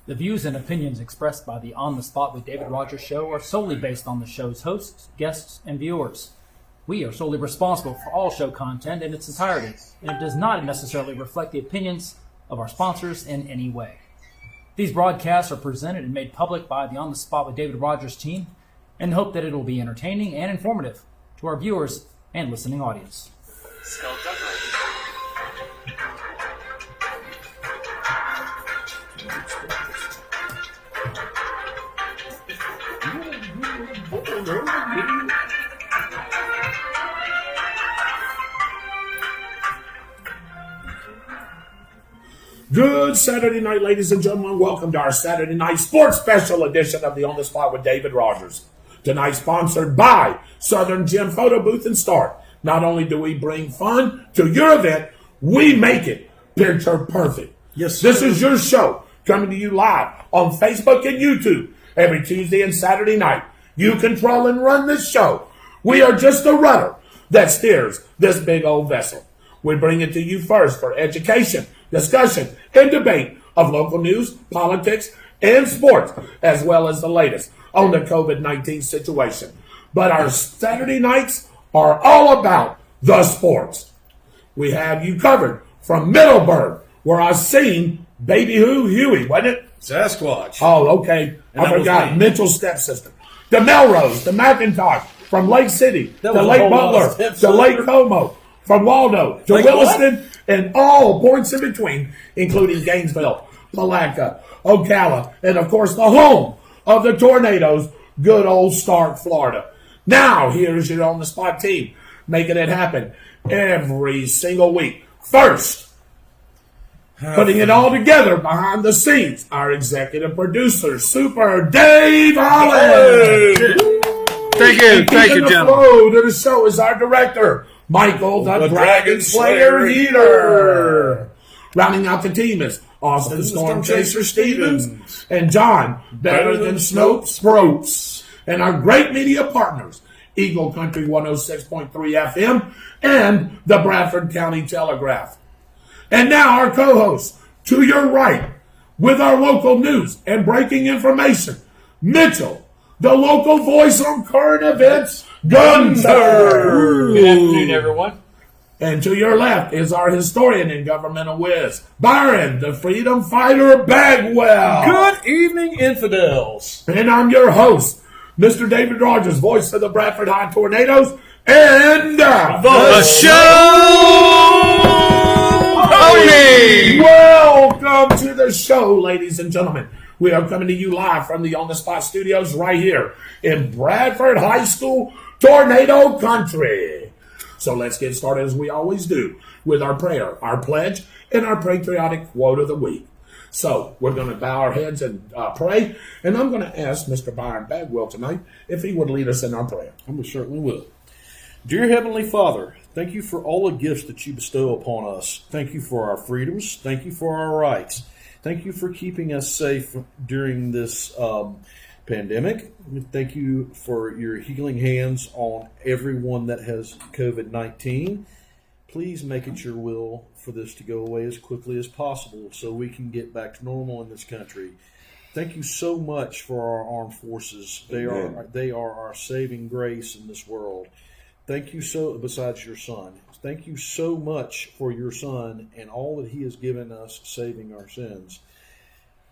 The views and opinions expressed by the On the Spot with David Rodgers show are solely based on the show's hosts, guests, and viewers. We are solely responsible for all show content in its entirety, and it does not necessarily reflect the opinions of our sponsors in any way. These broadcasts are presented and made public by the On the Spot with David Rodgers team and hope that it will be entertaining and informative to our viewers and listening audience. Good Saturday night, ladies and gentlemen. Welcome to our Saturday night sports special edition of the On the Spot with David Rodgers. Tonight sponsored by Southern Gym Photo Booth and Start. Not only do we bring fun to your event, we make it picture perfect. Yes, this sir. is your show coming to you live on Facebook and YouTube every Tuesday and Saturday night. You control and run this show. We are just the rudder that steers this big old vessel. We bring it to you first for education, discussion, and debate of local news, politics, and sports, as well as the latest on the COVID-19 situation. But our Saturday nights are all about the sports. We have you covered from Middleburg, where I seen Baby Huey, wasn't it? Sasquatch. Oh, okay. I forgot. Mitchell's stepsister. The Melrose, the McIntosh, from Lake City, to Lake Butler, to Lake Como, from Waldo to Lake Williston, and all points in between, including Gainesville, Palatka, Ocala, and of course the home of the Tornadoes, good old Stark, Florida. Now, here's your On the Spot team, making it happen every single week. First, putting it all together behind the scenes, our executive producer, Super Dave Holland. Thank you, gentlemen. Flow to the show is our director, Michael the Dragon Slayer Heater. Rounding out the team is Austin Storm Chaser Stevens and John Better Than Snopes Throats. And our great media partners, Eagle Country 106.3 FM and the Bradford County Telegraph. And now our co-host, to your right, with our local news and breaking information, Mitchell, the local voice on current events, Gunther. Good afternoon, everyone. And to your left is our historian and governmental whiz, Byron, the freedom fighter Bagwell. Good evening, infidels. And I'm your host, Mr. David Rodgers, voice of the Bradford High Tornadoes, and The show pony. Welcome to the show, ladies and gentlemen. We are coming to you live from the On the Spot studios right here in Bradford High School, Tornado Country. So let's get started as we always do with our prayer, our pledge, and our patriotic quote of the week. So we're going to bow our heads and pray, and I'm going to ask Mr. Byron Bagwell tonight if he would lead us in our prayer. I most certainly will. Dear Heavenly Father, thank you for all the gifts that you bestow upon us. Thank you for our freedoms. Thank you for our rights. Thank you for keeping us safe during this pandemic. Thank you for your healing hands on everyone that has COVID-19. Please make it your will for this to go away as quickly as possible so we can get back to normal in this country. Thank you so much for our armed forces. They are our saving grace in this world. Thank you besides your son. Thank you so much for your son and all that he has given us saving our sins.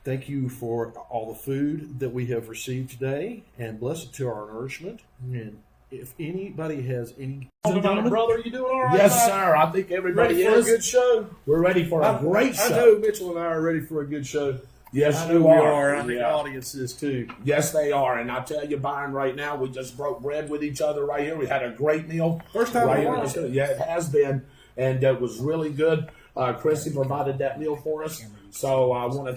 Thank you for all the food that we have received today, and bless it to our nourishment. And if anybody has any... Brother, you doing all right? Yes, sir. I think everybody ready for is. a good show? We're ready for a great show. I know Mitchell and I are ready for a good show. Yes, I know you we are. are. I think the audience is too. Yes, they are. And I tell you, Byron, right now, we just broke bread with each other right here. We had a great meal. First time right in a here. while. Yeah, it has been. And it was really good. Chrissy provided that meal for us. So I want to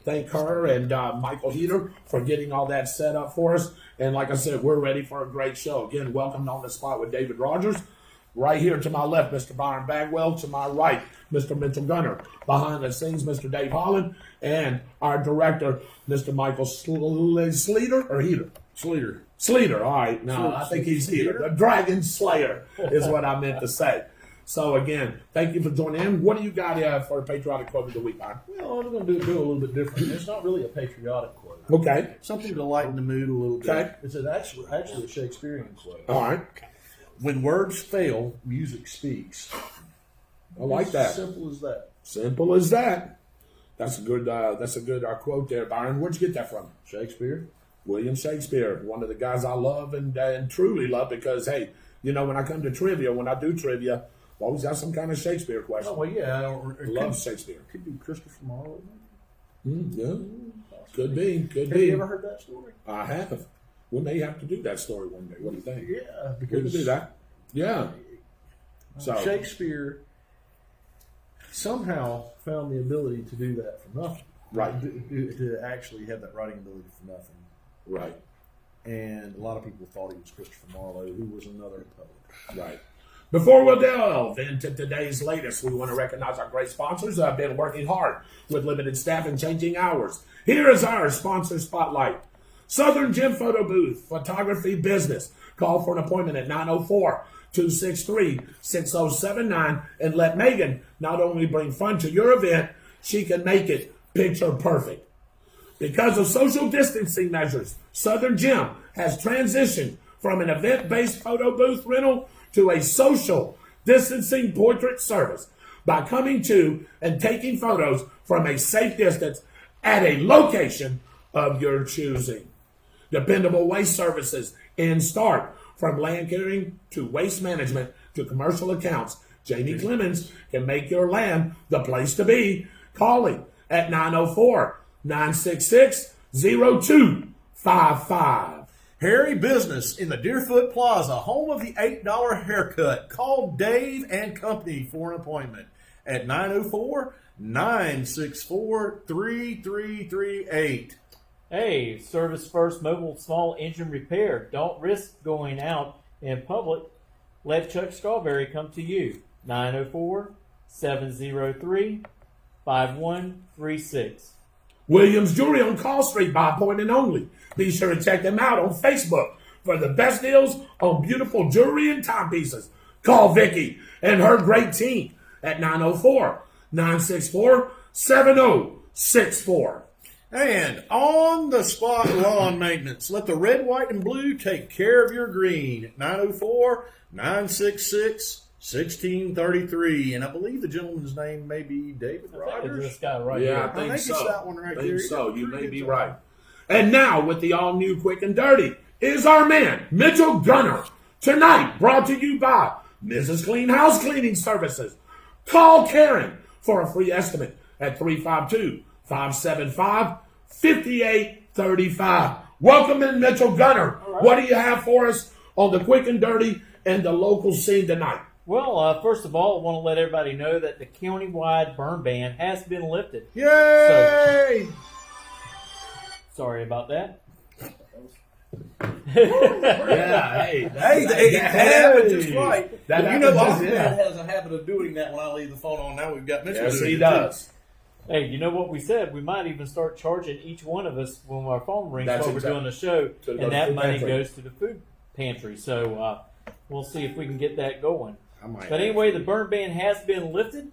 thank her and Michael Heater for getting all that set up for us. And like I said, we're ready for a great show. Again, welcome to On the Spot with David Rodgers. Right here to my left, Mr. Byron Bagwell. To my right, Mr. Mitchell Gunner. Behind the scenes, Mr. Dave Holland. And our director, Mr. Michael Sleater or Heater? Sleater. All right. No, I think he's Heater. The Dragon Slayer is what I meant to say. So again, thank you for joining in. What do you got for a patriotic quote of the week, Byron? Well, I'm going to do a little bit different. It's not really a patriotic quote. Okay. Something to lighten the mood a little bit. Okay. It's actually a Shakespearean quote. All right. When words fail, music speaks. I like that. Simple as that. Simple as that. That's a good. Quote there, Byron. Where'd you get that from? Shakespeare. William Shakespeare, one of the guys I love and truly love because, hey, you know, when I come to trivia, when I do trivia, I've always got some kind of Shakespeare question. Oh, well, yeah. I love Shakespeare. Could be Christopher Marlowe. Yeah. Could be. Have you ever heard that story? I have. We may have to do that story one day. What do you think? Yeah, We could do that. Yeah. So Shakespeare somehow found the ability to do that for nothing. Right. To actually have that writing ability for nothing. Right. And a lot of people thought he was Christopher Marlowe, who was another poet. Right. Before we delve into today's latest, we want to recognize our great sponsors who have been working hard with limited staff and changing hours. Here is our sponsor spotlight. Southern Gem Photo Booth, Photography Business. Call for an appointment at 904-263-6079 and let Megan not only bring fun to your event, she can make it picture perfect. Because of social distancing measures, Southern Gem has transitioned from an event-based photo booth rental to a social distancing portrait service by coming to and taking photos from a safe distance at a location of your choosing. Dependable waste services in start from land clearing to waste management to commercial accounts. Jamie Clemens can make your land the place to be. Calling at 904-966-0255. Harry Business in the Deerfoot Plaza, home of the $8 haircut. Call Dave and Company for an appointment at 904-964-3338. Hey, Service First Mobile Small Engine Repair. Don't risk going out in public. Let Chuck Strawberry come to you. 904-703-5136. Williams Jewelry on Call Street by appointment only. Be sure to check them out on Facebook for the best deals on beautiful jewelry and timepieces. Call Vicky and her great team at 904-964-7064. And on the spot lawn maintenance. Let the red, white, and blue take care of your green. 904-966-1633. And I believe the gentleman's name may be David Rodgers. This guy right Yeah, here. I think it's so. that one right I think there. so. You may be right. And now, with the all-new Quick and Dirty, is our man, Mitchell Gunner. Tonight, brought to you by Mrs. Clean House Cleaning Services. Call Karen for a free estimate at 352-575-5835. Welcome in, Mitchell Gunner. Right. What do you have for us on the Quick and Dirty and the local scene tonight? Well, first of all, I want to let everybody know that the county-wide burn ban has been lifted. Yay! Sorry about that. Yeah, hey, They have it just right. That You know, happens, Osman yeah. has a habit of doing that when I leave the phone on. Now we've got Mitchell. Yes, doing he it, does. Hey, you know what we said? We might even start charging each one of us when our phone rings That's while we're exactly. doing the show, To go and to that food money pantry. goes to the food pantry. So we'll see if we can get that going. I might But anyway, the burn ban has been lifted.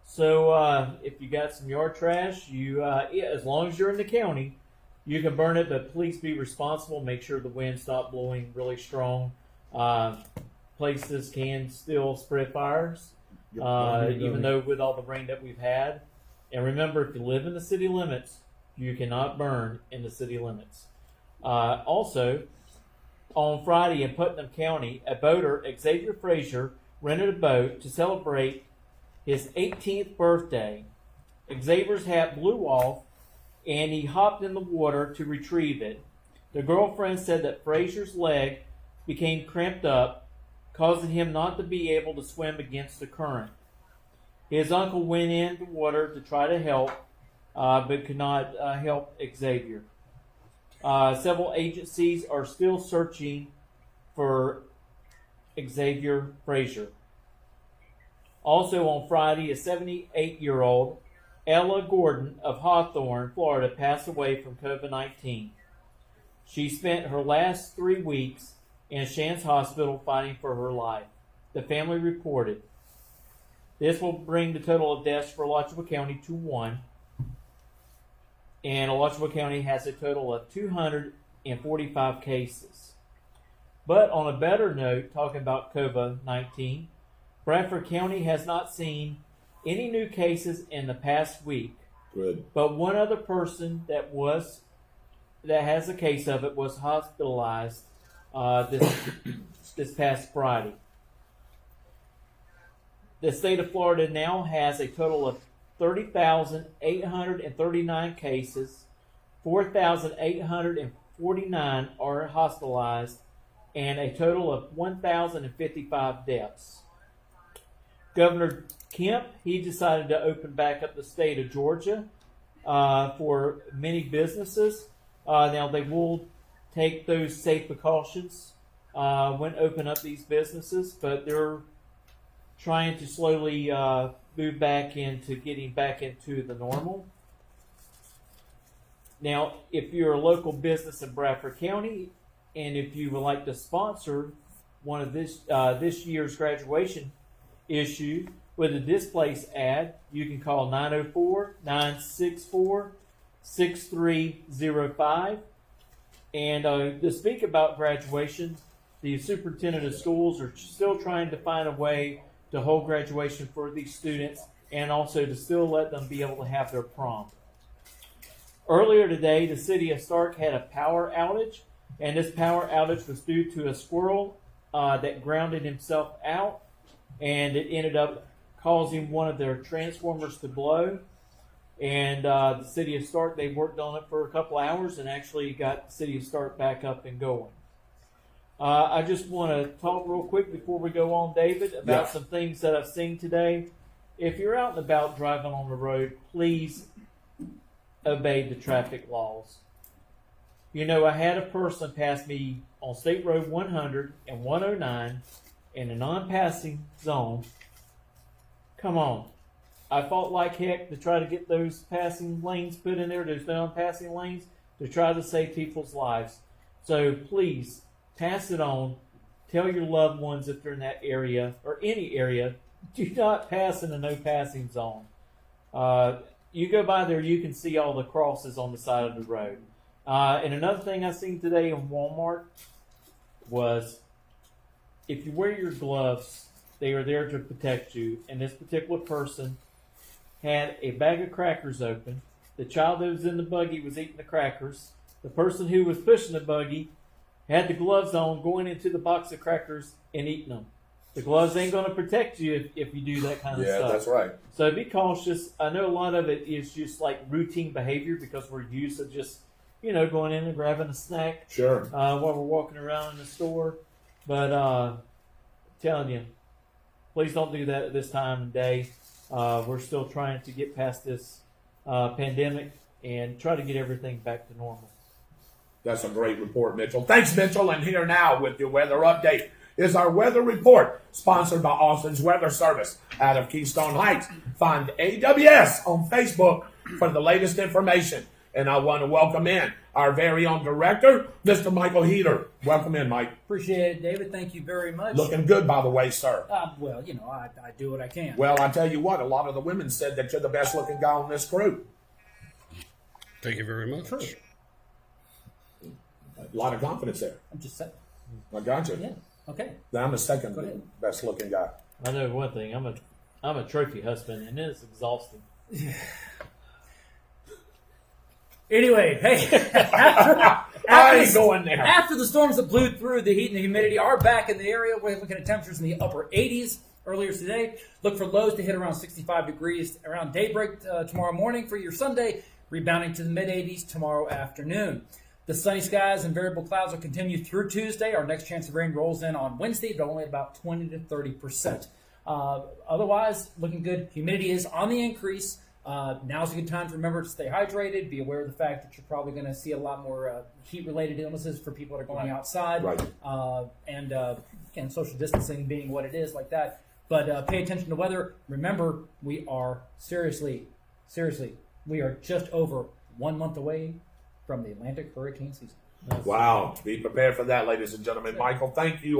So if you got some yard trash, as long as you're in the county, you can burn it. But please be responsible. Make sure the wind's not blowing really strong. Places can still spread fires, even though with all the rain that we've had. And remember, if you live in the city limits, you cannot burn in the city limits. Also, on Friday in Putnam County, a boater, Xavier Frazier, rented a boat to celebrate his 18th birthday. Xavier's hat blew off, and he hopped in the water to retrieve it. The girlfriend said that Frazier's leg became cramped up, causing him not to be able to swim against the current. His uncle went in the water to try to help, but could not help Xavier. Several agencies are still searching for Xavier Frazier. Also on Friday, a 78-year-old Ella Gordon of Hawthorne, Florida, passed away from COVID-19. She spent her last 3 weeks in Shands Hospital fighting for her life, the family reported. This will bring the total of deaths for Alachua County to 1. And Alachua County has a total of 245 cases. But on a better note, talking about COVID-19, Bradford County has not seen any new cases in the past week. Good. But one other person that has a case of it was hospitalized this past Friday. The state of Florida now has a total of 30,839 cases, 4,849 are hospitalized, and a total of 1,055 deaths. Governor Kemp, he decided to open back up the state of Georgia for many businesses. Now, they will take those safe precautions when open up these businesses, but they're trying to slowly move back into getting back into the normal. Now, if you're a local business in Bradford County, and if you would like to sponsor one of this year's graduation issue with a displace ad, you can call 904-964-6305. And to speak about graduation, the superintendent of schools are still trying to find a way to hold graduation for these students and also to still let them be able to have their prom. Earlier today, the city of Stark had a power outage, and this power outage was due to a squirrel that grounded himself out, and it ended up causing one of their transformers to blow. And the city of Stark, they worked on it for a couple hours and actually got the city of Stark back up and going. I just want to talk real quick before we go on, David, about some things that I've seen today. If you're out and about driving on the road, please obey the traffic laws. You know, I had a person pass me on State Road 100 and 109 in a non-passing zone. Come on. I fought like heck to try to get those passing lanes put in there, those non-passing lanes, to try to save people's lives. So please, pass it on. Tell your loved ones if they're in that area or any area, do not pass in a no-passing zone. You go by there, you can see all the crosses on the side of the road. And another thing I seen today in Walmart was if you wear your gloves, they are there to protect you. And this particular person had a bag of crackers open. The child that was in the buggy was eating the crackers. The person who was pushing the buggy had the gloves on, going into the box of crackers and eating them. The gloves ain't going to protect you if you do that kind of stuff. Yeah, that's right. So be cautious. I know a lot of it is just like routine behavior because we're used to just, going in and grabbing a snack. Sure. While we're walking around in the store. But telling you, please don't do that at this time of day. We're still trying to get past this pandemic and try to get everything back to normal. That's a great report, Mitchell. Thanks, Mitchell. And here now with your weather update is our weather report, sponsored by Austin's Weather Service out of Keystone Heights. Find AWS on Facebook for the latest information. And I want to welcome in our very own director, Mr. Michael Heater. Welcome in, Mike. Appreciate it, David. Thank you very much. Looking good, by the way, sir. Well, I do what I can. Well, I tell you what, a lot of the women said that you're the best looking guy on this crew. Thank you very much. True. A lot of confidence there. I'm just saying. I got you. Yeah. Okay. I'm the second Go ahead. best looking guy. I know one thing. I'm a trophy husband, and it's exhausting. Anyway, hey, I ain't going there. After the storms that blew through, the heat and the humidity are back in the area. We're looking at temperatures in the upper 80s earlier today. Look for lows to hit around 65 degrees around daybreak tomorrow morning for your Sunday, rebounding to the mid-80s tomorrow afternoon. The sunny skies and variable clouds will continue through Tuesday. Our next chance of rain rolls in on Wednesday, but only about 20 to 30%. Otherwise, looking good. Humidity is on the increase. Now's a good time to remember to stay hydrated. Be aware of the fact that you're probably going to see a lot more heat-related illnesses for people that are going outside. Right. And social distancing being what it is like that. But pay attention to weather. Remember, we are seriously, we are just over 1 month away from the Atlantic hurricane season. Wow. Be prepared for that, ladies and gentlemen. Michael, thank you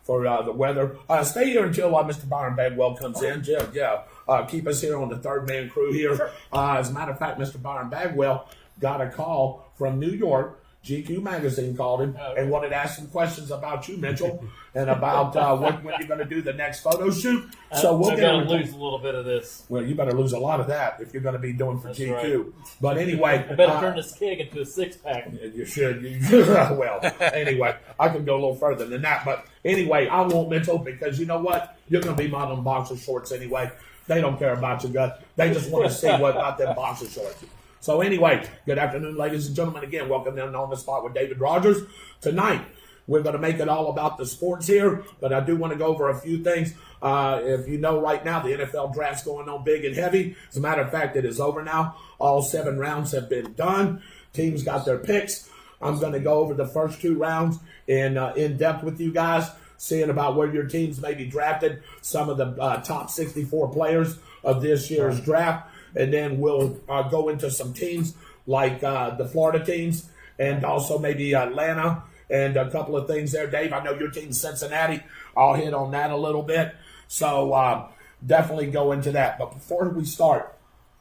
for the weather. Stay here until Mr. Byron Bagwell comes in. Yeah. Keep us here on the third man crew here. Sure. As a matter of fact, Mr. Byron Bagwell got a call from New York. GQ Magazine called him and wanted to ask some questions about you, Mitchell, and about when you're going to do the next photo shoot. So we'll I'm going to lose a little bit of this. Well, you better lose a lot of that if you're going to be doing for That's GQ. right. But anyway, I better turn this keg into a six-pack. you should. Well, anyway, I can go a little further than that. But anyway, I won't, Mitchell, because you know what? You're going to be modeling boxer shorts anyway. They don't care about your gut. They just want to see what about them boxer shorts. So anyway, good afternoon, ladies and gentlemen. Again, welcome in On the Spot with David Rodgers. Tonight, we're going to make it all about the sports here, but I do want to go over a few things. If you know right now, the NFL draft's going on big and heavy. As a matter of fact, it is over now. All 7 rounds have been done. Teams got their picks. I'm going to go over the first 2 rounds in depth with you guys, seeing about where your teams may be drafted, some of the top 64 players of this year's draft. And then we'll go into some teams like the Florida teams and also maybe Atlanta and a couple of things there. Dave, I know your team's Cincinnati. I'll hit on that a little bit. So definitely go into that. But before we start,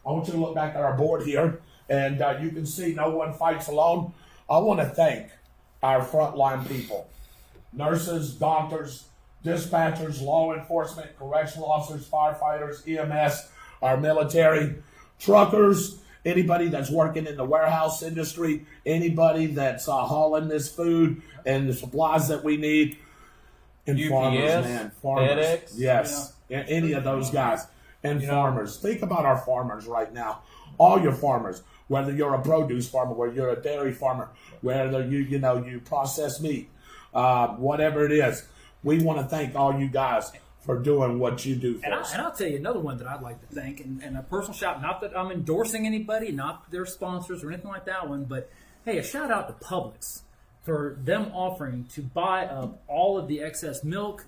I want you to look back at our board here. And you can see no one fights alone. I want to thank our frontline people, nurses, doctors, dispatchers, law enforcement, correctional officers, firefighters, EMS, our military, truckers, anybody that's working in the warehouse industry, anybody that's hauling this food and the supplies that we need, and UPS, farmers, man. Farmers. FedEx. Yes. Yeah. Any of those guys. And farmers. Think about our farmers right now. All your farmers, whether you're a produce farmer, whether you're a dairy farmer, whether you process meat, whatever it is, we want to thank all you guys for doing what you do for us. And I'll tell you another one that I'd like to thank, and a personal shout, not that I'm endorsing anybody, not their sponsors or anything like that one, but hey, a shout out to Publix for them offering to buy up all of the excess milk,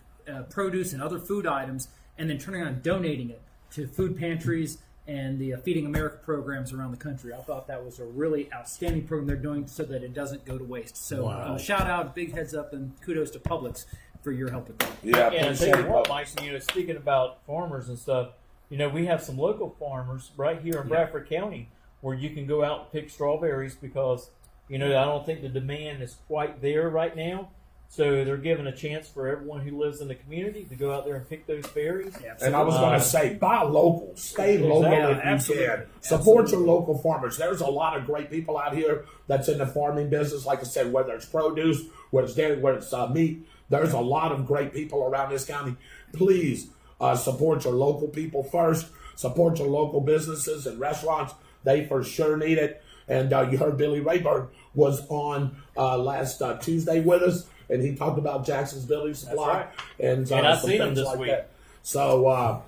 produce, and other food items, and then turning around and donating it to food pantries and the Feeding America programs around the country. I thought that was a really outstanding program they're doing so that it doesn't go to waste. So shout out, big heads up, and kudos to Publix for your help with that. Yeah, And I tell you what, Mike, speaking about farmers and stuff, we have some local farmers right here in Bradford County where you can go out and pick strawberries because, I don't think the demand is quite there right now. So they're giving a chance for everyone who lives in the community to go out there and pick those berries. Yeah, and I was going to say, buy local. Stay local if you can. Support your local farmers. There's a lot of great people out here that's in the farming business. Like I said, whether it's produce, whether it's dairy, whether it's meat, there's a lot of great people around this county. Please support your local people first. Support your local businesses and restaurants. They for sure need it. And you heard Billy Rayburn was on last Tuesday with us, and he talked about Jackson's Building Supply. And I've seen him this like week. That. So,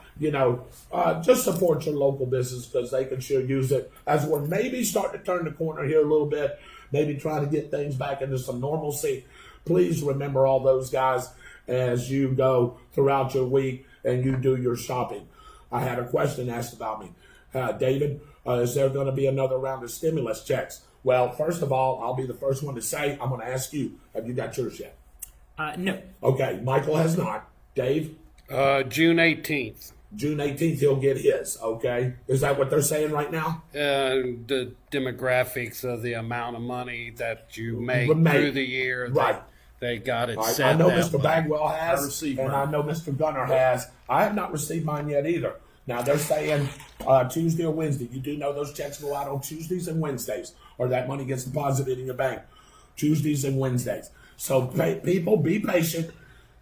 just support your local business because they can sure use it. As we're maybe starting to turn the corner here a little bit, maybe trying to get things back into some normalcy. Please remember all those guys as you go throughout your week and you do your shopping. I had a question asked about me. David, is there going to be another round of stimulus checks? Well, first of all, I'll be the first one to say, I'm going to ask you, have you got yours yet? No. Okay, Michael has not. Dave? June 18th. June 18th, he'll get his, okay? Is that what they're saying right now? The demographics of the amount of money that you make through the year. Right. They got it Right. set. I know that Mr. way. Bagwell has, I received and mine. I know Mr. Gunner has. I have not received mine yet either. Now, they're saying Tuesday or Wednesday. You do know those checks go out on Tuesdays and Wednesdays, or that money gets deposited in your bank. Tuesdays and Wednesdays. So, people, be patient.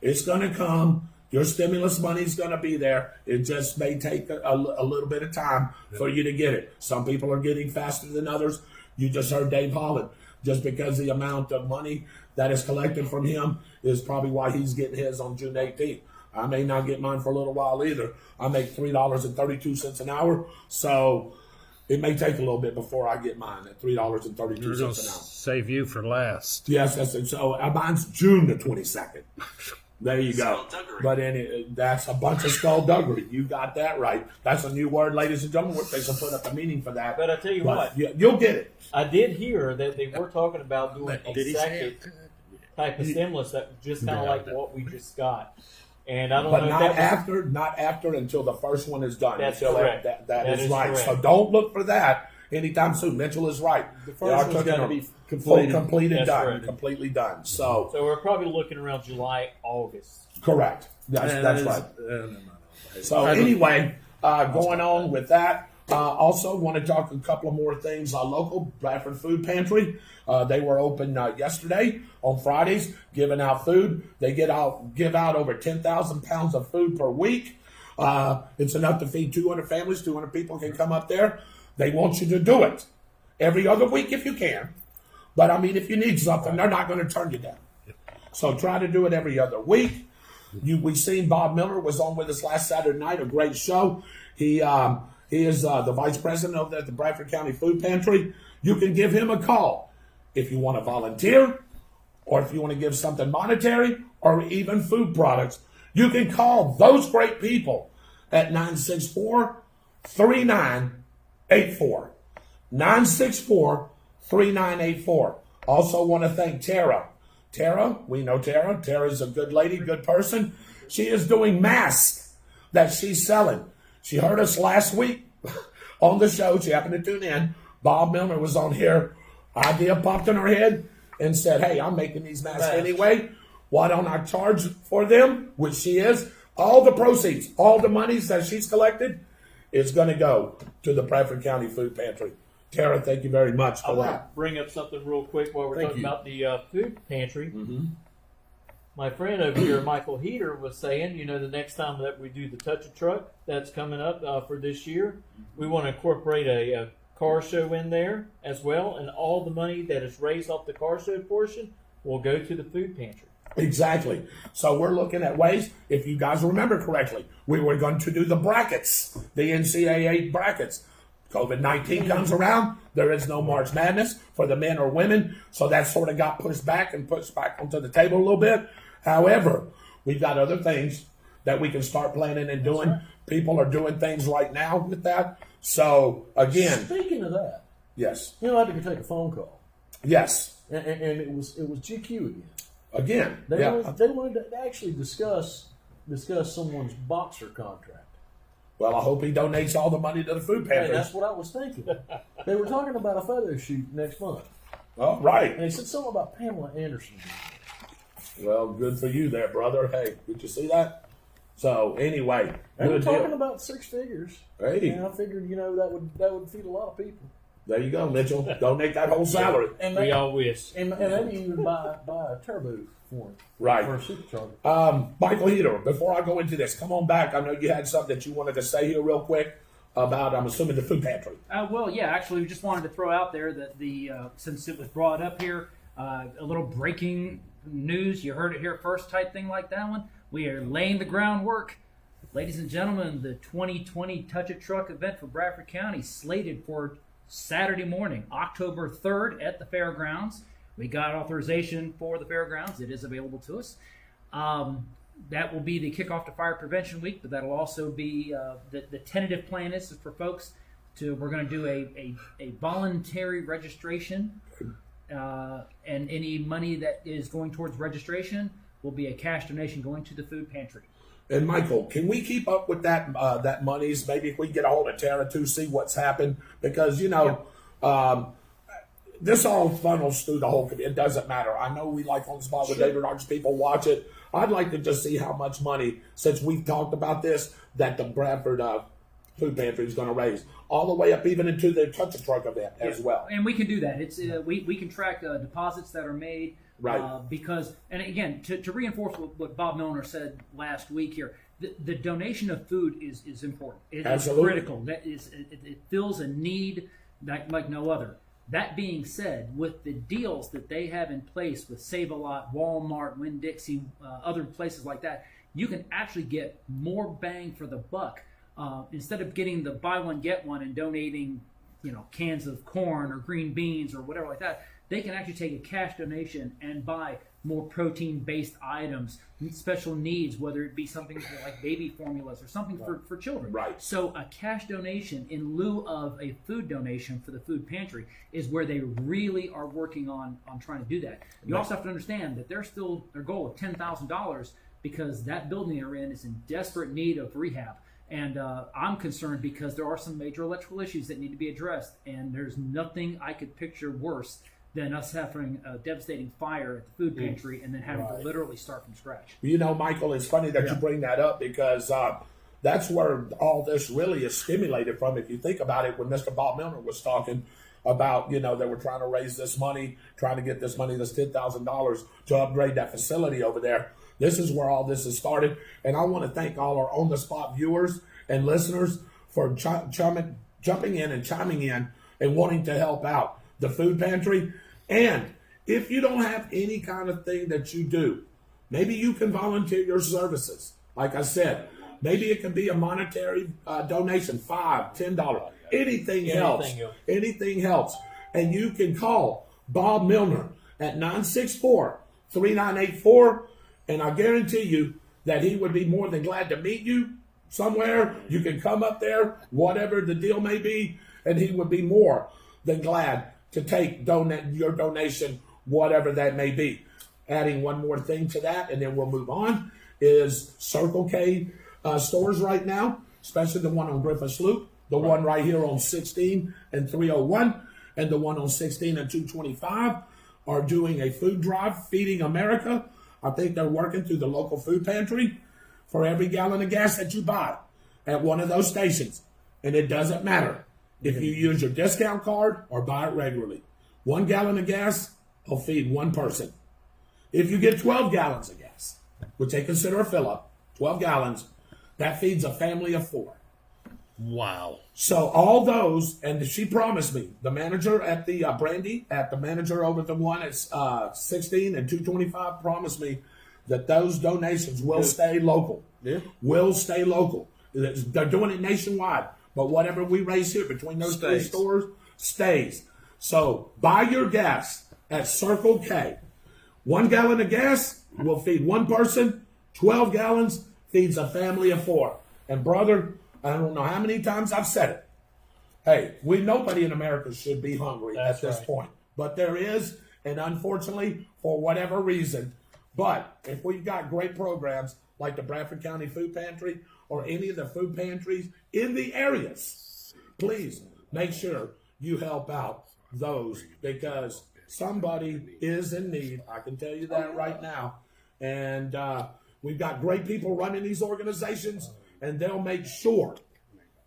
It's going to come. Your stimulus money is going to be there. It just may take a little bit of time for you to get it. Some people are getting faster than others. You just heard Dave Holland. Just because the amount of money that is collected from him is probably why he's getting his on June 18th. I may not get mine for a little while either. I make $3.32 an hour, so it may take a little bit before I get mine at $3.32 We're an gonna hour. save you for last. Yes, so mine's June the 22nd. There you go. But that's a bunch of skullduggery. You got that right. That's a new word, ladies and gentlemen. They should put up the meaning for that. But I tell you what, you'll get it. I did hear that they were talking about doing a second type of stimulus that was just kind of like what we just got. And I don't know. But not after until the first one is done. That's correct. That is right. Correct. So don't look for that anytime soon. Mitchell is right. The first one's got to be completed. Completely done. So we're probably looking around July, August. correct. That's right. So anyway, going on with that. Also, want to talk a couple of more things. Local Bradford Food Pantry. They were open yesterday on Fridays, giving out food. They give out over 10,000 pounds of food per week. It's enough to feed 200 families. 200 people can come up there. They want you to do it every other week if you can. But I mean, if you need something, they're not going to turn you down. So try to do it every other week. We seen Bob Miller was on with us last Saturday night. A great show. He is the vice president of the Bradford County Food Pantry. You can give him a call if you want to volunteer or if you want to give something monetary or even food products. You can call those great people at 964-3984. 964-3984. Also want to thank Tara. Tara, we know Tara. Tara is a good lady, good person. She is doing masks that she's selling. She heard us last week on the show. She happened to tune in. Bob Milner was on here. Idea popped in her head and said, hey, I'm making these masks anyway. Why don't I charge for them? Which she is. All the proceeds, all the monies that she's collected is going to go to the Bradford County Food Pantry. Tara, thank you very much for that. Bring up something real quick while we're talking about the food pantry. Mm-hmm. My friend over here, Michael Heater, was saying, the next time that we do the Touch a Truck that's coming up for this year, we want to incorporate a car show in there as well, and all the money that is raised off the car show portion will go to the food pantry. Exactly. So we're looking at ways, if you guys remember correctly, we were going to do the brackets, the NCAA brackets. COVID-19 comes around. There is no March Madness for the men or women. So that sort of got pushed back onto the table a little bit. However, we've got other things that we can start planning and doing. Right. People are doing things right now with that. So, again. Speaking of that. Yes. I had to take a phone call. Yes. And it was GQ again. Again. They wanted to actually discuss someone's boxer contract. Well, I hope he donates all the money to the food pantry. Hey, that's what I was thinking. They were talking about a photo shoot next month. Oh, right. And they said something about Pamela Anderson. Well, good for you there, brother. Hey, did you see that? So, anyway. They were talking about six figures. Hey. And I figured, that would feed a lot of people. There you go, Mitchell. Donate that whole salary. And we all wish. And maybe even buy a turbo for him. Right. For a supercharger. Michael Heater, before I go into this, come on back. I know you had something that you wanted to say here real quick about, I'm assuming, the food pantry. Well, yeah, actually, we just wanted to throw out there that since it was brought up here, a little breaking news, you heard it here first type thing like that one. We are laying the groundwork. Ladies and gentlemen, the 2020 Touch a Truck event for Bradford County slated for Saturday morning, October 3rd at the fairgrounds. We got authorization for the fairgrounds. It is available to us. That will be the kickoff to Fire Prevention Week, but that'll also be the tentative plan is for folks we're going to do a voluntary registration, and any money that is going towards registration will be a cash donation going to the food pantry. And Michael, can we keep up with that monies? Maybe if we get a hold of Tara to see what's happened, because this all funnels through the whole community. It doesn't matter. I know we like On the Spot with David Rodgers. People watch it. I'd like to just see how much money, since we've talked about this, that the Bradford Food Pantry is going to raise, all the way up even into the Touch a Truck event as well. And we can do that. It's we can track deposits that are made. Right. Because, and again, to reinforce what Bob Milner said last week here, the donation of food is important. It is critical. That is, it fills a need like no other. That being said, with the deals that they have in place with Save-A-Lot, Walmart, Winn-Dixie, other places like that, you can actually get more bang for the buck. Instead of getting the buy one, get one and donating, cans of corn or green beans or whatever like that, they can actually take a cash donation and buy more protein-based items, special needs, whether it be something like baby formulas or something for children. Right. So a cash donation in lieu of a food donation for the food pantry is where they really are working on trying to do that. You also have to understand that they're still their goal of $10,000 because that building they're in is in desperate need of rehab. And I'm concerned because there are some major electrical issues that need to be addressed, and there's nothing I could picture worse than us having a devastating fire at the food pantry and then having to literally start from scratch. You know, Michael, it's funny that you bring that up because that's where all this really is stimulated from. If you think about it, when Mr. Bob Milner was talking about, they were trying to raise this money, trying to get this money, this $10,000 to upgrade that facility over there. This is where all this has started. And I want to thank all our on-the-spot viewers and listeners for jumping in and chiming in and wanting to help out the food pantry. And if you don't have any kind of thing that you do, maybe you can volunteer your services. Like I said, maybe it can be a monetary donation, $5, $10. Anything helps. Anything helps. And you can call Bob Milner at 964-3984. And I guarantee you that he would be more than glad to meet you somewhere. You can come up there, whatever the deal may be, and he would be more than glad to take your donation, whatever that may be. Adding one more thing to that, and then we'll move on, is Circle K stores right now, especially the one on Griffiths Loop, the one right here on 16 and 301, and the one on 16 and 225 are doing a food drive, Feeding America. I think they're working through the local food pantry for every gallon of gas that you buy at one of those stations. And it doesn't matter if you use your discount card or buy it regularly. 1 gallon of gas will feed one person. If you get 12 gallons of gas, which they consider a fill-up, 12 gallons, that feeds a family of 4. Wow. So all those, and she promised me, the manager at the Brandy, at the manager over the one at 16 and 225 promised me that those donations will stay local. Yeah. Will stay local. They're doing it nationwide. But whatever we raise here between those three stores stays. So buy your gas at Circle K. 1 gallon of gas will feed one person. 12 gallons feeds a family of 4. And brother, I don't know how many times I've said it. Hey, nobody in America should be hungry at this point. But there is, and unfortunately, for whatever reason. But if we've got great programs like the Bradford County Food Pantry or any of the food pantries in the areas, please make sure you help out those because somebody is in need. I can tell you that right now. And we've got great people running these organizations, and they'll make sure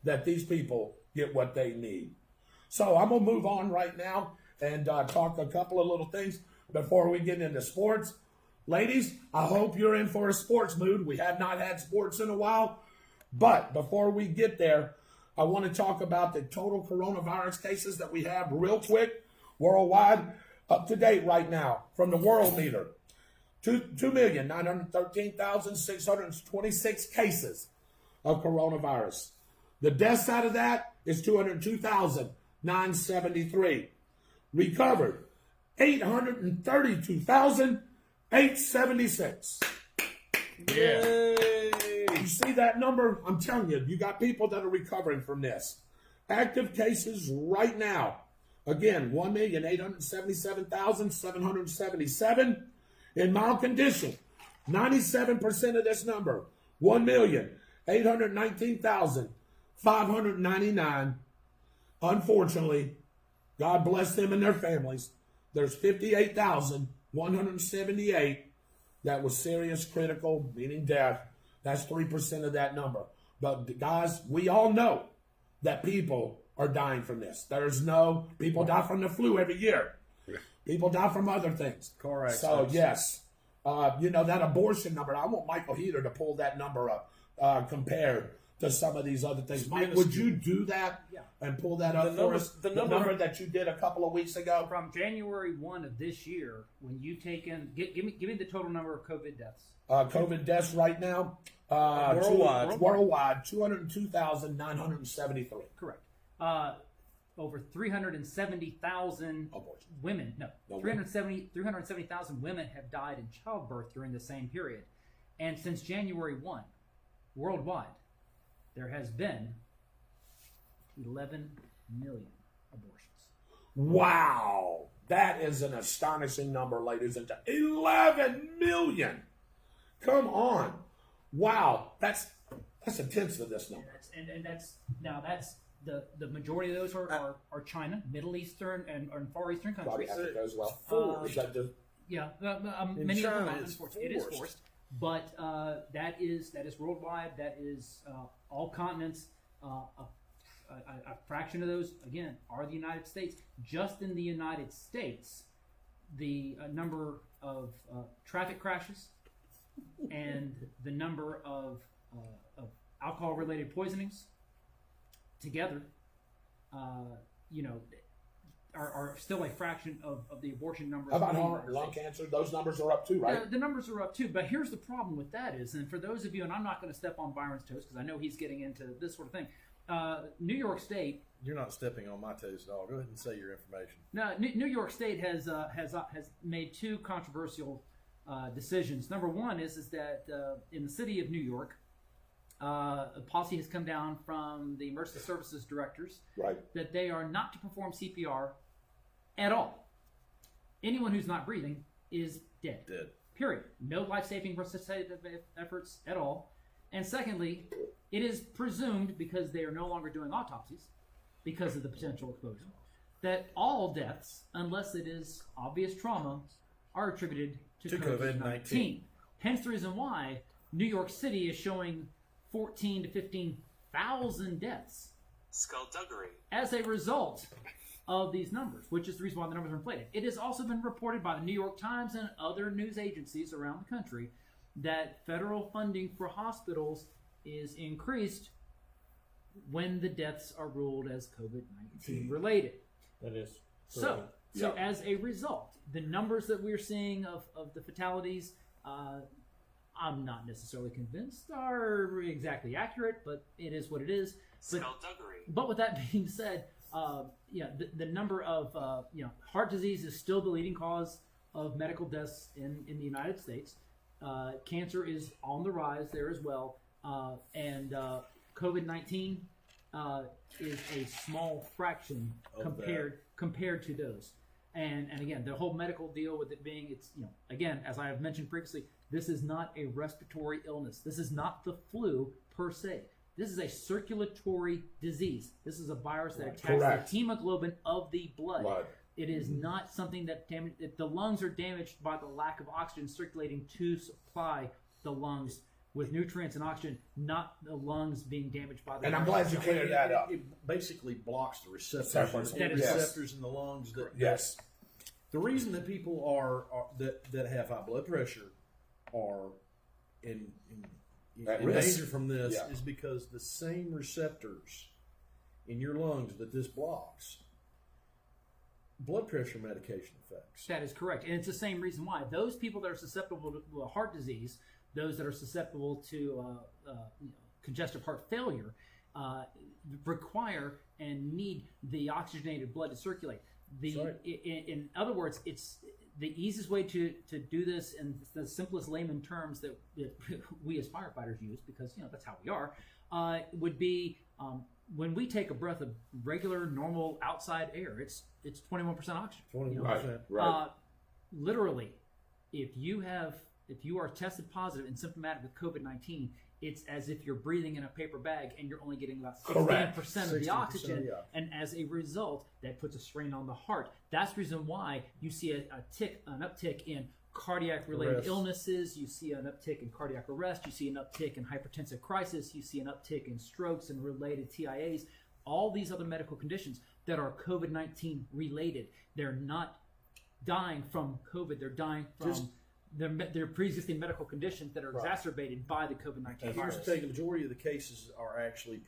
that these people get what they need. So I'm going to move on right now and talk a couple of little things before we get into sports. Ladies, I hope you're in for a sports mood. We have not had sports in a while. But before we get there, I want to talk about the total coronavirus cases that we have real quick, worldwide, up to date right now from the world meter. 2,913,626 cases of coronavirus. The death side of that is 202,973. Recovered, 832,876. Yeah. You see that number? I'm telling you, you got people that are recovering from this. Active cases right now. Again, 1,877,777 in mild condition. 97% of this number, 1,819,599. Unfortunately, God bless them and their families. There's 58,178 that was serious, critical, meaning death. That's 3% of that number. But guys, we all know that people are dying from this. People die from the flu every year. People die from other things. Correct. So, yes, that abortion number, I want Michael Heater to pull that number up compared to some of these other things. Mike, would you do that and pull that up for us? The number that you did a couple of weeks ago? From January 1 of this year, when you take in, give me the total number of COVID deaths. COVID deaths right now? Worldwide, 202,973. Correct. over 370,000 Abortions. women. No, No, 370,000 women have died in childbirth during the same period. And since January 1, worldwide, there has been 11 million abortions. Wow. That is an astonishing number, ladies and gentlemen. 11 million. Come on. Wow. That's a tenth of this number. And that's the majority of those are China, Middle Eastern, and Far Eastern Probably countries. Africa as well. Is that just, Yeah, many China, of them it's unfortunately. It is forced, but that is worldwide. That is all continents. A fraction of those, again, are the United States. Just in the United States, the number of traffic crashes and the number of alcohol-related poisonings together, are still a fraction of the abortion numbers. how about in the heart, United lung States. cancer? Those numbers are up too, right? The numbers are up too, but here's the problem with that is, and for those of you, and I'm not going to step on Byron's toes because I know he's getting into this sort of thing. New York State. You're not stepping on my toes at all. Go ahead and say your information. No, New York State has made two controversial decisions. Number one is that in the city of New York, a policy has come down from the emergency services directors Right. that they are not to perform CPR at all. Anyone who's not breathing is dead. Dead. Period. No life-saving resuscitative efforts at all. And secondly, it is presumed, because they are no longer doing autopsies, because of the potential exposure, that all deaths, unless it is obvious trauma, are attributed to COVID-19. Hence the reason why New York City is showing 14 to 15,000 deaths Skullduggery. as a result of these numbers, which is the reason why the numbers are inflated. It has also been reported by the New York Times and other news agencies around the country that federal funding for hospitals is increased when the deaths are ruled as COVID-19 related. That is So Yeah. as a result, the numbers that we're seeing of the fatalities, I'm not necessarily convinced are exactly accurate, but it is what it is. Skullduggery. But with that being said, the number of heart disease is still the leading cause of medical deaths in the United States. Cancer is on the rise there as well, and COVID-19 is a small fraction compared to those. And again, the whole medical deal with it being, it's, again, as I have mentioned previously, this is not a respiratory illness. This is not the flu per se. This is a circulatory disease. This is a virus that attacks Correct. the hemoglobin of the blood. It is Mm-hmm. not something that the lungs are damaged by the lack of oxygen circulating to supply the lungs with nutrients and oxygen, not the lungs being damaged by the And I'm virus. glad you cleared that up. It basically blocks the receptors, That is- receptors in the lungs. Yes. The reason that people are that have high blood pressure are in At risk. danger from this Yeah. is because the same receptors in your lungs that this blocks, blood pressure medication affects. That is correct. And it's the same reason why. Those people that are susceptible to heart disease, those that are susceptible to congestive heart failure, require and need the oxygenated blood to circulate. That's right. In other words, it's the easiest way to do this in the simplest layman terms that we as firefighters use, because that's how we are, would be when we take a breath of regular, normal outside air, it's 21% oxygen. 21%. Right. Literally, if you are tested positive and symptomatic with COVID-19, it's as if you're breathing in a paper bag and you're only getting about 16% of the 60% oxygen. of the oxygen. And as a result, that puts a strain on the heart. That's the reason why you see an uptick in cardiac-related Arrest. illnesses. You see an uptick in cardiac arrest. You see an uptick in hypertensive crisis. You see an uptick in strokes and related TIAs. All these other medical conditions that are COVID-19 related. They're not dying from COVID. They're dying from their pre-existing medical conditions that are exacerbated by the COVID-19 Here's virus. the thing: the majority of the cases are actually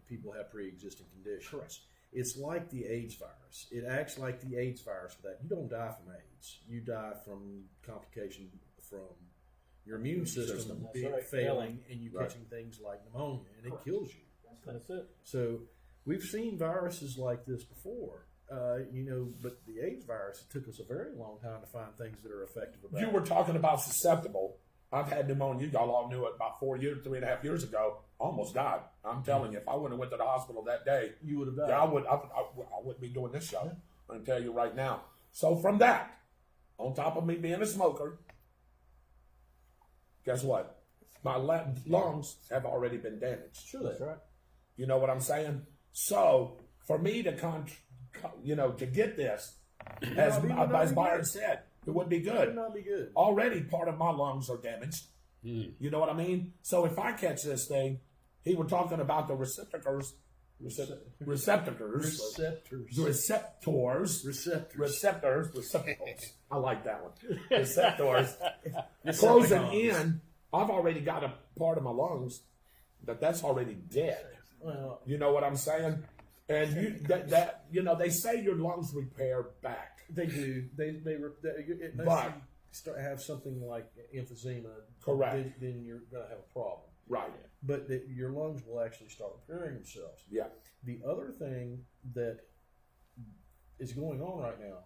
people have pre-existing conditions. Correct. It's like the AIDS virus. It acts like the AIDS virus for that. You don't die from AIDS. You die from complication from your immune system That's right. failing and you catching things like pneumonia, and it kills you. That's it. So we've seen viruses like this before. But the AIDS virus, it took us a very long time to find things that are effective about You it. were talking about susceptible. I've had pneumonia. Y'all all knew it about 3.5 years ago. Almost died. I'm telling you, if I wouldn't have went to the hospital that day, You would have died. yeah, I wouldn't be doing this show. I can tell you right now. So from that, on top of me being a smoker, guess what? My lungs have already been damaged. Sure, that's right. You know what I'm saying? So for me to to get this, as Byron said, it would be It good. would not be good. Already part of my lungs are damaged. You know what I mean? So if I catch this thing, he was talking about the receptors. Receptors. I like that one. Receptors. Closing in. I've already got a part of my lungs that's already dead. Well, You know what I'm saying? And they say your lungs repair back. they do. It But- makes you start have something like emphysema. Correct. Then you're going to have a problem. Right. But your lungs will actually start repairing themselves. Yeah. The other thing that is going on right now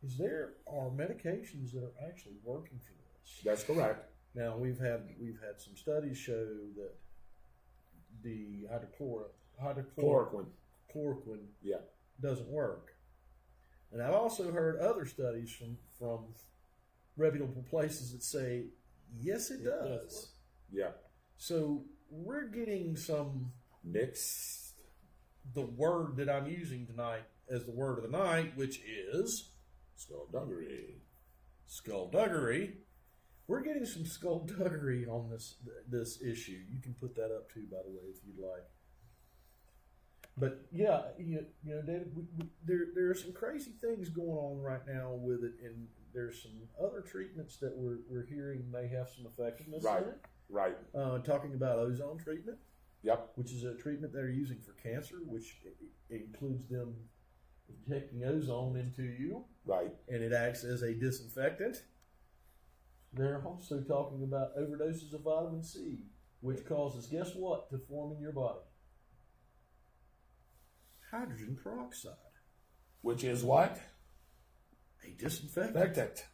is there are medications that are actually working for this. That's correct. Now we've had some studies show that the hydrochloroquine Yeah. doesn't work, and I've also heard other studies from reputable places that say yes, it does. Yeah. So we're getting Mixed. the word that I'm using tonight as the word of the night, which is Skullduggery. skullduggery. We're getting some skullduggery on this issue. You can put that up too, by the way, if you'd like. But yeah, David, there are some crazy things going on right now with it, and there's some other treatments that we're hearing may have some effectiveness Right. in it. Right. Talking about ozone treatment, Yep. which is a treatment they're using for cancer, which includes them injecting ozone into you, Right. and it acts as a disinfectant. They're also talking about overdoses of vitamin C, which causes, guess what, to form in your body? Hydrogen peroxide, Which is what? a disinfectant. Infectant.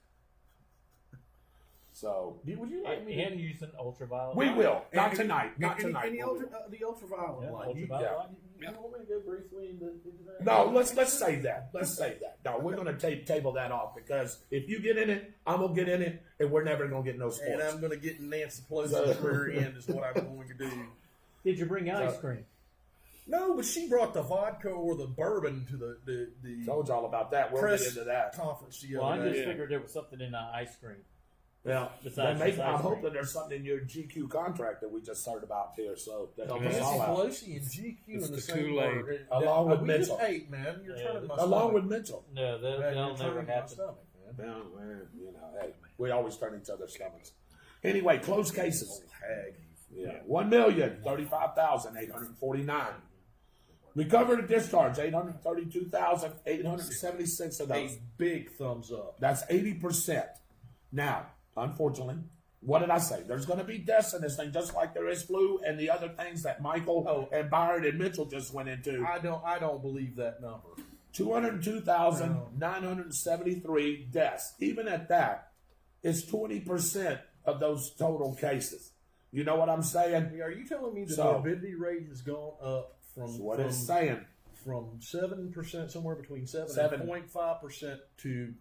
So Would you like me to? And using ultraviolet we light. will. Not And- tonight. Not and- tonight. and We the, will. the ultraviolet Yeah, light. ultraviolet Yeah. light. You want me to go briefly into that? No, let's save that. Let's save that. No, we're going to table that off because if you get in it, I'm going to get in it, and we're never going to get no sports. And I'm going to get Nancy Pelosi's rear end is what I'm going to do. Did you bring ice cream? No, but she brought the vodka or the bourbon to the Told y'all about that. We'll press get into that. conference the Well, I other just day. figured there was something in the ice cream. Yeah, Besides I'm this ice hoping cream. there's something in your GQ contract that we just heard about here, so that helps us Nancy all out. Pelosi and GQ It's in the the same Kool-Aid. word. Along with we Mitchell. just ate, man. You're Yeah, turning my Along stomach. with Mitchell. No, Man, that'll you're never turning my happen. stomach, man. Well, man, hey, we always turn each other's stomachs. Anyway, closed cases. Hag. Yeah, 1,035,849. Recovered and discharged 832,876 of those. A big thumbs up. That's 80%. Now, unfortunately, what did I say? There's going to be deaths in this thing, just like there is flu and the other things that Michael and Byron and Mitchell just went into. I don't believe that number. 202,973 deaths. Even at that, it's 20% of those total cases. You know what I'm saying? Are you telling me the So- morbidity rate has gone up from That's what from, it's saying. from 7%, somewhere between 7 Seven. and 0.5% to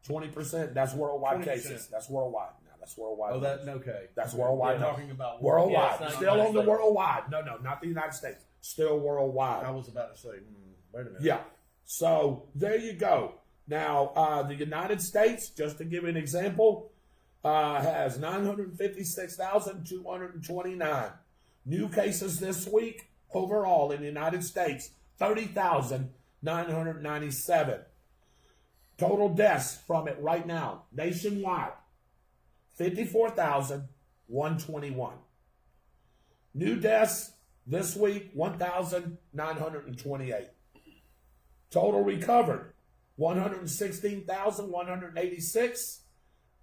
20%. That's worldwide 20%. cases. That's worldwide. Now that's worldwide. okay. That's worldwide. We're talking about Worldwide. Yeah, it's not Still United on the States. worldwide. No, not the United States. Still worldwide. I was about to say, wait a minute. Yeah. So there you go. Now, the United States, just to give you an example, has 956,229 new cases this week overall in the United States, 30,997. Total deaths from it right now, nationwide, 54,121. New deaths this week, 1,928. Total recovered, 116,186.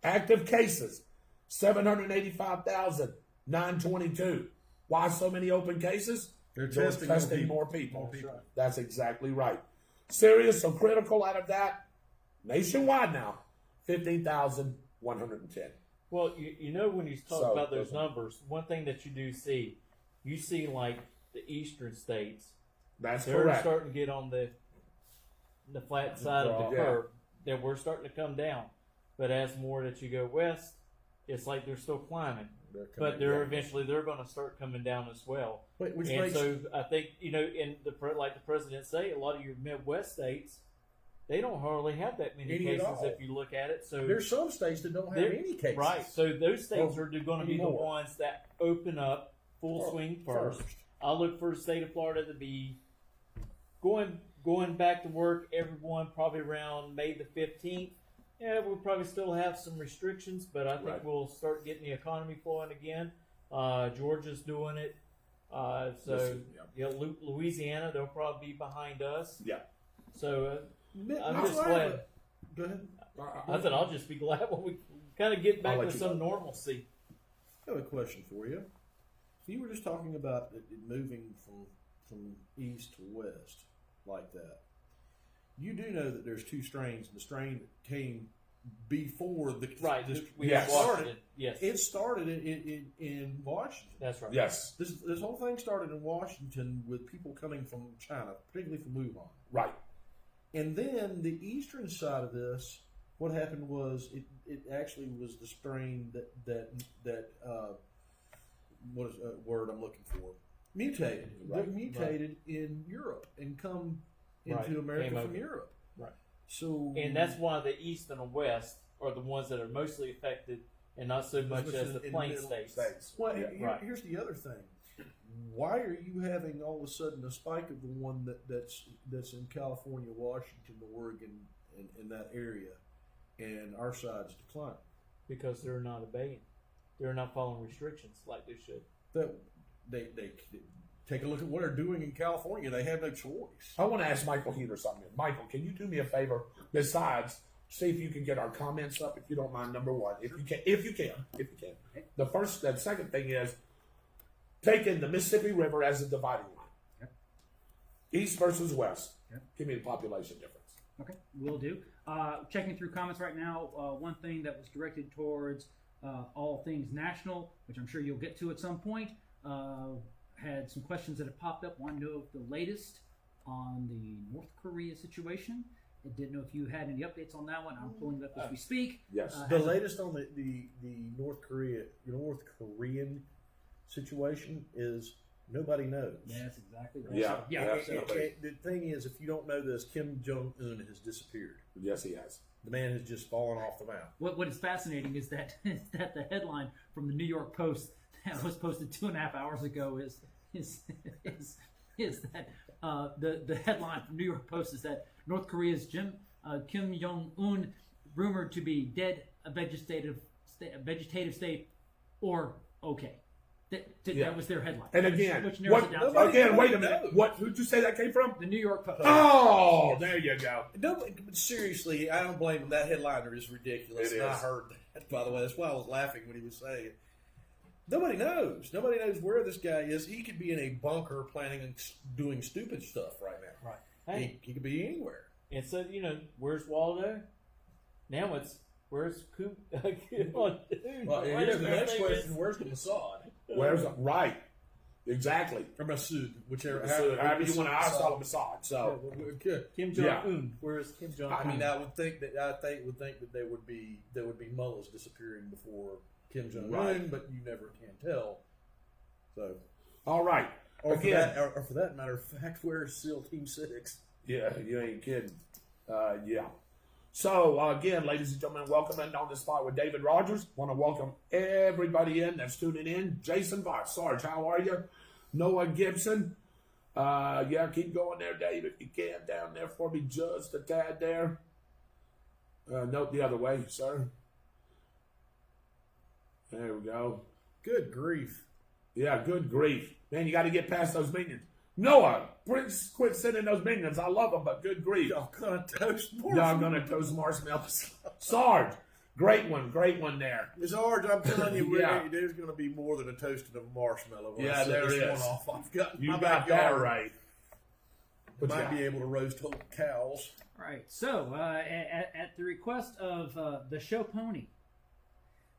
Active cases, 785,922. Why so many open cases? They're They're testing testing more more people. More people. That's exactly right. Serious or critical out of that, nationwide now, 15,110. Well, you know, when you talk So, about those okay. numbers, one thing that you see like the eastern states, That's they're correct. starting to get on the flat side of the Yeah. curve. That we're starting to come down, but as more that you go west, it's like they're still climbing. But eventually they're going to start coming down as well. Which And makes so I think, you know, like the president say, a lot of your Midwest states, they don't hardly have that many Any at cases all. if you look at it. So there's some states that don't have they're- any cases. Right. So those states Or are going to be the anymore. ones that open up full swing first. I look for the state of Florida to be going back to work. Everyone probably around May the 15th. Yeah, we'll probably still have some restrictions, but I think Right. we'll start getting the economy flowing again. Georgia's doing it. Louisiana, they'll probably be behind us. Yeah. So I'm That's just why- glad. Go ahead. I thought I'll just be glad when we kind of get back I'll to let you some go. normalcy. I have a question for you. You were just talking about it moving from east to west like that. You do know that there's two strains. The strain that came before the Right. We Yes. started. Yes. It started in Washington. That's right. Yes. This whole thing started in Washington with people coming from China, particularly from Wuhan. Right. And then the eastern side of this, what happened was it actually was the strain that what is a word I'm looking for? Mutated. Right. They mutated in Europe and come into Right. America Came from over. Europe. Right. So And that's why the east and the west are the ones that are mostly affected, and not so much as the in plain middle states. Well, Yeah. here- Right. here's the other thing. Why are you having all of a sudden a spike of the one that's in California, Washington, Oregon, in that area, and our side's declining? Because they're not obeying. They're not following restrictions like they should. That they take a look at what they're doing in California. They have no choice. I want to ask Michael Heater something. Michael, can you do me a favor? Besides, see if you can get our comments up, if you don't mind. Number one, if you can. The second thing is taking the Mississippi River as a dividing line, east versus west. Give me the population difference. Okay, will do. Checking through comments right now. One thing that was directed towards all things national, which I'm sure you'll get to at some point, had some questions that have popped up. Want to know the latest on the North Korea situation. I didn't know if you had any updates on that one. I'm pulling it up as we speak. Yes. The latest on the North Korean situation is nobody knows. Yeah, that's exactly right. Yeah. Yeah. The thing is, if you don't know this, Kim Jong Un has disappeared. Yes, he has. The man has just fallen off the map. What is fascinating is that the headline from the New York Post that was posted 2.5 hours ago is that the headline from New York Post is that North Korea's Kim Jong Un rumored to be dead, a vegetative state, or okay. That was their headline. And again, which narrows it down to wait a minute. Who'd you say that came from? the New York Post. Oh, there you go. No, but seriously, I don't blame him. That headliner is ridiculous. It and I is. heard that, by the way. That's why I was laughing when he was saying it. Nobody knows. Nobody knows where this guy is. He could be in a bunker planning on doing stupid stuff right now. Right. Hey, He could be anywhere. and so, where's Waldo? Now it's, where's Coop? Well, Here's the next question. Where's the Mossad? Right. Exactly. Or Massoud, whichever. However you want to ask all of Assad. So Kim Jong Un. Where's Kim Jong Un? I mean, I would think that there would be mullahs disappearing before Kim Jong Un, Right. but you never can tell. So, all right. or Again, for that matter of fact, where's SEAL Team 6? yeah, you ain't kidding. Yeah. So, again, ladies and gentlemen, welcome in on the spot with David Rodgers. Want to welcome everybody in that's tuning in. Jason Voss, Sarge, how are you? Noah Gibson. Keep going there, Dave, if you can, down there for me just a tad there. Note the other way, sir. There we go. Good grief. Yeah, good grief. Man, you got to get past those minions. Noah, quit sending those minions. I love them, but good grief. Y'all gonna toast more? Y'all gonna toast marshmallows. Sarge, Great one there. It's hard. I'm telling you, Yeah. there's going to be more than a toasting of marshmallow. When Yeah, I set there this is. one off. I've got You my got that backyard. right. Might be able to roast whole cows. All right. So, at the request of the show pony,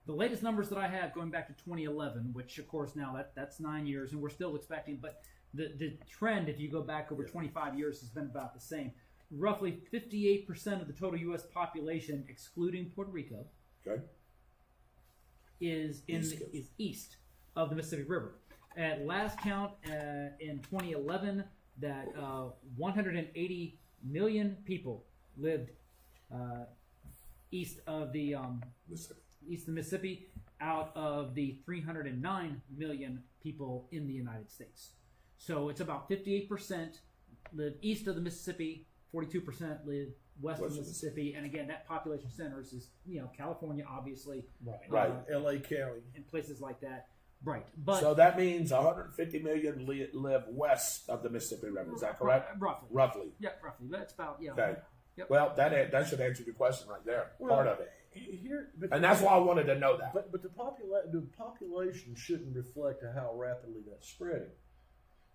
the latest numbers that I have going back to 2011, which of course now that's 9 years, and we're still expecting, but the trend, if you go back over 25 years, has been about the same. Roughly 58% of the total U.S. population, excluding Puerto Rico, Okay. is east of the Mississippi River. At last count in 2011, that 180 million people lived east of the Mississippi, out of the 309 million people in the United States. So it's about 58% live east of the Mississippi, 42% live west of the Mississippi, and again, that population centers is California, obviously, Right. L.A. County. and places like that. Right, but So that means 150 million live west of the Mississippi River. Is that correct? Roughly. Roughly. Yeah, roughly. That's about Okay. Yep. Well, that should answer your question right there. Part of it, Here, and that's why I wanted to know that. But the population shouldn't reflect how rapidly that's spreading,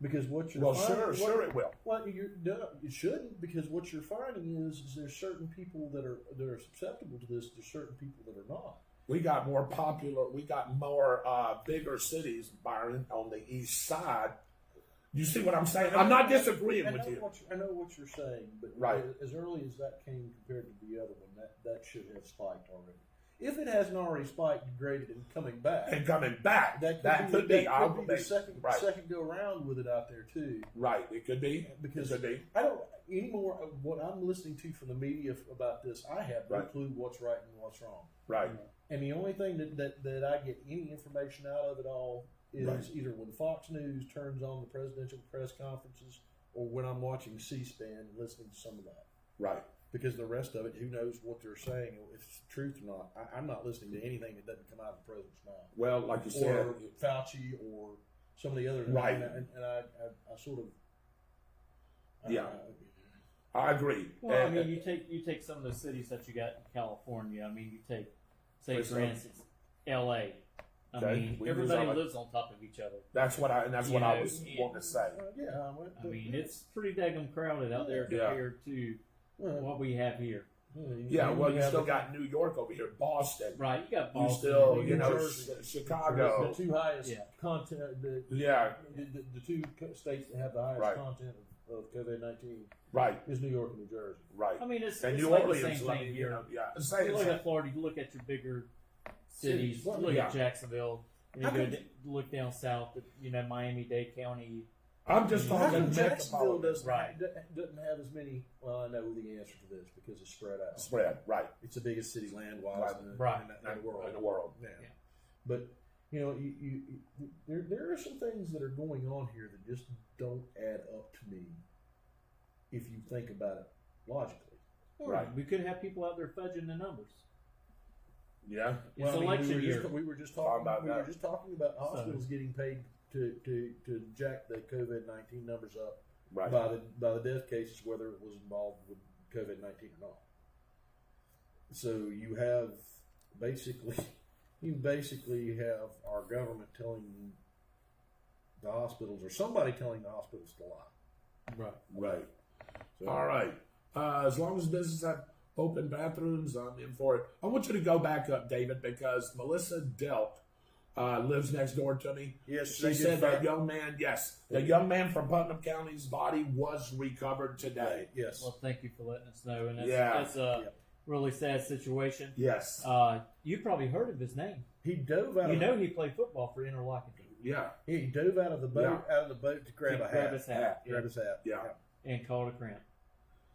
because what you're Sure it will. Well, it shouldn't, because what you're finding is there's certain people that are susceptible to this. There's certain people that are not. We got more bigger cities, Byron, on the east side. You see what I'm saying? I'm not disagreeing with you. I know what you're saying, but Right. as early as that came compared to the other one, that should have spiked already. If it hasn't already spiked, degraded, and coming back, And coming back, that could be. That could be the second go around with it out there too. Right, it could be. Because it could be. I don't anymore. What I'm listening to from the media about this, I have no clue what's right and what's wrong. Right. And the only thing that I get any information out of it all is either when Fox News turns on the presidential press conferences, or when I'm watching C-SPAN and listening to some of that. Right. Because the rest of it, who knows what they're saying, if it's the truth or not. I'm not listening to anything that doesn't come out of the president's mouth. Well, like you said, Or Fauci or some of the other. Right. And I sort of. Yeah. I agree. Well, I mean, you take some of the cities that you got in California. I mean, you take, say, for instance, L.A. I mean, everybody lives on top of each other. That's what I was wanting to say. I mean, it's pretty daggum crowded out there compared to what we have here. Yeah, well, you still got New York over here, Boston. Right, you got Boston. You still, Chicago. The two highest content. The two states that have the highest content of COVID-19. Right. Is New York and New Jersey. Right. I mean, it's New like Orleans, the same thing here. You look at Florida, you look at your bigger cities. Look at Jacksonville. You look down south at Miami-Dade County. I'm just talking Jacksonville doesn't have as many. Well, I know the answer to this because it's spread out. Right. It's the biggest city land-wise in the world. In the world. Yeah. But there are some things that are going on here that just don't add up to me. If you think about it logically, right? We could have people out there fudging the numbers. Yeah. It's election year. We were just talking about hospitals getting paid to jack the COVID-19 numbers up by the death cases, whether it was involved with COVID-19 or not. So you basically have our government telling the hospitals, or somebody telling the hospitals to lie. Right. So, all right. As long as businesses have open bathrooms, I'm in for it. I want you to go back up, David, because Melissa Delk lives next door to me. Yes, she said that young man. Yes, the young man from Putnam County's body was recovered today. Yes. Well, thank you for letting us know, and that's a really sad situation. Yes. You probably heard of his name. He dove out. He played football for Interlochen. Yeah. He dove out of the boat to grab his hat. Yeah. And caught a cramp.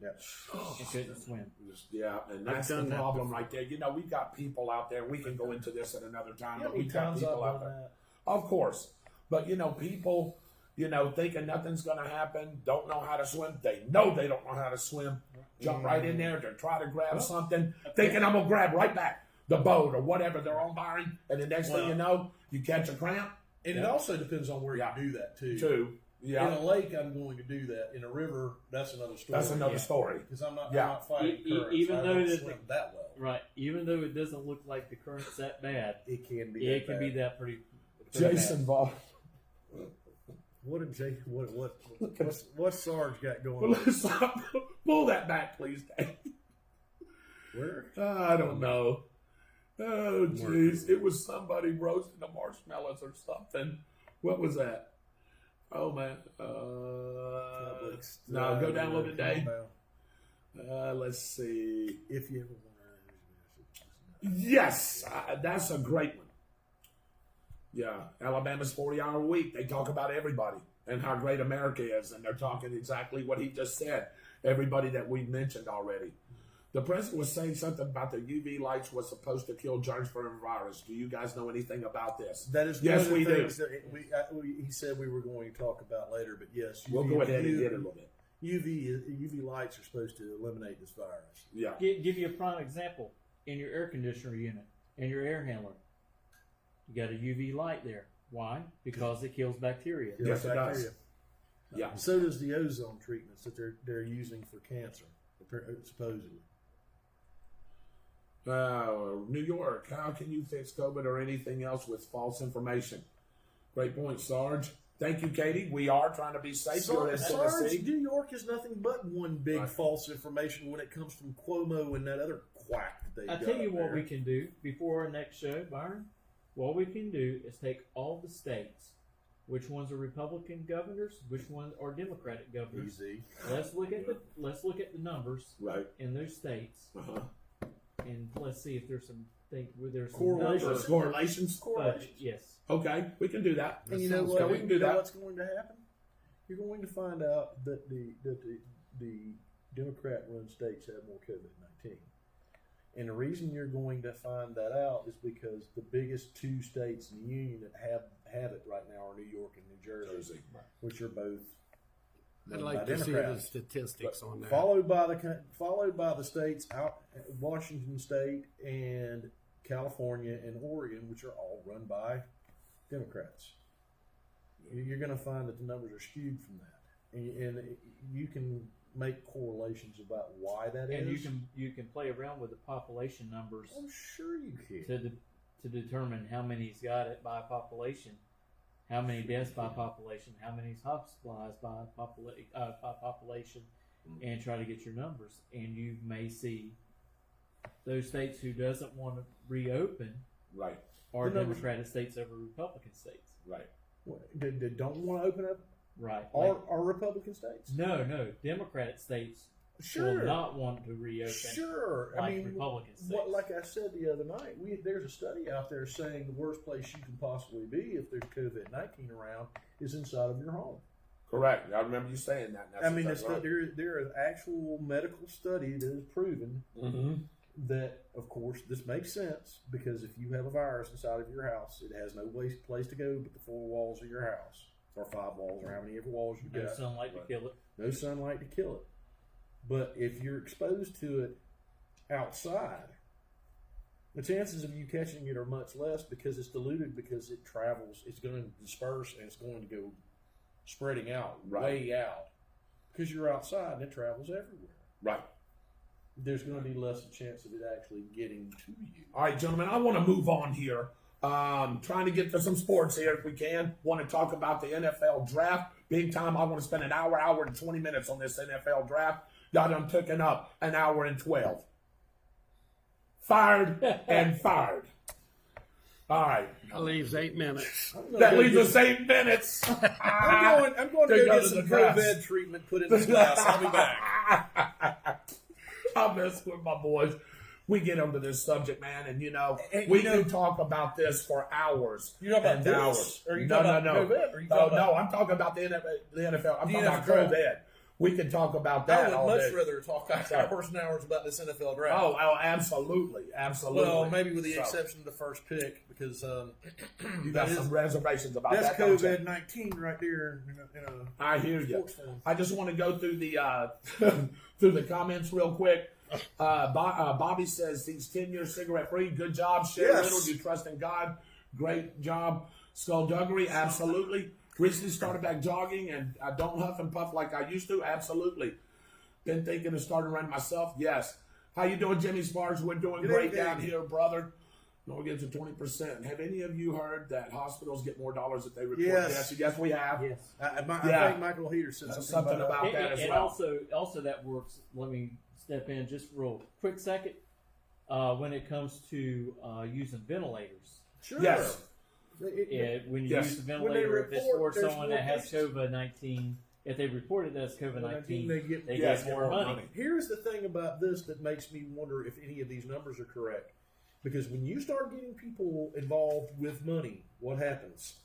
Yeah. And couldn't swim. Yeah, and that's the problem right there. We've got people out there. We can go into this at another time, but we've got people out there. Of course. But, people, thinking nothing's going to happen, don't know how to swim. They know they don't know how to swim. Jump right in there to try to grab something, thinking I'm going to grab right back the boat or whatever they're on, Byron. And the next thing you know, you catch a cramp. And it also depends on where you do that, too. Yeah. In a lake, I'm going to do that. In a river, that's another story. That's another story. Because I'm not fighting currents. Even I though don't it swim isn't- that well. Right. Even though it doesn't look like the current's that bad, It can be. it can be that pretty Jason bad. Ball. What did Jay? What's Sarge got going Well, on? let's pull that back, please, Dave. Where? I don't know. Oh, jeez. It was somebody roasting the marshmallows or something. What was that? Oh, man. No, go down a little bit, Dave. Let's see. If you ever want to. Yes, that's a great one. Yeah, Alabama's 40-hour week. They talk about everybody and how great America is, and they're talking exactly what he just said. Everybody that we mentioned already. The president was saying something about the UV lights was supposed to kill germs for a virus. Do you guys know anything about this? That is yes, one of the we things do. that he said we were going to talk about later, but yes, We'll go ahead and get it a little bit. UV lights are supposed to eliminate this virus. Yeah. Give you a prime example. In your air conditioner unit, in your air handler, you got a UV light there. Why? Because it kills bacteria. Yes, it does. Yeah. So does the ozone treatments that they're using for cancer, supposedly. New York, how can you fix COVID or anything else with false information? Great point, Sarge. Thank you, Katie. We are trying to be safe here in Tennessee. New York is nothing but one big false information when it comes from Cuomo and that other quack that they I got tell you up what there. we can do before our next show, Byron. What we can do is take all the states, which ones are Republican governors, which ones are Democratic governors. Easy. Let's look at the numbers Right. in those states, Uh-huh. and let's see if there's some thing where there's some Correlations. numbers. Correlations? Yes. Okay, we can do that. And you know Sounds what? good. We can do that. What's going to happen? You're going to find out that the Democrat-run states have more COVID-19, and the reason you're going to find that out is because the biggest two states in the union that have it right now are New York and New Jersey, which are both. I'd run like by to see the Democrats. statistics on that. Followed by the states out, Washington State and California and Oregon, which are all run by Democrats. You're going to find that the numbers are skewed from that, and you can make correlations about why that is. And you can play around with the population numbers I'm sure you can. to determine how many's got it by population, how many deaths by population, how many's hospitalized by population, and try to get your numbers. And you may see those states who doesn't want to reopen Right. are The numbers- Democratic states over Republican states. Right. They don't want to open up Right. are Republican states. No. Democratic states Sure. will not want to reopen. Sure. Like I mean, Republican states. like I said the other night, there's a study out there saying the worst place you can possibly be if there's COVID-19 around is inside of your home. Correct. I remember you saying that. That's I mean, exactly right. there is actual medical study that has proven that, of course, this makes sense because if you have a virus inside of your house, it has no place to go but the four walls of your house, or five walls, or how many ever walls you No got. sunlight to kill it. No sunlight to kill it. But if you're exposed to it outside, the chances of you catching it are much less because it's diluted, because it travels, it's going to disperse, and it's going to go spreading out, way out. Because you're outside and it travels everywhere. Right. There's going to be less chance of it actually getting to you. All right, gentlemen, I want to move on here. Trying to get to some sports here if we can. Want to talk about the NFL draft. Big time. I want to spend an hour and 20 minutes on this NFL draft. Y'all done taken up an hour and 12. Fired and fired. All right. That leaves 8 minutes. That leaves us 8 minutes. I'm going to To go go get to some the draft. COVID treatment put in this glass. I'll be back. I mess with my boys. We get into this subject, man, and And we can talk about this for hours. You know about and this? hours. Or you no, talking no, about no. COVID? Or you talking about- I'm talking about the NFL. I'm The talking about NFL. COVID. We can talk about I that would all much day. rather talk hours and hours about this NFL draft. Oh, absolutely, absolutely. Well, maybe with the So, exception of the first pick, because you got some reservations about that's that. don't you? COVID-19 right there. I hear you. Sports form. I just want to go through the through the comments real quick. Bobby says he's 10 years cigarette free. Good job, Shay Yes. Little. You trust in God. Great job, Skullduggery. Absolutely. Recently started back jogging, and I don't huff and puff like I used to. Absolutely. Been thinking of starting running myself. Yes. How you doing, Jimmy Sparks? We're doing great down here, brother. No, it gets to 20%. Have any of you heard that hospitals get more dollars if they report? Yes, we have. Yes. I think Michael Heater said something about that as and well. also that works. Let me step in just real quick second. When it comes to using ventilators. Sure. Yes. When you Yes. use the ventilator, if it's for there's someone more that has cases. COVID-19, if they report it as COVID-19, they yes, get more money. Here's the thing about this that makes me wonder if any of these numbers are correct. Because when you start getting people involved with money, what happens?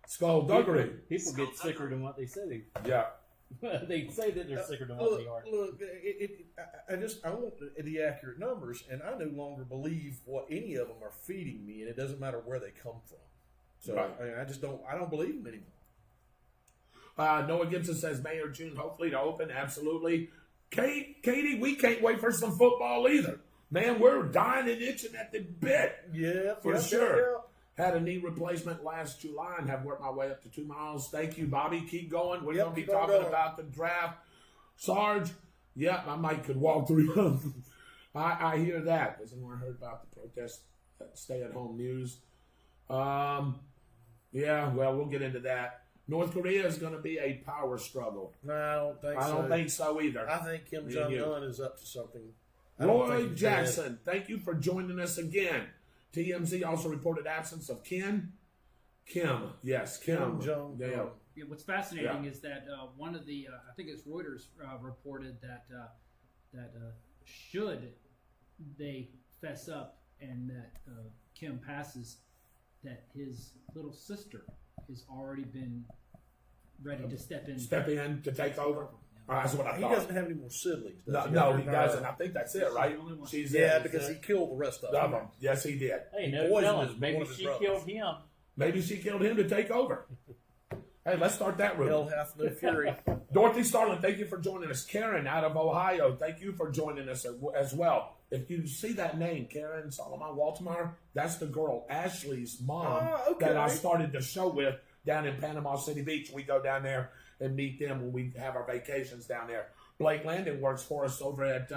Skullduggery. People get sicker than what they say. Yeah. They say that they're sicker than what they are. Look, I want the accurate numbers, and I no longer believe what any of them are feeding me, and it doesn't matter where they come from. So Right. I don't believe them anymore. Noah Gibson says May or June, hopefully to open. Absolutely. Katie, we can't wait for some football either. Man, we're dying and itching at the bit. Yeah, For sure. Had a knee replacement last July and have worked my way up to 2 miles. Thank you, Bobby. Keep going. We're going to be keep on talking going. about the draft. Sarge, my mic could walk through. I hear that. Has anyone heard about the protest, stay-at-home news? Well, we'll get into that. North Korea is going to be a power struggle. No, I don't think so. I don't think so either. I think Kim Me and you. Jong-un is up to something. I don't think Roy he's Jackson, thank you for joining us again. TMZ also reported absence of Kim. Yes, Kim. Kim Jong-un. Yeah. Yeah, what's fascinating is that one of the, I think it's Reuters, reported that should they fess up and that Kim passes, that his little sister has already been ready to step in to take over. That's what I He thought. doesn't have any more siblings. Does No, he doesn't. I think that's it, right? She's because he killed the rest of of them. them. Yes, he did. Hey, no Poison telling. is Maybe one of his she brothers. killed him. Maybe she killed him to take over. Hey, let's start that Hell room. hath no fury. Dorothy Starlin, thank you for joining us. Karen out of Ohio, thank you for joining us as well. If you see that name, Karen Solomon Waltmar, that's the girl, Ashley's mom, okay. that I started the show with down in Panama City Beach. We go down there and meet them when we have our vacations down there. Blake Landon works for us over at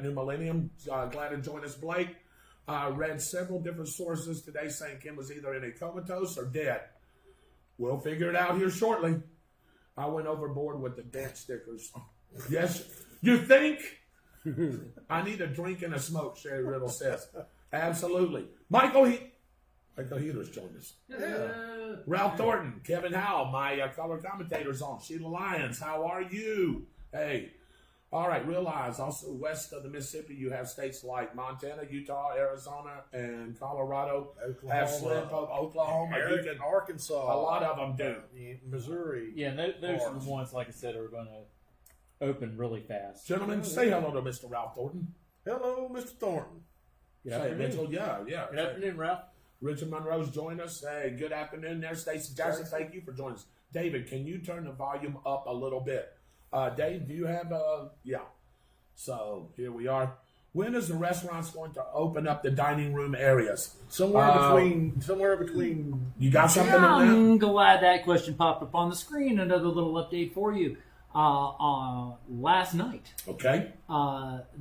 New Millennium. Glad to join us, Blake. Read several different sources today saying Kim was either in a comatose or dead. We'll figure it out here shortly. I went overboard with the dance stickers. Yes, you think? I need a drink and a smoke, Sherry Riddle says. Absolutely. Michael Heater's joined us. Ralph Thornton, Kevin Howell, my color commentators on. Sheila Lyons, how are you? Hey. All right, realize also west of the Mississippi, you have states like Montana, Utah, Arizona, and Colorado. Have Oklahoma. Arkansas. A lot of them do. Missouri. Yeah, those are the ones, like I said, are going to open really fast. Gentlemen, say hello to Mr. Ralph Thornton. Hello, Mr. Thornton. Good Say, afternoon. Mitchell, yeah. Good afternoon, Ralph. Richard Monroe's joined us. Hey, good afternoon there. Stacey Jackson, thank you for joining us. David, can you turn the volume up a little bit? Dave, do you have yeah. So here we are. When is the restaurants going to open up the dining room areas? Somewhere between. You got something on I'm glad that question popped up on the screen. Another little update for you. Last night, that? Okay.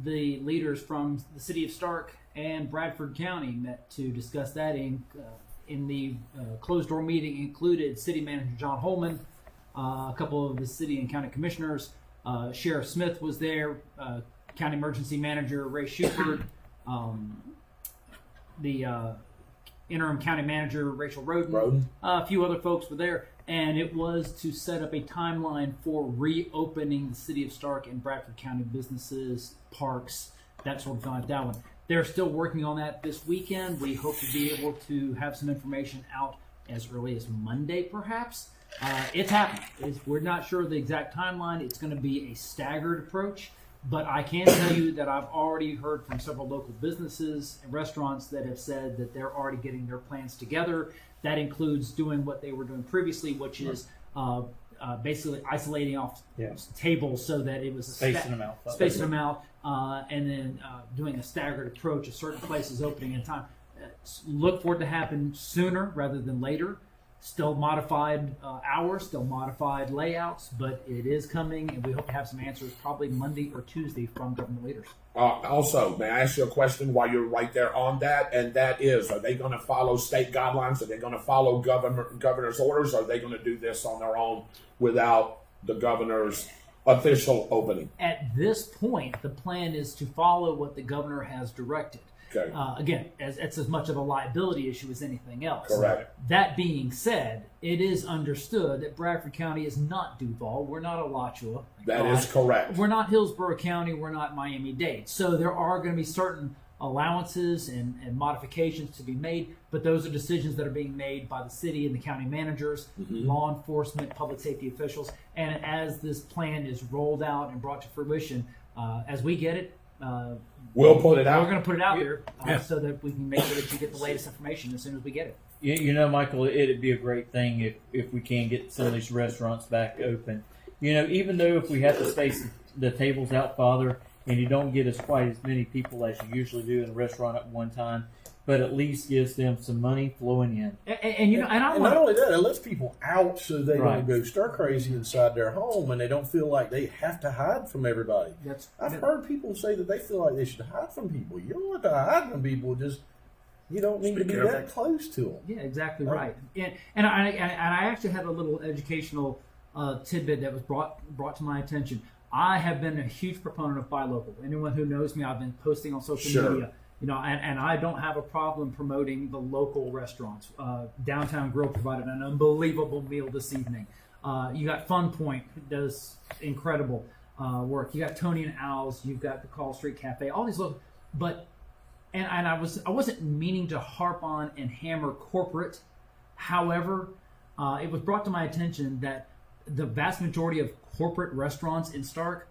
the leaders from the city of Stark and Bradford County met to discuss that. In the closed door meeting included City Manager John Holman, a couple of the city and county commissioners. Sheriff Smith was there. County Emergency Manager Ray Shupert. The interim county manager Rachel Roden. A few other folks were there, and it was to set up a timeline for reopening the city of Stark and Bradford County businesses, parks, that sort of thing like that one. They're still working on that this weekend. We hope to be able to have some information out as early as Monday, perhaps. It's happening. We're not sure of the exact timeline. It's going to be a staggered approach. But I can tell you that I've already heard from several local businesses and restaurants that have said that they're already getting their plans together. That includes doing what they were doing previously, which is basically isolating off tables so that it was Spacing them out. and then doing a staggered approach of certain places opening in time. look for it to happen sooner rather than later. Still modified hours, still modified layouts, but it is coming, and we hope to have some answers probably Monday or Tuesday from government leaders. Also, may I ask you a question while you're right there on that? And that is, are they going to follow state guidelines? Are they going to follow governor's orders? Or are they going to do this on their own without the governor's official opening? At this point, the plan is to follow what the governor has directed. Okay. Again, it's as much of a liability issue as anything else. Correct. That being said, it is understood that Bradford County is not Duval. We're not Alachua. That is correct. We're not Hillsborough County. We're not Miami-Dade. So there are going to be certain allowances and modifications to be made, but those are decisions that are being made by the city and the county managers, law enforcement, public safety officials. And as this plan is rolled out and brought to fruition, as we get it, we'll put it out. We're going to put it out there so that we can make sure that you get the latest information as soon as we get it. You know, Michael, it'd be a great thing if we can get some of these restaurants back open. You know, even though if we have to space the tables out farther and you don't get quite as many people as you usually do in a restaurant at one time, but at least gives them some money flowing in. And you know, and not only that, it lets people out so they Right. don't go stir crazy inside their home and they don't feel like they have to hide from everybody. I've heard people say that they feel like they should hide from people. You don't have to hide from people. Just you don't need to be careful. that close to them. Yeah, exactly right. And I actually had a little educational tidbit that was brought to my attention. I have been a huge proponent of buy local. Anyone who knows me, I've been posting on social media. You know, and I don't have a problem promoting the local restaurants. Downtown Grill provided an unbelievable meal this evening. You got Fun Point, who does incredible work. You got Tony and Al's. You've got the Call Street Cafe. All these local, and I wasn't meaning to harp on and hammer corporate. However, it was brought to my attention that the vast majority of corporate restaurants in Stark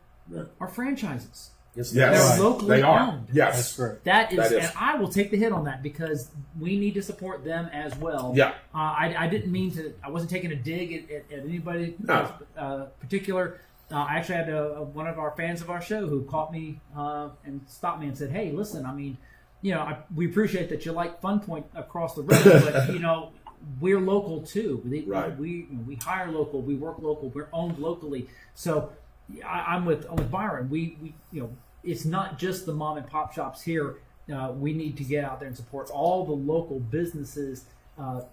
are franchises. Yes, They're locally they are. owned. Yes. That's correct. That is, That is. and I will take the hit on that because we need to support them as well. Yeah. I didn't mean to. I wasn't taking a dig at anybody particular. I actually had one of our fans of our show who caught me and stopped me and said, "Hey, listen. I mean, you know, we appreciate that you like Fun Point across the road, but you know, we're local too. Right. We hire local. We work local. We're owned locally. So I'm with Byron. We you know." It's not just the mom and pop shops here. We need to get out there and support all the local businesses,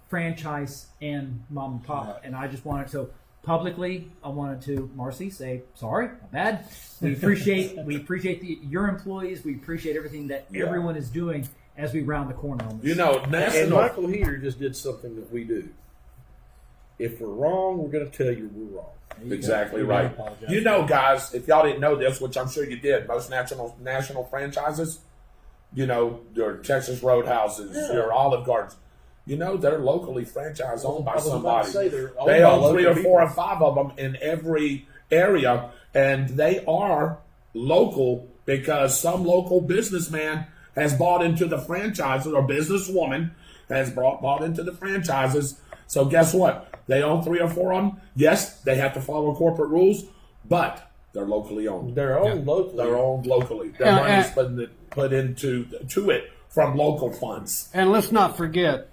franchise and mom and pop. And I just wanted to publicly, I wanted to, Marcy, say sorry, my bad. We appreciate your employees. We appreciate everything that everyone is doing as we round the corner on this. You know, And national. Michael here just did something that we do. If we're wrong, we're going to tell you we're wrong. Exactly You right. gotta apologize. You know, guys, if y'all didn't know this, which I'm sure you did, most national franchises, you know, your Texas Roadhouses, your Olive Gardens, you know, they're locally franchise owned by I was about to somebody. say they're owned They by own 3 or local 4 or people. 5 of them in every area, and they are local because some local businessman has bought into the franchises, or businesswoman has bought into the franchises. So guess what? They own 3 or 4 of them. Yes, they have to follow corporate rules, but they're locally owned. They're owned locally. They're owned locally. Their money's put into it from local funds. And let's not forget,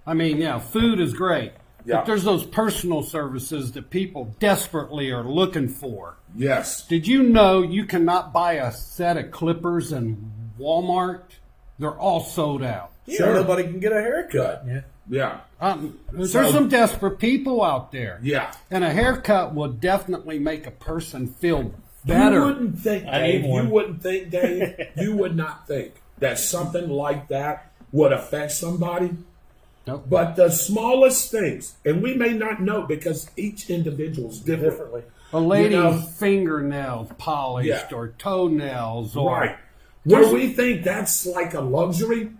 I mean, yeah, food is great. Yeah. But there's those personal services that people desperately are looking for. Yes. Did you know you cannot buy a set of clippers in Walmart? They're all sold out. Sure. Nobody can get a haircut. Yeah. There's So- some desperate people out there. Yeah. And a haircut will definitely make a person feel better. You wouldn't think, I Dave. need one. You wouldn't think, Dave. You would not think that something like that would affect somebody. Nope. But the smallest things, and we may not know because each individual is different. A lady's You know- fingernails polished Yeah. or toenails or Right. Where we think that's like a luxury,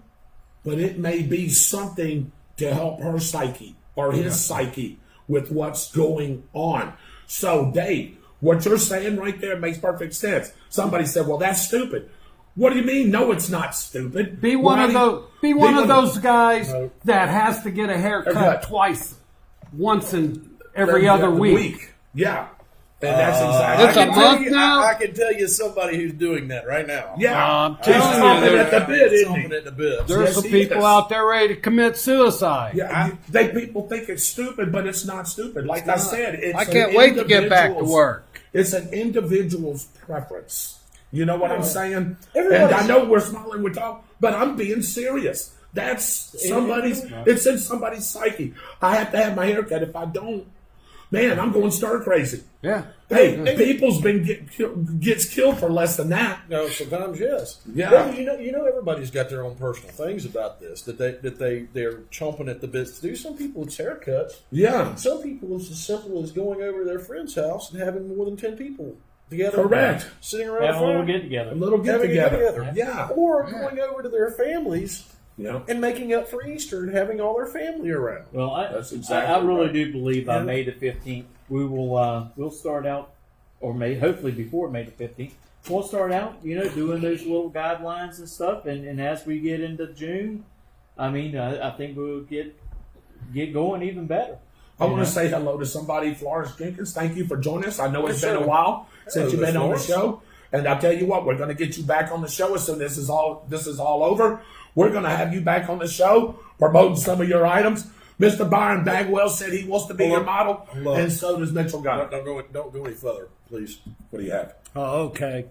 but it may be something to help her psyche or his psyche with what's going on. So, Dave, what you're saying right there makes perfect sense. Somebody said, well, that's stupid. What do you mean? No, it's not stupid. Be one Why of do you- those. Be one of those guys that has to get a haircut Haircut. twice, once in every other week. Yeah. And that's exactly. It's a month now? I can tell you somebody who's doing that right now. Yeah, I'm telling he's you, chomping at the bit, isn't Chomping he? at the bit. There's Yes, some he people is. out there ready to commit suicide. Yeah, people think it's stupid, but it's not stupid. Like I said, it's I can't wait to get back to individual's- work. It's an individual's preference. You know what I'm saying? Everybody's- And I know we're smiling, we're talking, but I'm being serious. That's somebody's. It's in somebody's psyche. I have to have my haircut. If I don't, man, I'm going stir crazy. Yeah. Hey, people's gets killed for less than that. No, sometimes yes. Yeah. Well, you know, everybody's got their own personal things about this that they're chomping at the bits to do. Some people it's haircuts. Yeah, Some people it's as simple as going over to their friend's house and having more than 10 people together. Correct. Sitting around Have a little fire, get a together. little get having a together. get-together. Yeah, Or going over to their families yeah. and making up for Easter and having all their family around. Well, That's exactly I really right. do believe by Yeah. May the 15th we will we'll start out, or hopefully before May the 15th, we'll start out doing those little guidelines and stuff, and as we get into June, I mean I think we'll get going even better. I want to say hello to somebody, Florence Jenkins. Thank you for joining us. I know it's Yes, been sir. a while since you've Miss been on the Florence. show, and I'll tell you what, we're going to get you back on the show as soon as this is all over. We're going to have you back on the show promoting some of your items. Mr. Byron Bagwell said he wants to be your model, Hold on. and so does Mitchell Gunner. Don't go any further, please. What do you have? Oh, okay.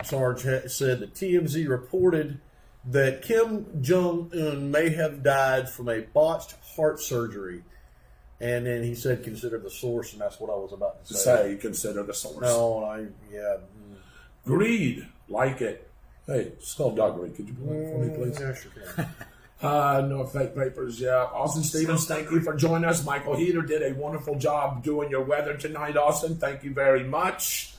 Sarge said that TMZ reported that Kim Jong-un may have died from a botched heart surgery. And then he said, consider the source, and that's what I was about to say. Say, consider the source. No, Greed, like it. Hey, skullduggery. Could you play it for me, please? Yeah, sure can. No fake papers, yeah. Austin Stevens, thank you for joining us. Michael Heater did a wonderful job doing your weather tonight, Austin. Thank you very much.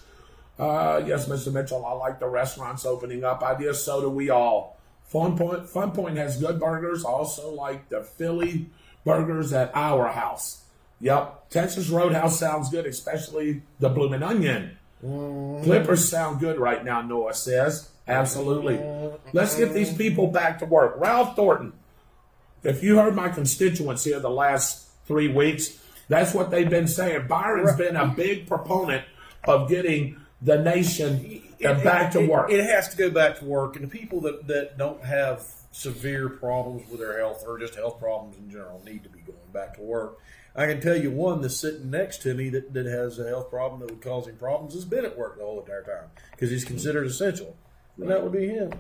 Yes, Mr. Mitchell, I like the restaurants opening up. Ideas, so do we all. Fun Point has good burgers. Also like the Philly burgers at our house. Yep. Texas Roadhouse sounds good, especially the Bloomin' Onion. Clippers sound good right now, Noah says. Absolutely. Let's get these people back to work. Ralph Thornton, if you heard my constituents here the last 3 weeks, that's what they've been saying. Byron's been a big proponent of getting the nation back to work. It has to go back to work, and the people that don't have severe problems with their health or just health problems in general need to be going back to work. I can tell you one that's sitting next to me that has a health problem that would cause him problems has been at work the whole entire time because he's considered essential, and that would be him.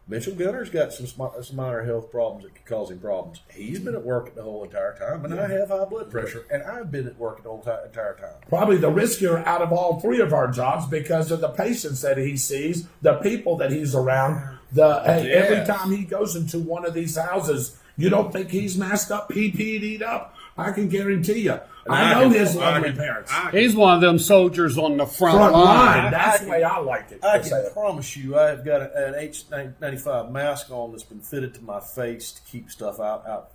Mitchell Gunner's got some minor health problems that could cause him problems. He's been at work the whole entire time, and I have high blood pressure, and I've been at work the whole entire time. Probably the riskier out of all three of our jobs because of the patients that he sees, the people that he's around. Every time he goes into one of these houses, you don't think he's masked up, PPD'd up. I can guarantee you. I know his lovely parents. He's one of them soldiers on the front Front line. line. That's the way I like it. I can promise you, I've got an H95 mask on that's been fitted to my face to keep stuff out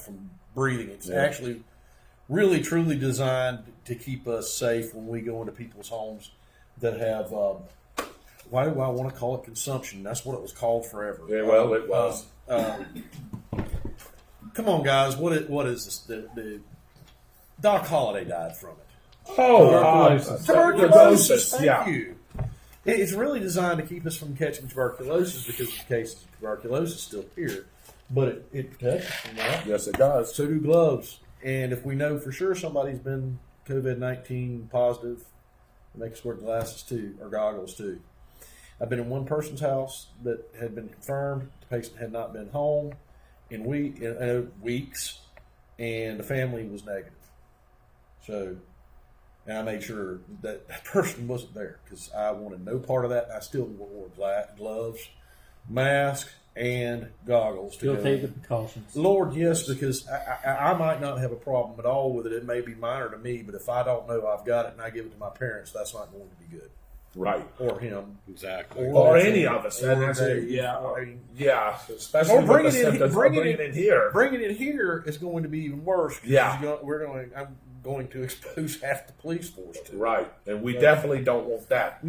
from breathing. It's actually really, truly designed to keep us safe when we go into people's homes that have. Why do I want to call it consumption? That's what it was called forever. Yeah, well, it was. Come on, guys. What is this? The Doc Holliday died from it. Tuberculosis. Thank Yeah. you. It's really designed to keep us from catching tuberculosis because the cases of tuberculosis still here, but it protects us from that. Yes, it does. So do gloves. And if we know for sure somebody's been COVID-19 positive, make us wear glasses too, or goggles too. I've been in one person's house that had been confirmed. The patient had not been home in weeks, and the family was negative. So, and I made sure that that person wasn't there because I wanted no part of that. I still wore gloves, mask, and goggles. Still take the precautions. Lord, yes, because I might not have a problem at all with it. It may be minor to me, but if I don't know I've got it and I give it to my parents, that's not going to be good. Right. Or him. Exactly. Or any of us. Or That's Dave. it. Yeah. I mean, Yeah. Especially Or bring with it the in- symptoms. bring Or it bring in- it in here. Bringing it here is going to be even worse. 'Cause Yeah. I'm going to expose half the police force to it. Right. And we definitely don't want that.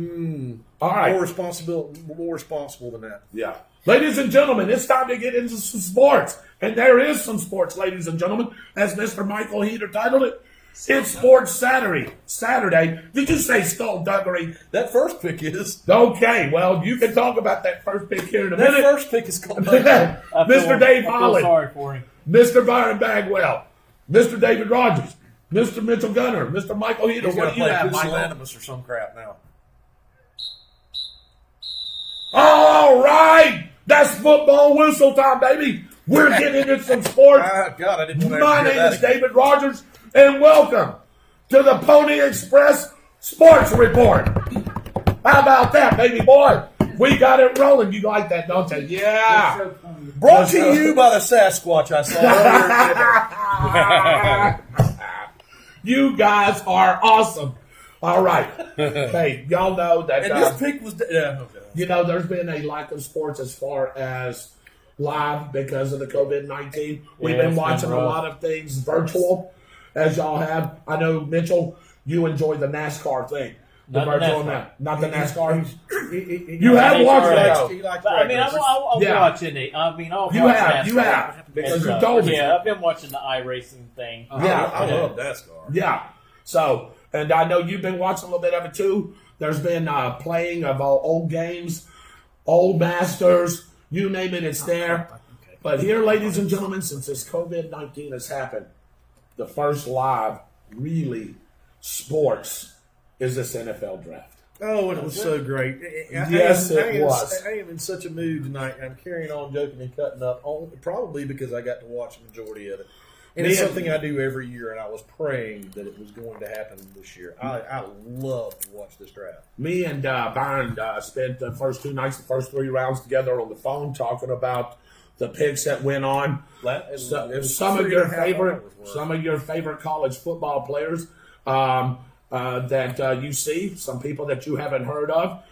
All right. More responsible than that. Yeah. Ladies and gentlemen, it's time to get into some sports. And there is some sports, ladies and gentlemen. As Mr. Michael Heater titled it, It's Sports Saturday. Saturday. Did you say skullduggery? That first pick is. Okay, well, you can talk about that first pick here in a That minute. first pick is called. Mr. Dave I feel Holland, sorry for him. Mr. Byron Bagwell, Mr. David Rodgers, Mr. Mitchell Gunner, Mr. Michael Heater. He's What going do to you play have, Michael? pusillanimous or some crap now. All right. That's football whistle time, baby. We're getting into some sports. God, I didn't want to My hear name that is again. David Rodgers, and welcome to the Pony Express Sports Report. How about that, baby boy? We got it rolling. You like that, don't you? Yeah. Brought to you by the Sasquatch I saw earlier. You guys are awesome. All right. Hey, y'all know that And this pick was. Yeah, okay. you know there's been a lack of sports as far as live because of the COVID-19. We've Yeah, been it's watching been a rough. lot of things virtual, as y'all have. I know, Mitchell, you enjoy the NASCAR thing. The Not the virtual NASCAR. Not the NASCAR. You You have watched it, NASCAR. though. He likes But, I mean, drag I'll Yeah. watching it. I mean, I'll You watch have. NASCAR. You have. Because And, you told me. Yeah, I've been watching the iRacing thing. Yeah. I love NASCAR. Yeah. So, and I know you've been watching a little bit of it too. There's been playing of old games, old masters, you name it, it's there. But here, ladies and gentlemen, since this COVID-19 has happened, the first live, really, sports is this NFL draft. Oh, and it was so great. Yes, it was. I am in such a mood tonight. I'm carrying on, joking, and cutting up, probably because I got to watch the majority of it. And it's Man. something I do every year, and I was praying that it was going to happen this year. I love to watch this draft. Me and Byron spent the first 2 nights, the first 3 rounds together on the phone talking about the picks that went on. Some of your favorite college football players that you see, some people that you haven't heard of.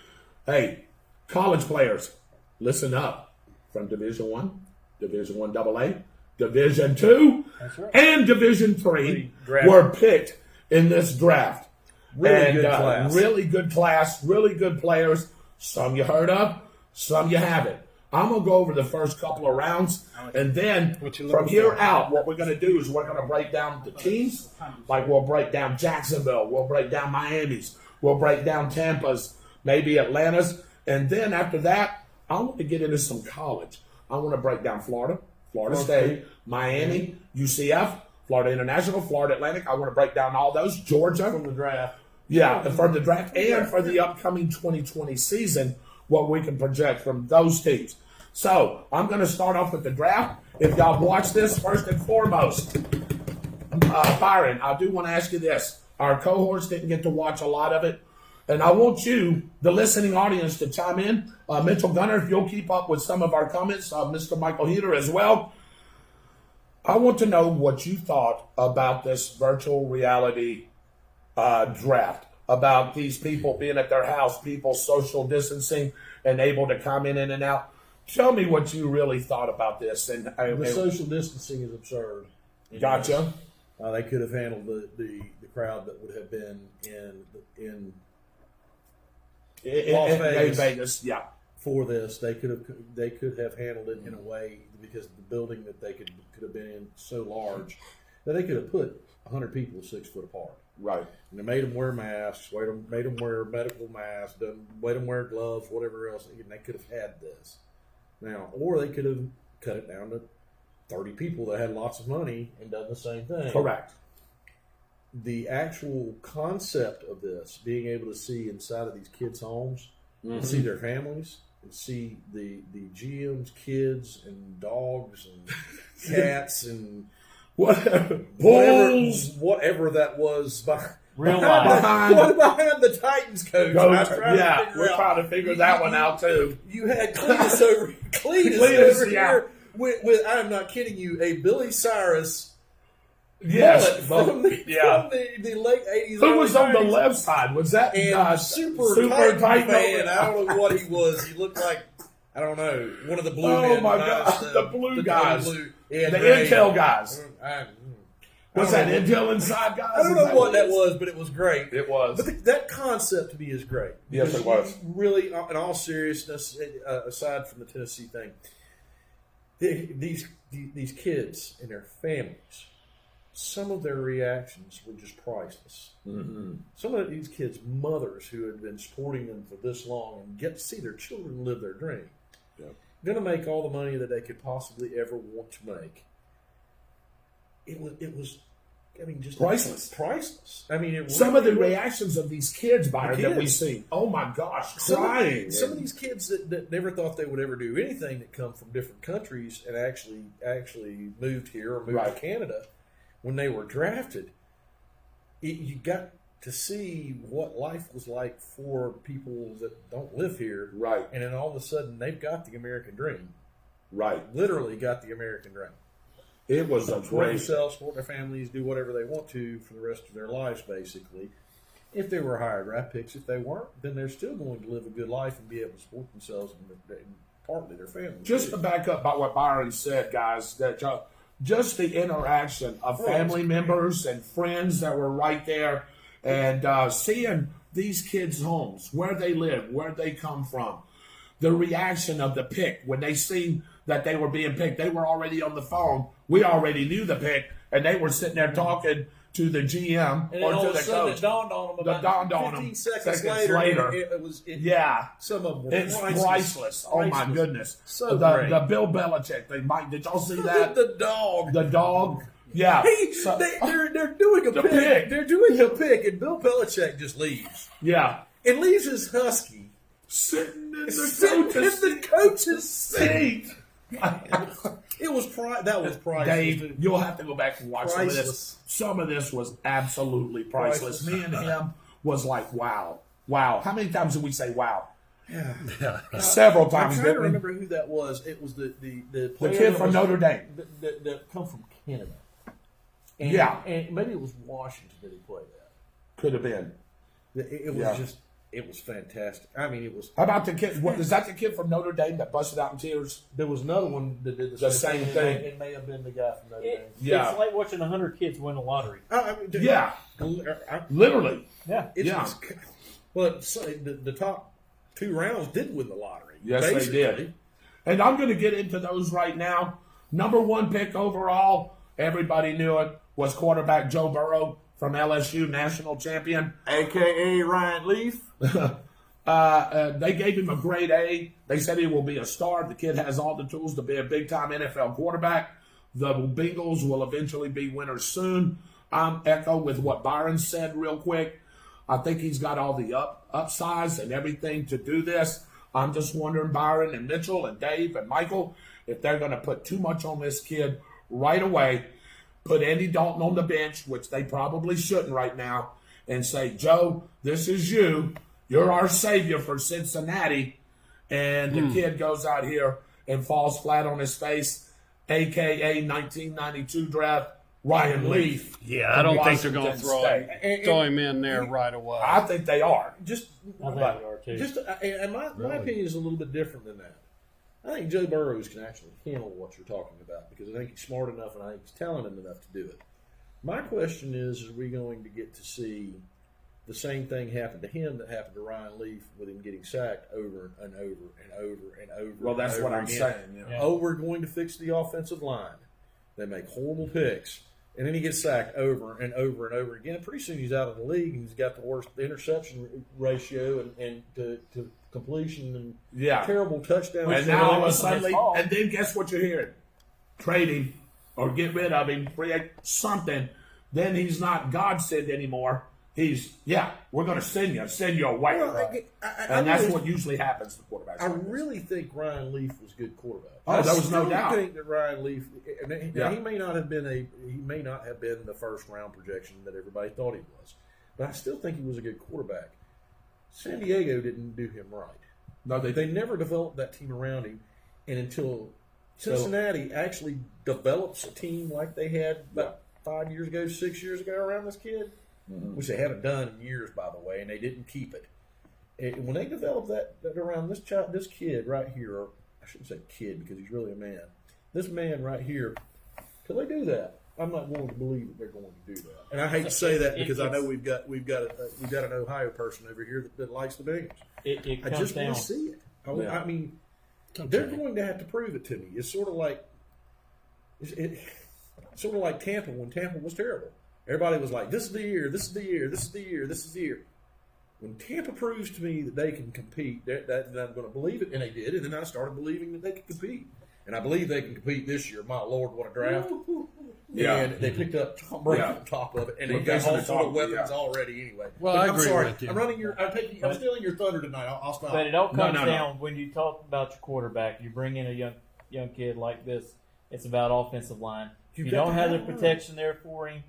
Hey, college players, listen up. From Division One, Division One AA, Division Two, and Division Three Draft. were picked in this draft. Really good class. Really good class, really good players. Some you heard of, some you haven't. I'm going to go over the first couple of rounds, and then from here out, what we're going to do is we're going to break down the teams. Like we'll break down Jacksonville, we'll break down Miami's, we'll break down Tampa's, maybe Atlanta's, and then after that, I want to get into some college. I want to break down Florida State, Miami, UCF, Florida International, Florida Atlantic. I want to break down all those. Georgia. From the draft. Yeah, from the draft and for the upcoming 2020 season, what we can project from those teams. So I'm going to start off with the draft. If y'all watch this, first and foremost, Byron, I do want to ask you this. Our cohorts didn't get to watch a lot of it, and I want you, the listening audience, to chime in. Mitchell Gunner, if you'll keep up with some of our comments, Mr. Michael Heater as well. I want to know what you thought about this virtual reality draft, about these people being at their house, people social distancing and able to come in and out. Tell me what you really thought about this. And The social distancing is absurd. gotcha. They could have handled the crowd that would have been in Las Vegas. Vegas, yeah. For this. They could have handled it in a way because the building that they could have been in so large that they could have put 100 people 6 foot apart. Right. And they made them wear masks, made them wear medical masks, made them wear gloves, whatever else. And they could have had this now, or they could have cut it down to 30 people that had lots of money and done the same thing. Correct. The actual concept of this, being able to see inside of these kids' homes and see their families and see the GM's kids and dogs and cats and Whatever. Bulls. whatever that was behind the Titans coach. We're trying to figure that one out too. You had Cletus over Cletus, yeah. here with I'm not kidding you, a Billy Cyrus Yes. mullet from the late 80s. Who was on the 90s. left side? Was that And super tight fan. I don't know what he was. He looked like, I don't know, one of the blue men. Oh my God, the blue guys. Yeah, the great. Intel guys. I Was don't that know. Intel inside guys? I don't Is know what that it is? was, but it was great. It was. But that concept to me is great. Yes, Because it was. Really, in all seriousness, aside from the Tennessee thing, these kids and their families some of their reactions were just priceless. Mm-hmm. Some of these kids' mothers who had been supporting them for this long and get to see their children live their dream. Yep. Going to make all the money that they could possibly ever want to make. It was. I mean, just priceless. I mean, Some of the reactions of these kids, Byron, that we kids. see. Oh my gosh, Some crying. of these kids that never thought they would ever do anything that come from different countries and actually moved here or moved to Canada when they were drafted, you got to see what life was like for people that don't live here. Right. And then all of a sudden they've got the American dream. Right. Literally got the American dream. It was a Support great. themselves, support their families, do whatever they want to for the rest of their lives, basically. If they were higher draft picks, if they weren't, then they're still going to live a good life and be able to support themselves and partly their families. Just to back up about what Byron said, guys, that just the interaction of family members and friends that were right there, and seeing these kids' homes, where they live, where they come from, the reaction of the pick when they seen that they were being picked. They were already on the phone. We already knew the pick, and they were sitting there talking to the GM and or all to of a the sudden coach. it dawned on them about 15 seconds later. It was Yeah. some of them were It's priceless. Oh my goodness! So the great. the Bill Belichick thing. Mike, did y'all see that? the dog. The dog. Yeah. So- They're doing a The pick. pick. They're doing a pick, and Bill Belichick just leaves. yeah. And leaves his husky Sitting in sitting in the coach's seat. It was that was priceless. Dave, you'll have to go back and watch some of this. Priceless. Some of this was absolutely priceless. Me and him was like, wow. How many times did we say wow? Yeah. Several I'm times. trying to didn't we? remember who that was. It was the player kid that from was- Notre Dame. that come from Canada. And, Yeah. and maybe it was Washington that he played at. Could have been. It was Yeah. just, it was fantastic. I mean, it was. How about the kid? Is that the kid from Notre Dame that busted out in tears? There was another one that did The same thing. It may have been the guy from Notre Dame. Yeah. It's like watching 100 kids win the lottery. I mean, dude, Yeah. I- Literally. Yeah. It's, Yeah. Well, the top 2 rounds did win the lottery. Yes, they basically. did. And I'm going to get into those right now. Number 1 pick overall, everybody knew it, was quarterback Joe Burrow from LSU, national champion. AKA Ryan Leaf. They gave him a grade A. They said he will be a star. The kid has all the tools to be a big-time NFL quarterback. The Bengals will eventually be winners soon. I'm echo with what Byron said real quick. I think he's got all the upsides and everything to do this. I'm just wondering, Byron and Mitchell and Dave and Michael, if they're going to put too much on this kid right away, put Andy Dalton on the bench, which they probably shouldn't right now, and say, Joe, this is you. You're our savior for Cincinnati. And the kid goes out here and falls flat on his face, a.k.a. 1992 draft, Ryan Leaf. Yeah, I don't think they're going to Washington State. throw him in there right away. I think they are. Just, I think But- they are too. just, and my opinion is a little bit different than that. I think Joe Burrows can actually handle what you're talking about because I think he's smart enough and I think he's talented enough to do it. My question is, are we going to get to see the same thing happen to him that happened to Ryan Leaf with him getting sacked over and over and over and over? Well, that's and what over I'm again? saying. Yeah. Oh, we're going to fix the offensive line. They make horrible picks. And then he gets sacked over and over and over again. Pretty soon he's out of the league and he's got the worst interception ratio and to completion and Yeah. terrible touchdowns. And now all of a wasn't his sudden, fault. and then guess what you're hearing? Trade him or get rid of him, create something. Then he's not godsend anymore. He's, we're going to send you away. Well, And that's really- what usually happens to quarterbacks. I like this. really think Ryan Leaf was a good quarterback. Oh, there was no still doubt. think that Ryan Leaf, and Yeah. he may not have been the first round projection that everybody thought he was, but I still think he was a good quarterback. San Diego didn't do him right. No, They never developed that team around him, and until Cincinnati actually develops a team like they had about 5 years ago, 6 years ago around this kid, which they haven't done in years, by the way, and they didn't keep it. And when they developed that around this kid right here, or I shouldn't say kid because he's really a man. This man right here, till they do that, I'm not willing to believe that they're going to do that. And I hate to say that because I know we've got an Ohio person over here that likes the Bengals. It I comes just down. want to see it. I mean, Okay. they're going to have to prove it to me. It's sort of like Sort of like Tampa when Tampa was terrible. Everybody was like, "This is the year. This is the year. This is the year. This is the year." When Tampa proves to me that they can compete, that I'm going to believe it, and they did, and then I started believing that they could compete, and I believe they can compete this year. My Lord, what a draft! Yeah. And they picked up Tom Brady on top of it, and they got all sort of weapons already anyway. Well, But I I'm agree sorry, with you. I'm running your. I'm stealing your thunder tonight. I'll stop. But it all comes no. down when you talk about your quarterback. You bring in a young kid like this. It's about offensive line. If you don't have the protection there for him,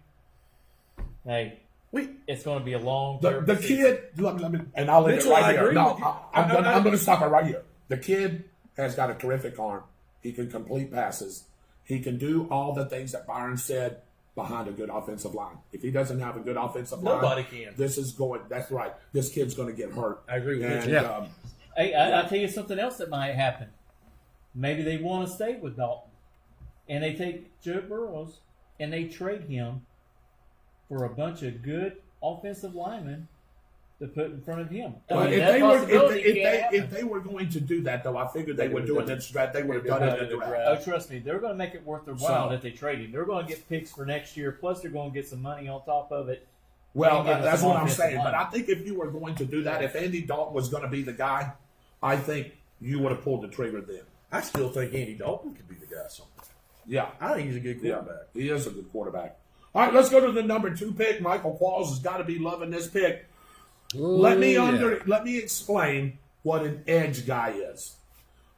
hey, it's going to be a long. The kid, let me, and I'll leave it Mitchell, right I here. agree No, with you. I'm going to stop it right here. The kid has got a terrific arm. He can complete passes. He can do all the things that Byron said behind a good offensive line. If he doesn't have a good offensive line, Nobody can. That's right. This kid's going to get hurt. I agree with and, you. Yeah. Hey, I'll tell you something else that might happen. Maybe they want to stay with Dalton, and they take Joe Burrows and they trade him for a bunch of good offensive linemen to put in front of him. I But mean, that possibility can't happen. if they were going to do that, though, I figured they would do it in the draft. They would have done it in the draft. Oh, trust me, they're going to make it worth their while So- that they trade him. They're going to get picks for next year, plus they're going to get some money on top of it. Well, And give us that's some what I'm offensive saying. But line. I think if you were going to do that, if Andy Dalton was going to be the guy, I think you would have pulled the trigger then. I still think Andy Dalton could be the guy. Something. Yeah. I think he's a good Yeah, quarterback. he is a good quarterback. All right, let's go to the number 2 pick. Michael Qualls has got to be loving this pick. Let me explain what an edge guy is.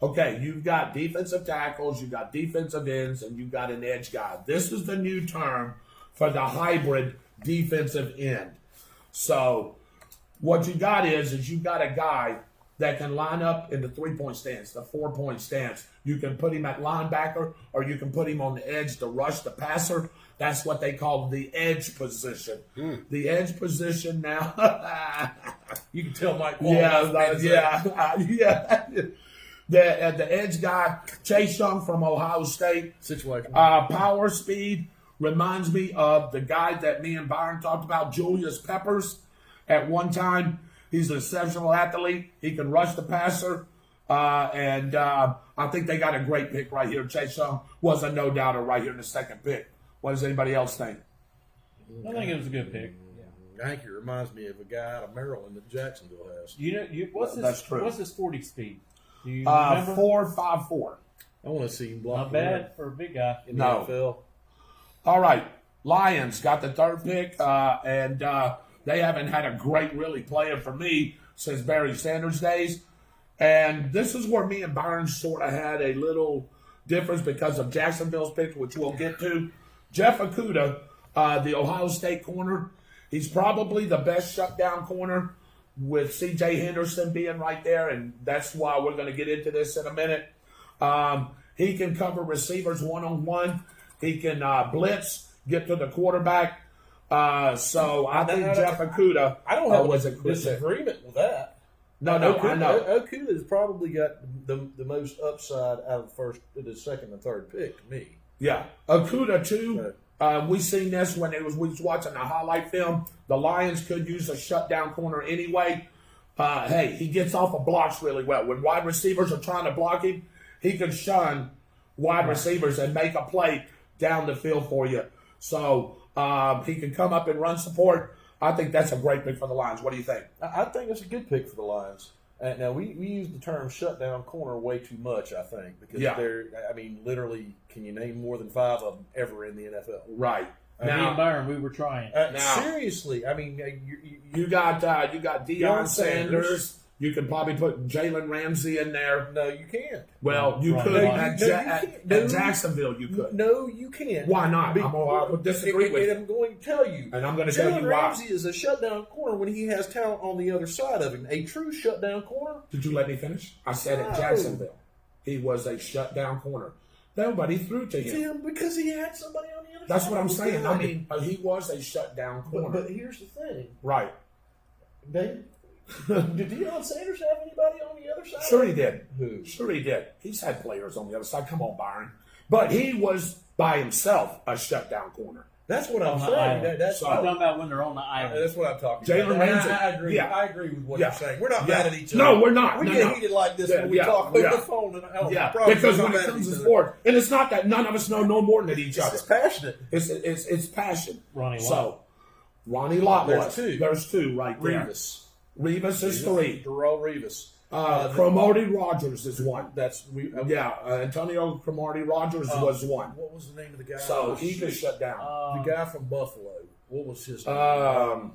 Okay, you've got defensive tackles, you've got defensive ends, and you've got an edge guy. This is the new term for the hybrid defensive end. So what you got is you've got a guy that can line up in the 3-point stance, the 4-point stance. You can put him at linebacker, or you can put him on the edge to rush the passer. That's what they call the edge position. The edge position now. You can tell Mike Wall. yeah. The edge guy, Chase Young from Ohio State. Situation. Power, speed reminds me of the guy that me and Byron talked about, Julius Peppers. At one time, he's an exceptional athlete. He can rush the passer. And I think they got a great pick right here. Chase Young was a no-doubter right here in the second pick. What does anybody else think? I think it was a good pick. I think it reminds me of a guy out of Maryland that Jacksonville has. That's true. What's his 40 speed? Do you remember? 4.54. I want to see him block. Not bad for a big guy. in the No. NFL. All right. Lions got the 3rd pick, and they haven't had a great really player for me since Barry Sanders days. And this is where me and Byron sort of had a little difference because of Jacksonville's pick, which we'll get to. Jeff Okudah, the Ohio State corner, he's probably the best shutdown corner with C.J. Henderson being right there, and that's why we're going to get into this in a minute. He can cover receivers one-on-one. He can blitz, get to the quarterback. So I think Jeff Okudah I don't have was a a quick pick. disagreement with that. No, I know. Okudah's probably got the most upside out of the second and third pick to me. Yeah, Okudah too. We seen this when we was watching the highlight film. The Lions could use a shutdown corner anyway. Hey, he gets off of blocks really well. When wide receivers are trying to block him, he can shun wide receivers and make a play down the field for you. So he can come up and run support. I think that's a great pick for the Lions. What do you think? I think it's a good pick for the Lions. Now, we use the term shutdown corner way too much, I think, because literally, can you name more than 5 of them ever in the NFL? Right. Me and Byron, we were trying. Seriously, I mean, you got Deion Deion Sanders. Sanders. You can probably put Jalen Ramsey in there. no, you can't. Well, you Right. could No, you- at Jacksonville. You could. No, you can't. Why not? I would disagree with you. I'm going to tell you. And I'm going to tell Jalen you why. Ramsey is a shutdown corner when he has talent on the other side of him. A true shutdown corner. Did you let me finish? I said at No. Jacksonville, he was a shutdown corner. Nobody threw to him. Tim, because he had somebody on the other That's side. what I'm who was saying. good. I mean, he was a shutdown corner. but here's the thing. Right. Did Deion Sanders have anybody on the other side? Sure he did. Who? Sure he did. He's had players on the other side. Come on, Byron. But he was by himself a shutdown corner. That's what I'm On the saying. island. That's So- I'm talking about when they're on the island. That's what I'm talking Jalen about. And Ramsey. I agree. Yeah. I agree with what Yeah. you're saying. We're not Yeah. mad at each other. No, we're not. We No, get no. heated like this Yeah, when we yeah, talk over yeah. the phone. And Yeah, promise because we're when not it mad at comes each to other. sport, and it's not that none of us know no more than each other. It's passionate. It's passion. Ronnie Lott. So, Ronnie Lott There's was. two. There's two right there. Rivas. Rivas is three. Darrell Rivas. Cromartie Rogers is one. That's we. Yeah, Antonio Cromartie Rogers was one. What was the name of the guy? So he could shut down. the guy from Buffalo. What was his name?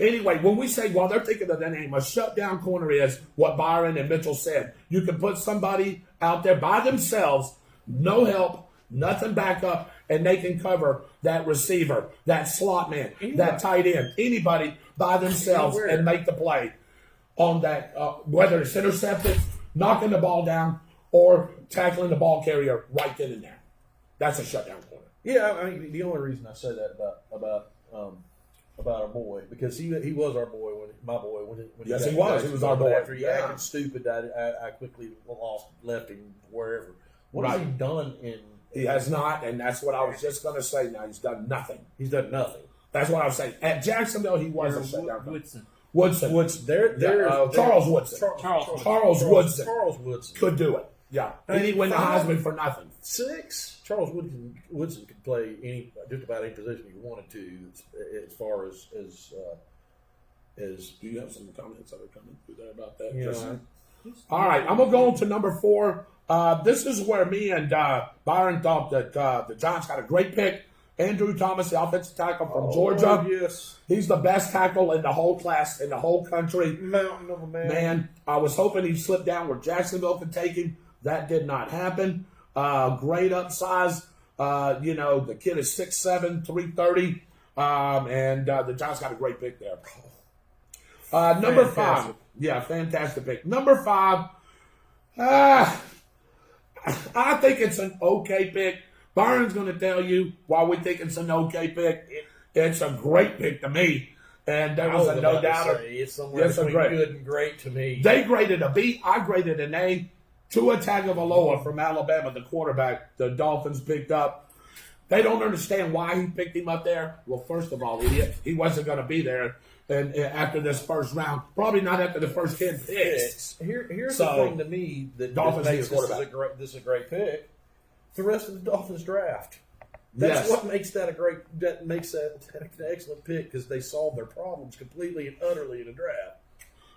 Anyway, when we say, well, they're thinking of the name, a shutdown corner is what Byron and Mitchell said. You can put somebody out there by themselves, no help, nothing back up, and they can cover that receiver, that slot man, that tight end, anybody by themselves Anywhere. and make the play on that, whether it's intercepted, knocking the ball down, or tackling the ball carrier right then and there. That's a shutdown corner. Yeah, I mean the only reason I say that about our boy because he was our boy when Yes, got he was. back He was our boy. After he Yeah. acted stupid, I quickly left him wherever. What Right. has he done in? He has not, and that's what I was just going to say now. He's done nothing. He's done nothing. That's what I was saying. At Jacksonville, he was a shutdown corner. Woodson. Woodson. They're Charles Woodson. Charles Woodson. Charles Woodson. Could do it. Yeah. And he win the Heisman for nothing. 6. Charles Woodson could play just about any position he wanted to, as far as Do you have some comments that are coming through there about that? you Just- know. All right, I'm going to go on to number 4. This is where me and Byron thought that the Giants got a great pick. Andrew Thomas, the offensive tackle from Georgia. Yes, He's the best tackle in the whole class, in the whole country. mountain of a man. Man, I was hoping he'd slip down where Jacksonville could take him. That did not happen. Great upsize. The kid is 6'7", 330. And the Giants got a great pick there. Number 5. Yeah, fantastic pick. Number 5. I think it's an okay pick. Byron's going to tell you why we think it's an okay pick. It's a great pick to me. And there was a no doubt. It's somewhere Yes, between great. good and great to me. They graded a B. I graded an A. Tua Tagovailoa from Alabama, the quarterback, the Dolphins picked up. They don't understand why he picked him up there. Well, first of all, idiot, he wasn't going to be there and after this first round. Probably not after the first 10 picks. Here's So, the thing to me that Dolphins makes need a quarterback. this is a great pick. The rest of the Dolphins draft. That's Yes. what makes that an excellent pick because they solve their problems completely and utterly in the draft.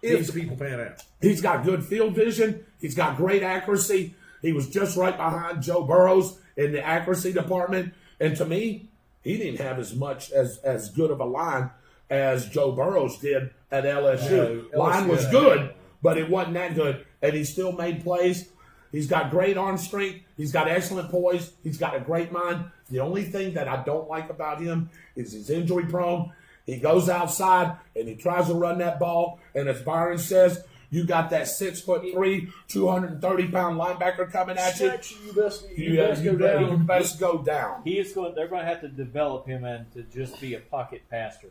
If the people pan out. He's got good field vision. He's got great accuracy. He was just right behind Joe Burrows in the accuracy department. And to me, he didn't have as much as good of a line as Joe Burrows did at LSU. No, Line LSU, was good, but it wasn't that good. And he still made plays. He's got great arm strength. He's got excellent poise. He's got a great mind. The only thing that I don't like about him is he's injury prone. He goes outside and he tries to run that ball. And as Byron says, you got that 6'3", 230-pound linebacker coming at you. You best go down. He is going. They're going to have to develop him and to just be a pocket passer.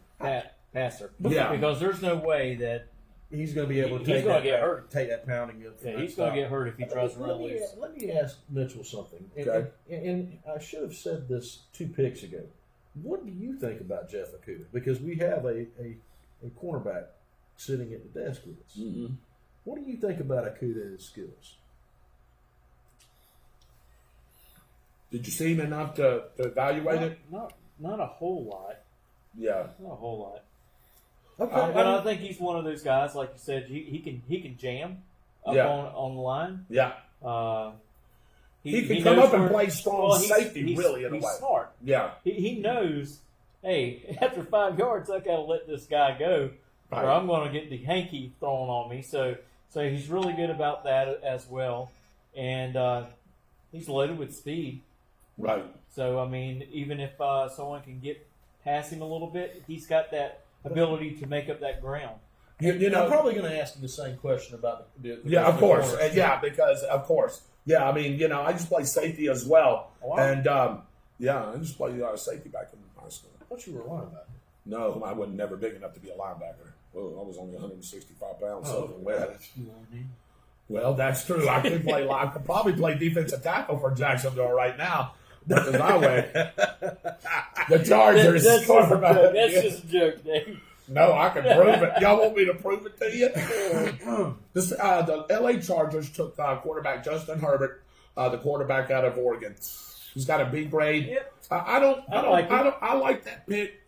Passer. Yeah. Because there's no way that He's going to be able to He's gonna get hurt. take that pounding. he's going to get hurt if he tries to run loose. Let me ask Mitchell something. Okay. And I should have said this 2 picks ago. What do you think about Jeff Okuda? Because we have a cornerback sitting at the desk with us. Mm-hmm. What do you think about Okuda and his skills? Did you see him enough to evaluate it? Not a whole lot. Yeah. Not a whole lot. Okay. But I think he's one of those guys, like you said, he can jam up Yeah. on the line. Yeah. He can come knows up and where- play strong safety, really, in a he's way. smart. Yeah. He knows, hey, after 5 yards, I got to let this guy go, Right. or I'm going to get the hanky thrown on me. So he's really good about that as well, and he's loaded with speed. Right. So I mean, even if someone can get past him a little bit, he's got that ability to make up that ground. You know, I'm probably going to ask you the same question about the yeah, of course. corners. Yeah, because of course. Yeah, I mean, I just play safety as well. Wow. And, I just played safety back in high school. I thought you were a linebacker. No, I wasn't never big enough to be a linebacker. Well, I was only 165 pounds. Oh, Well, that's true. I could probably play defensive tackle for Jacksonville right now. because I went. The Chargers That's just a joke. quarterback. That's just a joke, Dave. No, I can prove it. Y'all want me to prove it to you? The LA Chargers took quarterback Justin Herbert, the quarterback out of Oregon. He's got a B grade. Yep. I like that pick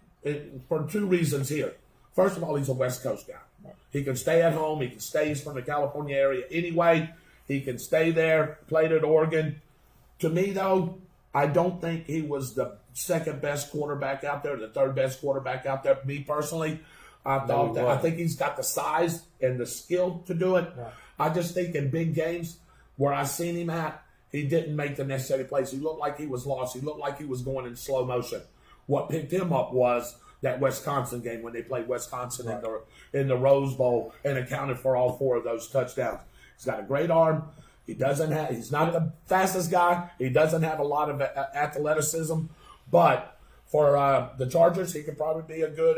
for two reasons here. First of all, he's a West Coast guy. He can stay at home. He can stay. He's from the California area anyway. He can stay there. Played at Oregon. To me, though, I don't think he was the second best quarterback out there, the third best quarterback out there. Me personally, I think he's got the size and the skill to do it. Right. I just think in big games where I seen him at, he didn't make the necessary plays. He looked like he was lost. He looked like he was going in slow motion. What picked him up was that Wisconsin game when they played Wisconsin in the Rose Bowl and accounted for all four of those touchdowns. He's got a great arm. He's not the fastest guy. He doesn't have a lot of athleticism, but for the Chargers, he could probably be a good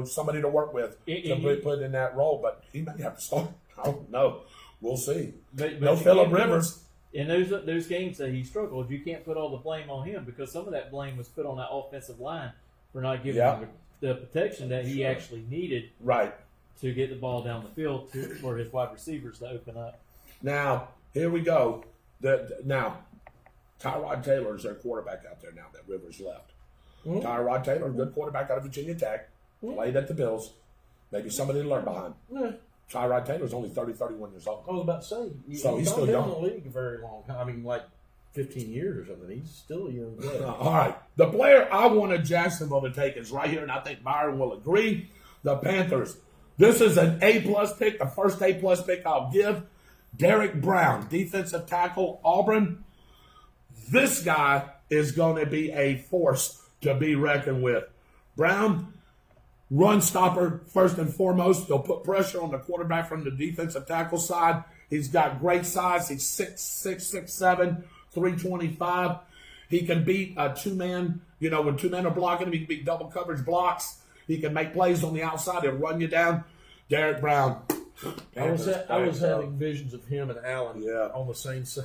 somebody to work with to put in that role. But he may have to start. I don't know. We'll see. But No Phillip Rivers. In those games that he struggled, you can't put all the blame on him because some of that blame was put on that offensive line for not giving him the protection that he actually needed Right. to get the ball down the field for his wide receivers to open up. Now, here we go. Now, Tyrod Taylor is their quarterback out there now that Rivers left. Mm-hmm. Tyrod Taylor, good quarterback out of Virginia Tech, played at the Bills. Maybe somebody to learn behind. Yeah. Tyrod Taylor's only 30, 31 years old. I was about to say, So he's still been young. in the league a very long time. I mean, like 15 years or something. He's still a young player. All right. The player I wanted Jacksonville to take is right here, and I think Byron will agree. The Panthers. This is an A-plus pick, the first A-plus pick I'll give. Derek Brown, defensive tackle, Auburn. This guy is going to be a force to be reckoned with. Brown, run stopper first and foremost. He'll put pressure on the quarterback from the defensive tackle side. He's got great size. He's 6'7", 325. He can beat a two-man. When two men are blocking him, he can beat double coverage blocks. He can make plays on the outside. He'll run you down. Derek Brown. I was having visions of him and Allen Yeah. on the same side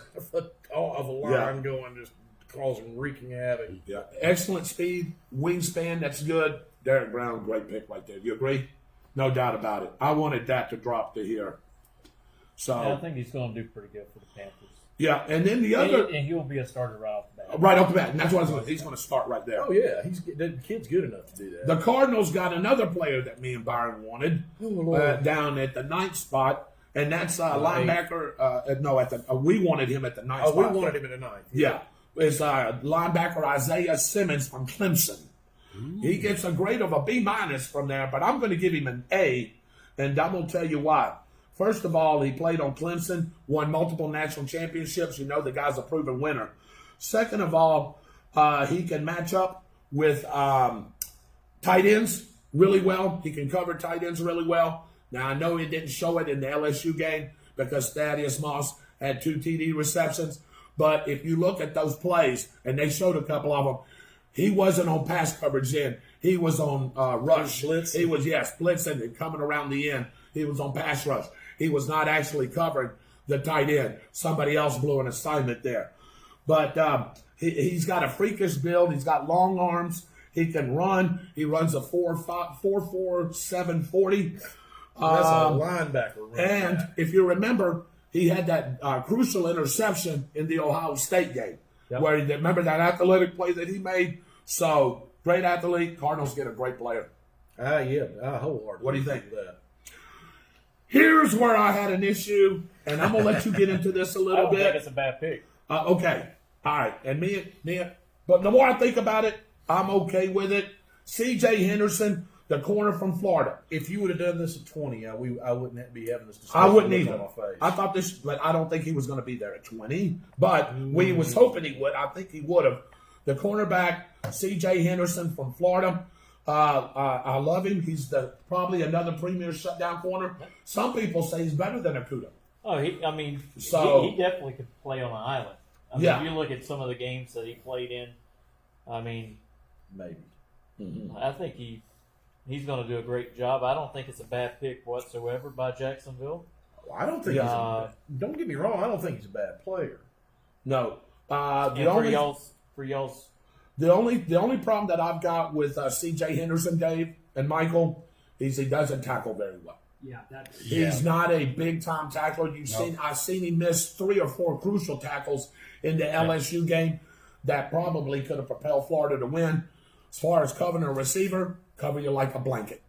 of a line going, just causing wreaking havoc. Yeah. Excellent speed, wingspan. That's good. Derek Brown, great pick right there. You agree? No doubt about it. I wanted that to drop to here. So Yeah, I think he's going to do pretty good for the Panthers. yeah, and then the other And he'll be a starter right off the bat. right off the bat, and that's what he's going to start right there. Oh, yeah. The kid's good enough to do that. The Cardinals got another player that me and Byron wanted down at the ninth spot, and that's linebacker. We wanted him at the ninth spot. We wanted him in the ninth. Yeah, it's linebacker Isaiah Simmons from Clemson. He gets a grade of a B- from there, but I'm going to give him an A, and I'm going to tell you why. First of all, he played on Clemson, won multiple national championships. The guy's a proven winner. Second of all, he can match up with tight ends really well. He can cover tight ends really well. Now, I know he didn't show it in the LSU game because Thaddeus Moss had 2 TD receptions. But if you look at those plays, and they showed a couple of them, he wasn't on pass coverage then. He was on rush. Blitz? He was, blitzing and coming around the end. He was on pass rush. He was not actually covering the tight end. Somebody else blew an assignment there. But he's got a freakish build. He's got long arms. He can run. He runs a 4.4 740. That's a linebacker. And if you remember, he had that crucial interception in the Ohio State game. Yep. Where remember that athletic play that he made? So, great athlete. Cardinals get a great player. Yeah. I wholeheartedly. What do you think? agree with that. Here's where I had an issue, and I'm going to let you get into this a I little don't think bit. it's a bad pick. Okay. All right. And me, but the more I think about it, I'm okay with it. C.J. Henderson, the corner from Florida. If you would have done this at 20, I wouldn't be having this discussion. I wouldn't with either. on my face. I thought this, but I don't think he was going to be there at 20. But we was hoping he would. I think he would have. The cornerback, C.J. Henderson from Florida. I love him. He's probably another premier shutdown corner. Some people say he's better than Akuda. Oh, he definitely could play on an island. Yeah. If you look at some of the games that he played in, Maybe. I think he's going to do a great job. I don't think it's a bad pick whatsoever by Jacksonville. I don't think don't get me wrong, I don't think he's a bad player. No. The And only for y'all's the only problem that I've got with C.J. Henderson, Dave and Michael, is he doesn't tackle very well. Yeah, that's He's not a big time tackler. I've seen him miss 3 or 4 crucial tackles in the LSU game that probably could have propelled Florida to win. As far as covering a receiver, cover you like a blanket.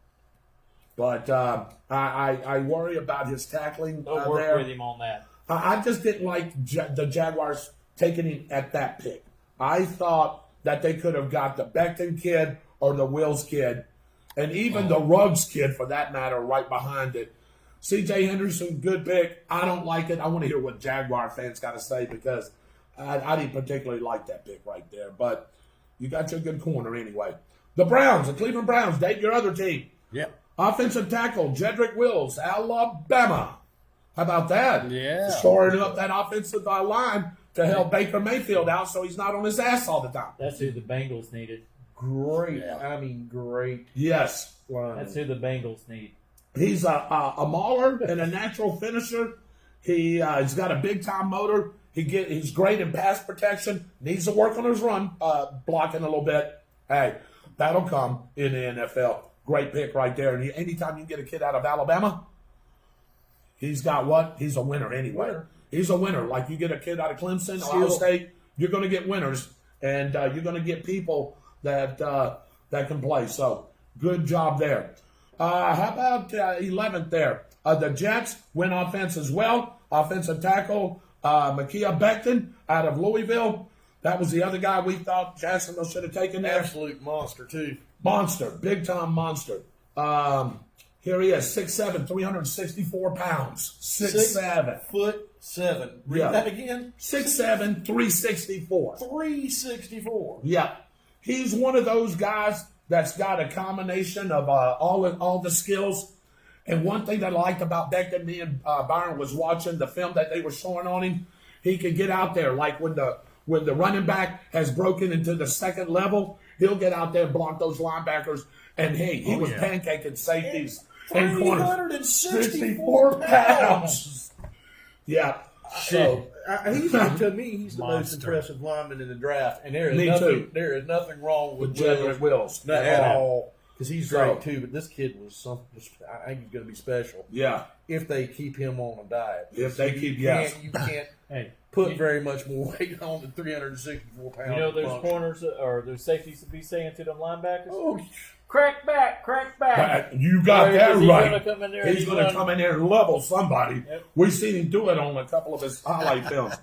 But I worry about his tackling don't work there. with him on that. I just didn't like the Jaguars taking him at that pick. I thought that they could have got the Becton kid or the Wills kid, and even the Ruggs kid, for that matter, right behind it. C.J. Henderson, good pick. I don't like it. I want to hear what Jaguar fans got to say because I didn't particularly like that pick right there. But you got your good corner anyway. The Browns, the Cleveland Browns, Dave, your other team. Yeah. Offensive tackle, Jedrick Wills, Alabama. How about that? Yeah. Shoring up that offensive line to help Baker Mayfield out so he's not on his ass all the time. That's who the Bengals needed. Great. Yeah. I mean, great Yes. line. That's who the Bengals need. He's a mauler and a natural finisher. He's got a big-time motor. He's great in pass protection. Needs to work on his run blocking a little bit. Hey, that'll come in the NFL. Great pick right there. And anytime you get a kid out of Alabama, he's got what? He's a winner anyway. Winner. He's a winner. Like you get a kid out of Clemson, Ohio Still. State, you're going to get winners, and you're going to get people that can play. So good job there. How about 11th there? The Jets win offense as well. Offensive tackle, Mekhi Becton out of Louisville. That was the other guy we thought Jacksonville should have taken there. Absolute monster, too. Monster, big time monster. Here he is, 6'7", 364 pounds. 6'7". 6'7". Read Yeah. that again. 6'7", 364. 364. Yeah. He's one of those guys that's got a combination of all the skills. And one thing that I liked about Becton, me and Byron was watching the film that they were showing on him. He could get out there like when the running back has broken into the second level, he'll get out there and block those linebackers. And hey, he was pancaking safeties and corners. 364 pounds. Yeah. So To me, he's the most Monster. impressive lineman in the draft, and there is Me nothing. too. There is nothing wrong with Jedrick Wills. Not at all, because he's So- great too. But this kid was something. I think he's going to be special Yeah. if they keep him on a diet. If they You keep, can't- you can't Hey, put you, very much more weight on than 364 pounds. you know those punch. corners or those safeties to be saying to them linebackers? Oh, Crack back, crack back. You got Right, that 'cause he's right. gonna come in there and He's he's going to gonna- come in there and level somebody. Yep. We've seen him do it on a couple of his highlight films.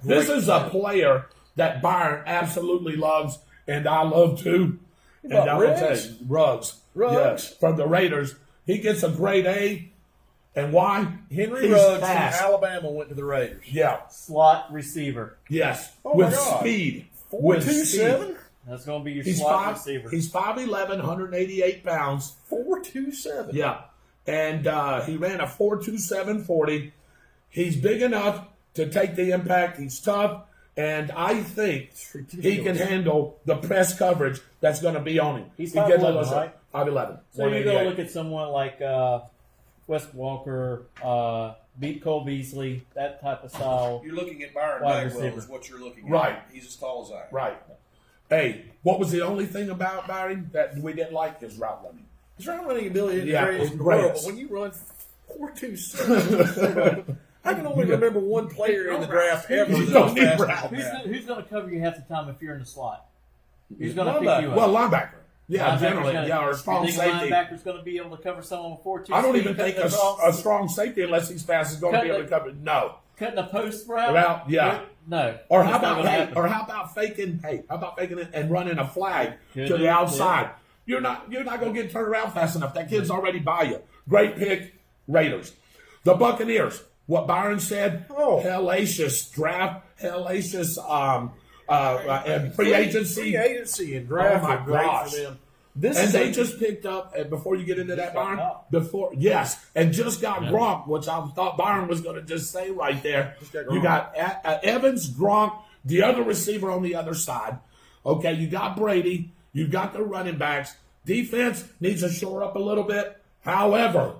This is a player that Byron absolutely loves, and I love too. And about I will tell Ruggs? you, Ruggs. Ruggs? Yes, from the Raiders. He gets a grade A. And why? Henry He's Ruggs fast. from Alabama went to the Raiders. Yeah. Slot receiver. Yes. Oh, my with God. speed. With speed. 427? That's going to be your He's slot receiver. He's 5'11", 188 pounds. 427. Yeah. And he ran a 4.27 40. He's big enough to take the impact. He's tough. And I think he can handle the press coverage that's going to be on him. He's He gets 5'11", right? 5'11". So you go 188. look at someone like Wes Walker, Cole Beasley, that type of style. You're looking at Byron Wide Bagwell receiver. is what you're looking at. Right. He's as tall as I am. Right. Hey, what was the only thing about Byron that we didn't like? His route running. His route running ability is Yeah, the greatest it's in the world, great. but when you run 4.27, I can only remember one player in the draft ever You that don't was need faster route. than that. Who's going to cover you half the time if you're in the slot? Who's going to pick Linebacker. you up? Well, linebacker. Yeah, Linebacker's generally. gonna- Yeah, or strong you think safety. a linebacker's going to be able to cover someone with 4.2? I don't even think a strong safety, unless he's fast, is going to be able to cover. No. Cutting a post route? Well, yeah. No. Or That's how not about gonna happen. how about faking? Hey, how about faking it and running a flag Good to the idea. outside? You're not going to get turned around fast enough. That kid's already by you. Great pick, Raiders. The Buccaneers. What Byron said. Oh. Hellacious draft. Hellacious and free agency. Free agency and draft Oh, my are great gosh. for them. This And is they a- just picked up, and before you get into that, got Byron, Gronk. and just got Gronk, which I thought Byron was going to just say right there. got You Gronk. got Evans, Gronk, the other receiver on the other side. Okay, you got Brady, you got the running backs. Defense needs to shore up a little bit. However,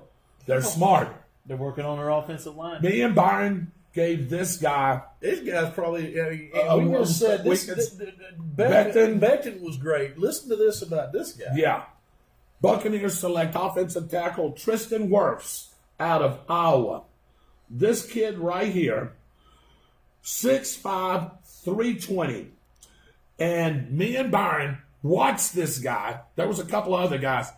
they're smart. They're working on their offensive line. Me and Byron gave this guy This guy's probably. We we just said we this. could- Becton was great. Listen to this about this guy. Yeah. Buccaneers select offensive tackle Tristan Wirfs out of Iowa. This kid right here, 6'5", 320. And me and Byron watched this guy. There was a couple of other guys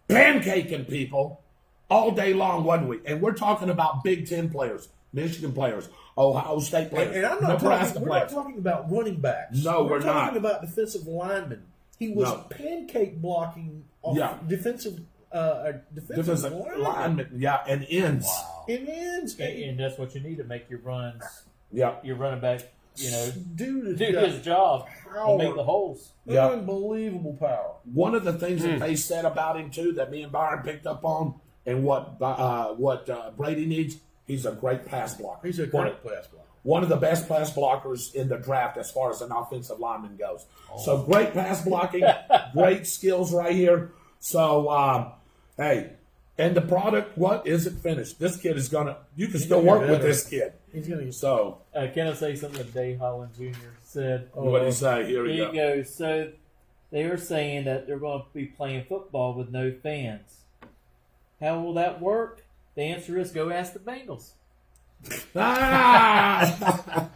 pancaking people all day long, wasn't we? And we're talking about Big Ten players, Michigan players, Ohio State players, And I'm not Nebraska talking, we're not players. talking about running backs. No, we're talking not. about defensive linemen. He was No. pancake blocking off Yeah. defensive Defensive linemen, yeah, and ends. in ends. And that's what you need to make your runs, Yeah, your running back, Dude, do his job and make the holes. Yeah. Unbelievable power. One of the things that they said about him too, that me and Byron picked up on, and what Brady needs, he's a great pass blocker. He's a great pass blocker. One of the best pass blockers in the draft as far as an offensive lineman goes. So great pass blocking, great skills right here. So hey, and the product, what isn't finished? This kid is gonna. You can still gonna work get with better. this kid. He's going to get So Can I say something that Dave Holland Jr. said? what do you say? Here we Here go. you go. So they are saying that they're going to be playing football with no fans. How will that work? The answer is go ask the Bengals. Ah!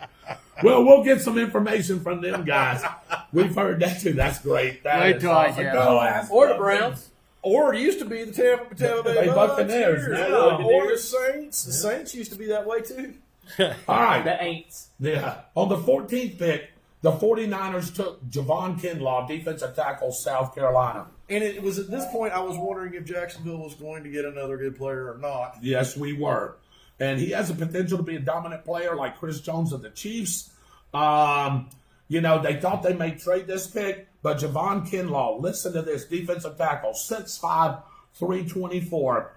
Well, we'll get some information from them guys. We've heard that too. That's great. That Wait is till I awesome. get Go home. ask Or the them. Browns. Or it used to be the Tampa Bay Bay Buccaneers. Buccaneers. Yeah. Yeah. Or the Buccaneers. Saints. The Saints used to be that way too. All right. The Aints. Yeah. On the 14th pick, the 49ers took Javon Kinlaw, defensive tackle, South Carolina. And it was at this point I was wondering if Jacksonville was going to get another good player or not. Yes, we were. And he has the potential to be a dominant player like Chris Jones of the Chiefs. They thought they may trade this pick, but Javon Kinlaw, listen to this, defensive tackle, 6'5", 324.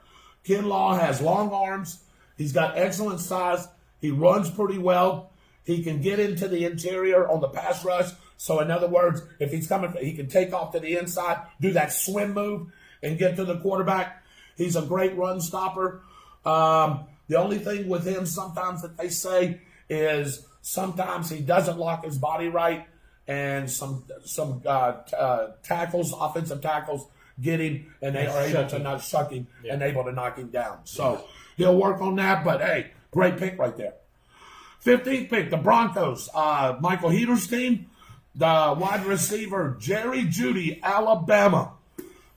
Kinlaw has long arms. He's got excellent size. He runs pretty well. He can get into the interior on the pass rush. So, in other words, if he's coming, he can take off to the inside, do that swim move, and get to the quarterback. He's a great run stopper. The only thing with him sometimes that they say is sometimes he doesn't lock his body right, and some tackles, offensive tackles, get him, and they are able to not shuck him and able to knock him down. So he'll work on that. But hey, great pick right there. 15th pick, the Broncos. Michael Heater's team, the wide receiver Jerry Jeudy, Alabama.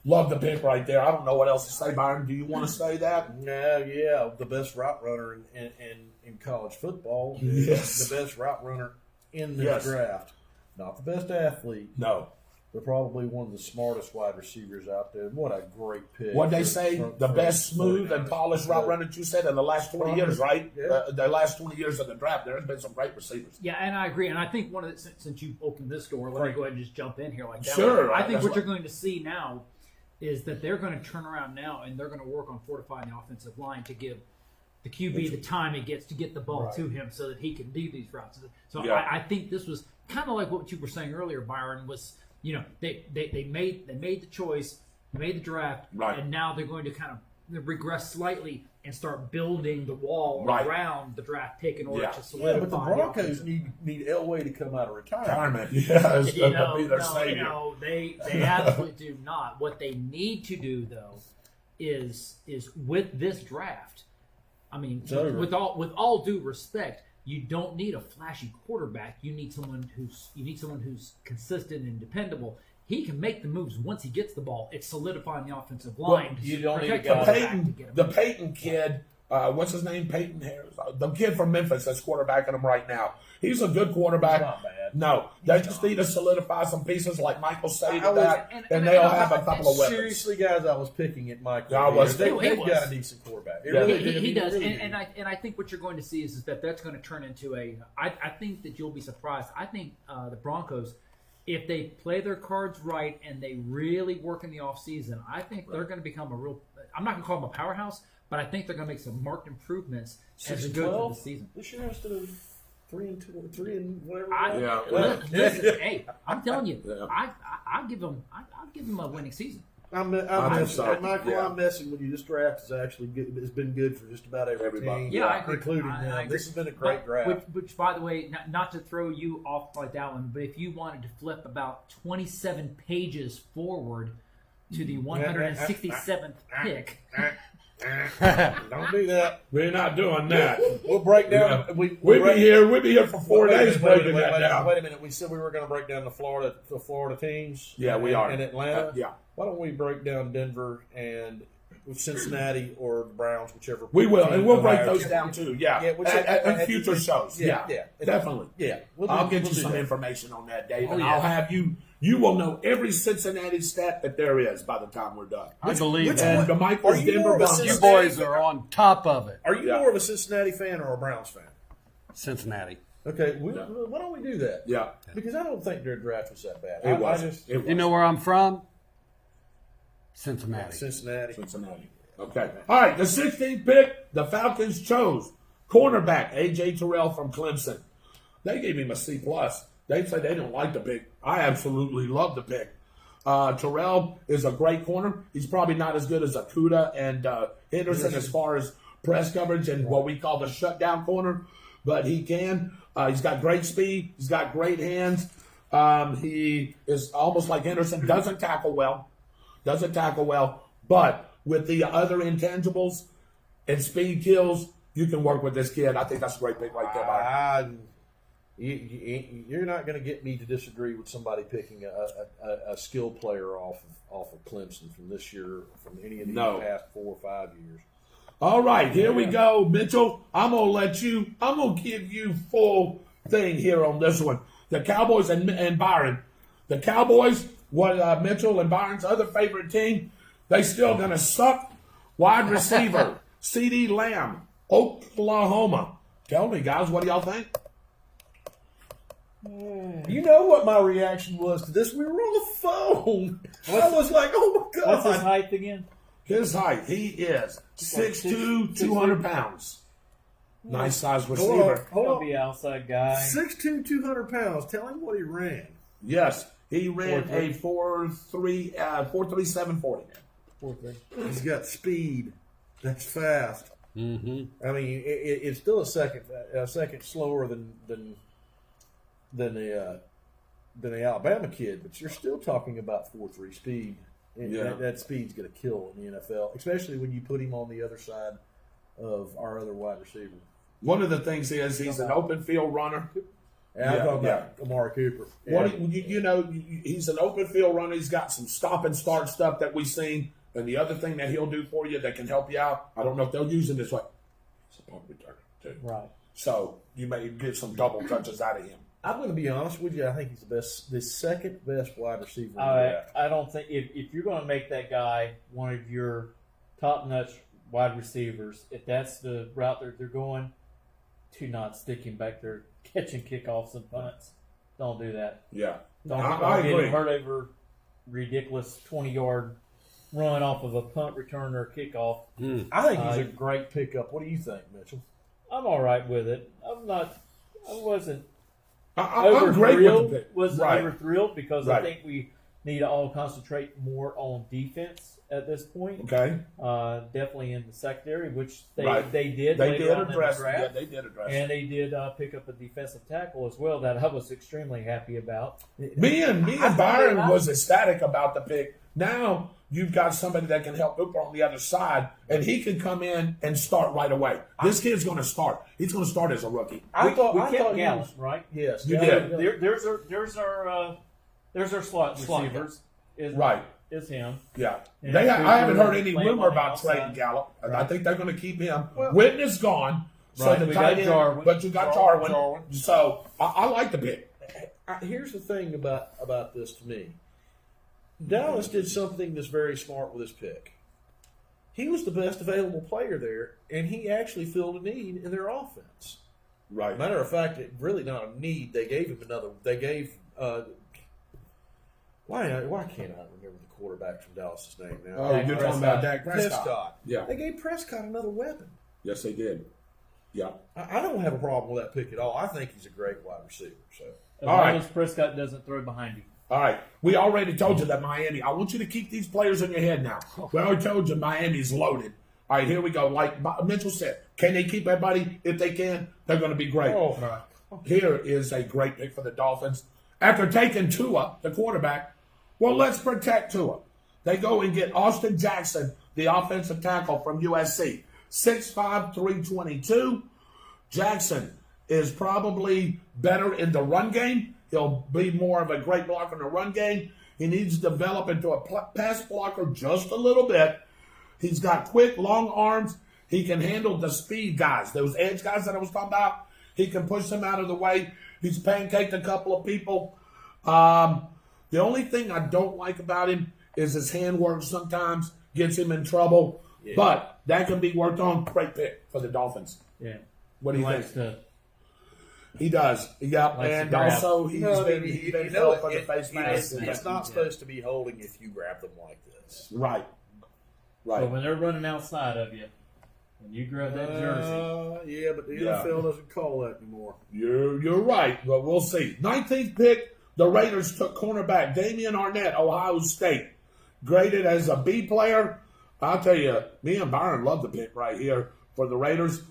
Love the pick right there. I don't know what else to say, Byron. Do you want to say that? Yeah, the best route runner in college football. Yes. The best route runner in this Yes. draft. Not the best athlete, No. but probably one of the smartest wide receivers out there. What a great pick. What they say, the best smooth and 49ers. polished route runner that you said in the last 20 years, right? Yeah. The last 20 years of the draft, there has been some great receivers. Yeah, and I agree. And I think one of the, since you opened this door, let me go ahead and just jump in here like that. Sure. I think That's what what- you're going to see now is that they're going to turn around now and they're going to work on fortifying the offensive line to give the QB the time it gets to get the ball to him so that he can do these routes. So Yeah. I think this was kind of like what you were saying earlier, Byron, was, they made the choice, made the draft, Right. and now they're going to kind of regress slightly and start building the wall Right. around the draft pick in order Yeah. to Yeah, solidify but the Broncos offensive- need Elway to come out of retirement. Retirement, yeah, is going to No, be their no, savior. no, they absolutely do not. What they need to do though is with this draft. I mean, Totally. with all due respect, you don't need a flashy quarterback. You need someone who's consistent and dependable. He can make the moves once he gets the ball. It's solidifying the offensive line. you don't need protect a the guy- quarterback to get him. The Peyton kid, what's his name? Peyton Harris. The kid from Memphis that's quarterbacking him right now. He's a good quarterback. He's not bad. No, they just need to solidify some pieces like Michael Say I to was- that, and- and and they'll I- have a couple of weapons. Seriously, guys, I was picking at Michael. I was They've too. He got was. a decent quarterback. It Yeah. really He did. he It does, really and did. I think what you're going to see is that that's going to turn into a. I think that you'll be surprised. I think the Broncos, if they play their cards right and they really work in the offseason, I think they're going to become a real. I'm not going to call them a powerhouse, but I think they're going to make some marked improvements as they go through the season. This year instead of 3-2 or 3 and whatever. Yeah. Listen, hey, I'm telling you, Yeah. I'll give them a winning season. I'm messing with you. This draft is actually good. It's been good for just about every Everybody. team, Yeah, I agree. including I them. agree. This has been a great draft. Which, by the way, not to throw you off like that one, but if you wanted to flip about 27 pages forward to the 167th pick, Don't do that. We're not doing that. We'll break down. Yeah. We'll We'd be here for 4 days breaking that down. Wait a minute. We said we were going to break down the Florida teams. Yeah, we are. And Atlanta. Yeah. Why don't we break down Denver and Cincinnati or the Browns, whichever. We will, and we'll break Ohio. those down too. Yeah, Yeah, at future shows. Yeah, definitely. Yeah, I'll get you do some that. information on that, Dave, and yeah. I'll have you. You will know every Cincinnati stat that there is by the time we're done. I believe And that. the Are Michael's you Denver more of a Broncos. You boys are on top of it. Are you Yeah. more of a Cincinnati fan or a Browns fan? Cincinnati. Okay, why don't we do that? Yeah, Because I don't think their draft was that bad. it was. I just, It was. You know where I'm from? Cincinnati. Cincinnati. Okay. All right. The 16th pick, the Falcons chose cornerback AJ Terrell from Clemson. They gave him a C plus. They say they don't like the pick. I absolutely love the pick. Terrell is a great corner. He's probably not as good as Akuda and Henderson as far as press coverage and what we call the shutdown corner, but he can. He's got great speed. He's got great hands. He is almost like Henderson. Doesn't tackle well, but with the other intangibles and speed kills, you can work with this kid. I think that's a great pick right there, Byron. You're not going to get me to disagree with somebody picking a skilled player off of Clemson from this year, from any of these past 4 or 5 years. All right, here we go, Mitchell. I'm gonna give you full thing here on this one. The Cowboys and Byron. The Cowboys, Mitchell and Byron's other favorite team, they still gonna suck. Wide receiver, CeeDee Lamb, Oklahoma. Tell me, guys, what do y'all think? You know what my reaction was to this? We were on the phone. I was like, oh my God. What's his height again? His height, he is 6'2", 200 pounds. Nice size receiver. He'll be outside guy. 6'2", 200 pounds. Tell him what he ran. Yes, he ran a 4.37 40. He's got speed. That's fast. Mm-hmm. I mean, it's still a second slower than the Alabama kid, but you're still talking about 4.3 speed. And that speed's going to kill in the NFL, especially when you put him on the other side of our other wide receiver. One of the things is he's an open field runner. And I'm talking about Amari Cooper. He's an open field runner. He's got some stop and start stuff that we've seen. And the other thing that he'll do for you that can help you out, I don't know if they'll use him this way. It's a punt return too. Right. So you may get some double touches out of him. I'm going to be honest with you. I think he's the second best wide receiver in the draft. I don't think if you're going to make that guy one of your top-notch wide receivers, if that's the route they're going, to not stick him back there catching kickoffs and punts. Don't do that. Yeah. Don't I get agree. him hurt over ridiculous 20-yard run off of a punt return or kickoff. I think he's a great pickup. What do you think, Mitchell? I'm all right with it. I wasn't I'm great with the pick. over thrilled because Right. I think we need to all concentrate more on defense at this point. Okay. Definitely in the secondary, which they Right. did. They later did on in the address. draft. Yeah, they did address. And they did pick up a defensive tackle as well that I was extremely happy about. Me and Byron was ecstatic about the pick. Now you've got somebody that can help Cooper on the other side, and he can come in and start right away. This kid's going to start. He's going to start as a rookie. I thought we he kept was- Gallup, right? Yes, You Gallup- did. There's our slot receivers. Right. Is him. Yeah. And I haven't heard any playing rumor on the about outside. trading Gallup. And I Right. think they're going to keep him. Witten is gone. So Right. the We tight got end, Jarwin. but you got Jarwin. So I like the pick. Here's the thing about this to me. Dallas did something that's very smart with his pick. He was the best available player there, and he actually filled a need in their offense. Right. Matter of fact, it really not a need. They gave him another. They gave. Why can't I remember the quarterback from Dallas' name now? Oh, you're talking about Dak Prescott. Prescott. Yeah. They gave Prescott another weapon. Yes, they did. Yeah. I don't have a problem with that pick at all. I think he's a great wide receiver. So As All long right. as Prescott doesn't throw behind you. All right. We already told you that Miami. I want you to keep these players in your head now. We already told you Miami's loaded. All right, here we go. Like Mitchell said, can they keep everybody? If they can, they're going to be great. Oh, Here is a great pick for the Dolphins. After taking Tua, the quarterback, well, let's protect Tua. They go and get Austin Jackson, the offensive tackle from USC. 6'5", 322. Jackson is probably better in the run game. He'll be more of a great blocker in the run game. He needs to develop into a pass blocker just a little bit. He's got quick, long arms. He can handle the speed guys, those edge guys that I was talking about. He can push them out of the way. He's pancaked a couple of people. The only thing I don't like about him is his handwork sometimes gets him in trouble. Yeah. But that can be worked on. Great pick for the Dolphins. Yeah. What do you Likes think? to- He does. Yeah, Likes and to grab. also he's been held for the face mask. It's not supposed to be holding if you grab them like this. Right. But Right. when they're running outside of you, when you grab that jersey, Yeah, but the NFL doesn't call that anymore. You're right, but we'll see. 19th pick, the Raiders took cornerback Damian Arnett, Ohio State. Graded as a B player. I'll tell you, me and Byron love the pick right here for the Raiders.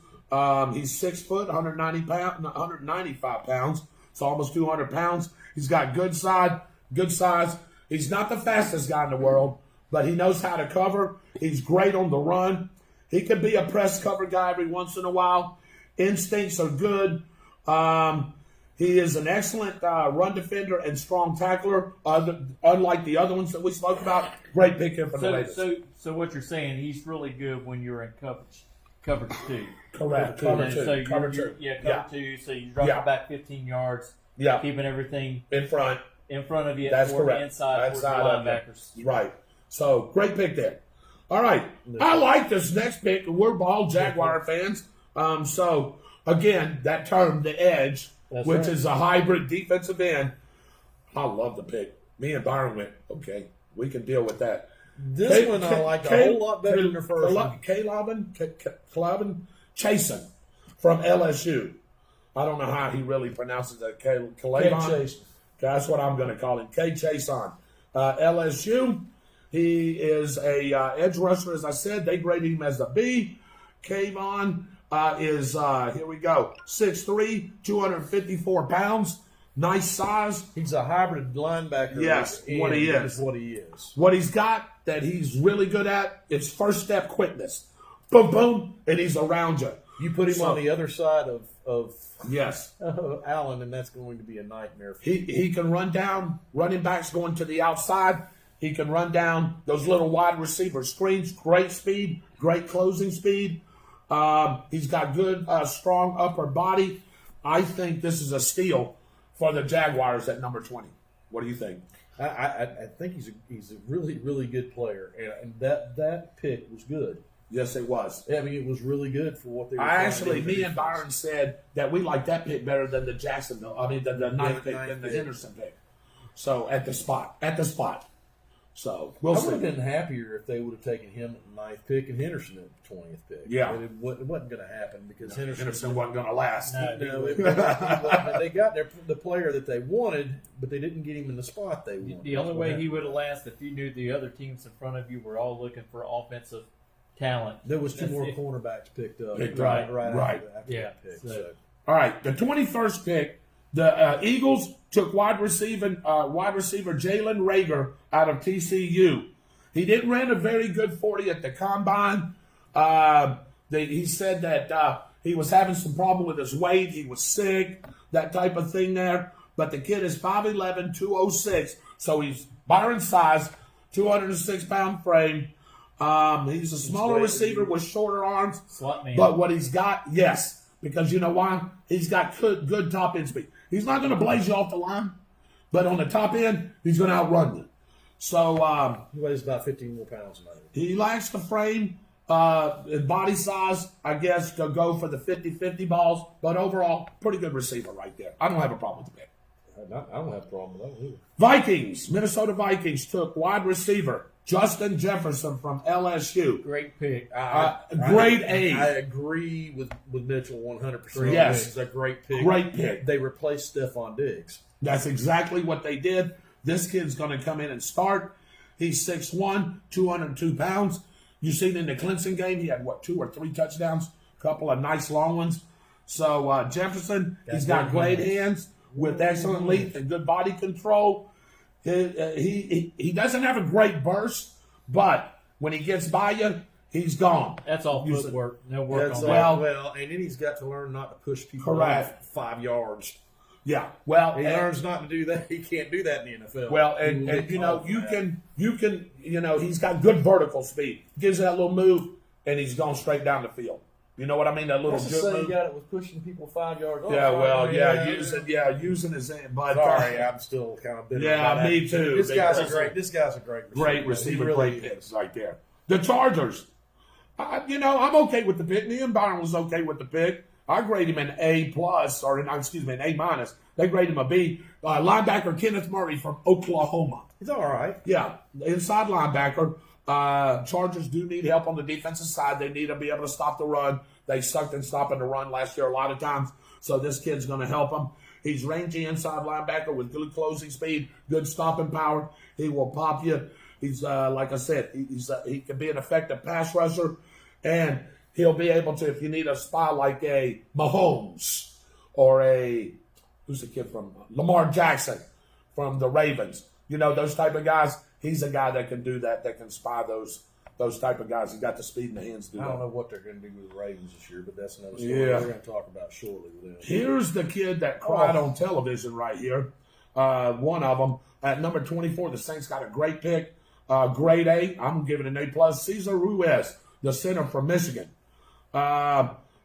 He's 6 foot, 195 pounds, so almost 200 pounds. He's got good size. He's not the fastest guy in the world, but he knows how to cover. He's great on the run. He could be a press cover guy every once in a while. Instincts are good. He is an excellent run defender and strong tackler, unlike the other ones that we spoke about. Great pick here for the Raiders. so what you're saying, he's really good when you're in coverage two. Correct. Cover Cover two. So Cover you're, two. yeah, cover Yeah. two. So you're dropping back 15 yards, Yeah. keeping everything In front. in front of you. That's toward correct. The inside towards the Outside of it. linebackers. Right. So, great pick there. All right. I like this next pick. We're all Jaguar fans. So, again, that term, the edge, That's which right. is a hybrid defensive end. I love the pick. Me and Byron went, okay, we can deal with that. This one I liked a whole lot better than the first one. Calvin Chasen from LSU. I don't know how he really pronounces that. Chasen. That's what I'm going to call him. K. Chasen. LSU. He is a edge rusher, as I said. They graded him as a B. Kayvon is, here we go, 6'3", 254 pounds. Nice size. He's a hybrid linebacker. Yes, what he is. What he is. What he's got that he's really good at is first step quickness. Boom, boom, and he's around you. You put him on the other side of Yes. Allen, and that's going to be a nightmare for him. He can run down running backs going to the outside. He can run down those little wide receiver screens. Great speed, great closing speed. He's got good, strong upper body. I think this is a steal for the Jaguars at number 20. What do you think? I think he's a really, really good player, and that pick was good. Yes, it was. I mean, it was really good for what they were trying to do. Me and Byron said that we like that pick better than the Jacksonville. I mean, the ninth pick than the Henderson pick. So at the spot. So we'll I see. would have been happier if they would have taken him at the 9th pick and Henderson at the 20th pick. Yeah. But it wasn't going to happen because Henderson wasn't going to last. No, they got the player that they wanted, but they didn't get him in the spot they wanted. The only way he would have lasted if you knew the other teams in front of you were all looking for offensive talent. There was two more cornerbacks picked up. Right. After Yeah. that pick. So- So. All right, the 21st pick, the Eagles took wide receiver Jalen Rager out of TCU. He didn't run a very good 40 at the combine. He said that he was having some problem with his weight. He was sick, that type of thing there. But the kid is 5'11", 206, so he's Byron's size, 206-pound frame. He's a smaller receiver with shorter arms. Slot man. But what he's got, yes, because you know why? He's got good top end speed. He's not going to blaze you off the line, but on the top end, he's going to outrun you. So He weighs about 15 more pounds than I do. he lacks the frame and body size, I guess, to go for the 50-50 balls. But overall, pretty good receiver right there. I don't have a problem with the pick. I don't have a problem with that either. Vikings, Minnesota Vikings took wide receiver Justin Jefferson from LSU. Great pick. Grade A. I agree with Mitchell 100%. Yes. It's a great pick. Great pick. They replaced Stephon Diggs. That's exactly what they did. This kid's going to come in and start. He's 6'1", 202 pounds. You seen in the Clemson game, he had, 2 or 3 touchdowns, a couple of nice long ones. So Jefferson, he's got great hands with excellent length and good body control. He doesn't have a great burst, but when he gets by you, he's gone. That's all footwork. No work That's on all, that. well, and then he's got to learn not to push people Correct. off 5 yards. Yeah. Well, He learns not to do that. He can't do that in the NFL. well, and you know, you can, you know, he's got good vertical speed. Gives that little move, and he's gone straight down the field. You know what I mean? That little That's the jump same move. guy that was pushing people 5 yards off. Yeah, well, right? using his hand. But Sorry, I'm still kind of bitter. Yeah, about that. me too. This guy's a Because- great receiver. great receiver, He really great is. picks right there. The Chargers. I'm okay with the pick. Me and Byron was okay with the pick. I grade him an A plus, or an A minus. They grade him a B. Linebacker Kenneth Murray from Oklahoma. He's all right. Yeah, inside linebacker. Chargers do need help on the defensive side. They need to be able to stop the run. They sucked in stopping the run last year a lot of times. So this kid's going to help them. He's rangy inside linebacker with good closing speed, good stopping power. He will pop you. He's like I said, he can be an effective pass rusher, and he'll be able to, if you need a spot like a Mahomes or who's the kid from Lamar Jackson from the Ravens. You know, those type of guys. He's a guy that can do that can spy those type of guys. He's got the speed in the hands to do I don't that. know what they're going to do with the Ravens this year, but that's another story Yeah. we're going to talk about shortly with them. Here's the kid that cried on television right here. One of them at number 24. The Saints got a great pick. Grade A. I'm giving it an A plus. Cesar Ruiz, the center from Michigan.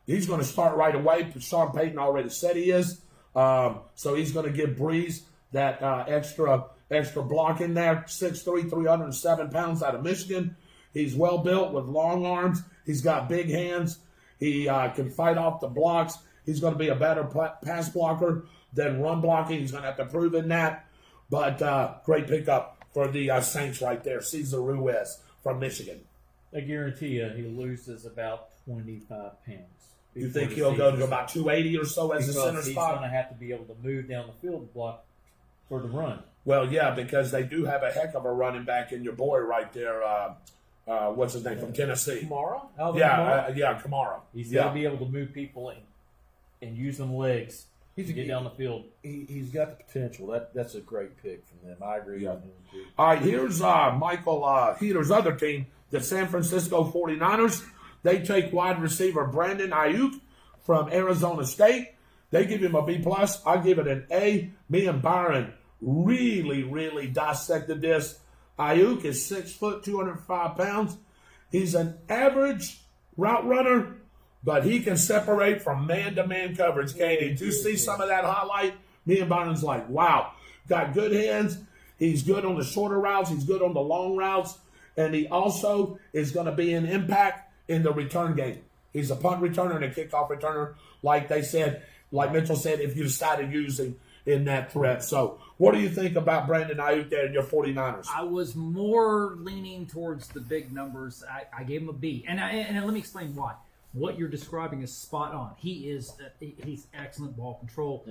He's going to start right away. Sean Payton already said he is. So he's going to give Breeze that extra block in there. 6'3", 307 pounds out of Michigan. He's well built with long arms. He's got big hands. He can fight off the blocks. He's going to be a better pass blocker than run blocking. He's going to have to prove in that. But great pickup for the Saints right there. Cesar Ruiz from Michigan. I guarantee you he loses about 25 pounds. You think he'll go to about 280 or so as a because center he's spot? going to have to be able to move down the field and block for the run. Well, yeah, because they do have a heck of a running back in your boy right there. What's his name from Tennessee? Kamara? Kamara. He's got to be able to move people and use them legs to He's a- get down the field. He's got the potential. That's a great pick from them. I agree with him too. All right, here's Michael Heater's other team, the San Francisco 49ers. They take wide receiver Brandon Ayuk from Arizona State. They give him a B+. I give it an A. Me and Byron really, really dissected this. Ayuk is 6 foot, 205 pounds. He's an average route runner, but he can separate from man-to-man coverage, can't he? Did you see some of that highlight? Me and Byron's like, wow. Got good hands. He's good on the shorter routes. He's good on the long routes. And he also is going to be an impact in the return game. He's a punt returner and a kickoff returner, like they said, like Mitchell said, if you decided using in that threat. So what do you think about Brandon Ayuk there in your 49ers? I was more leaning towards the big numbers. I gave him a B, and let me explain why. What you're describing is spot on. He's excellent ball control,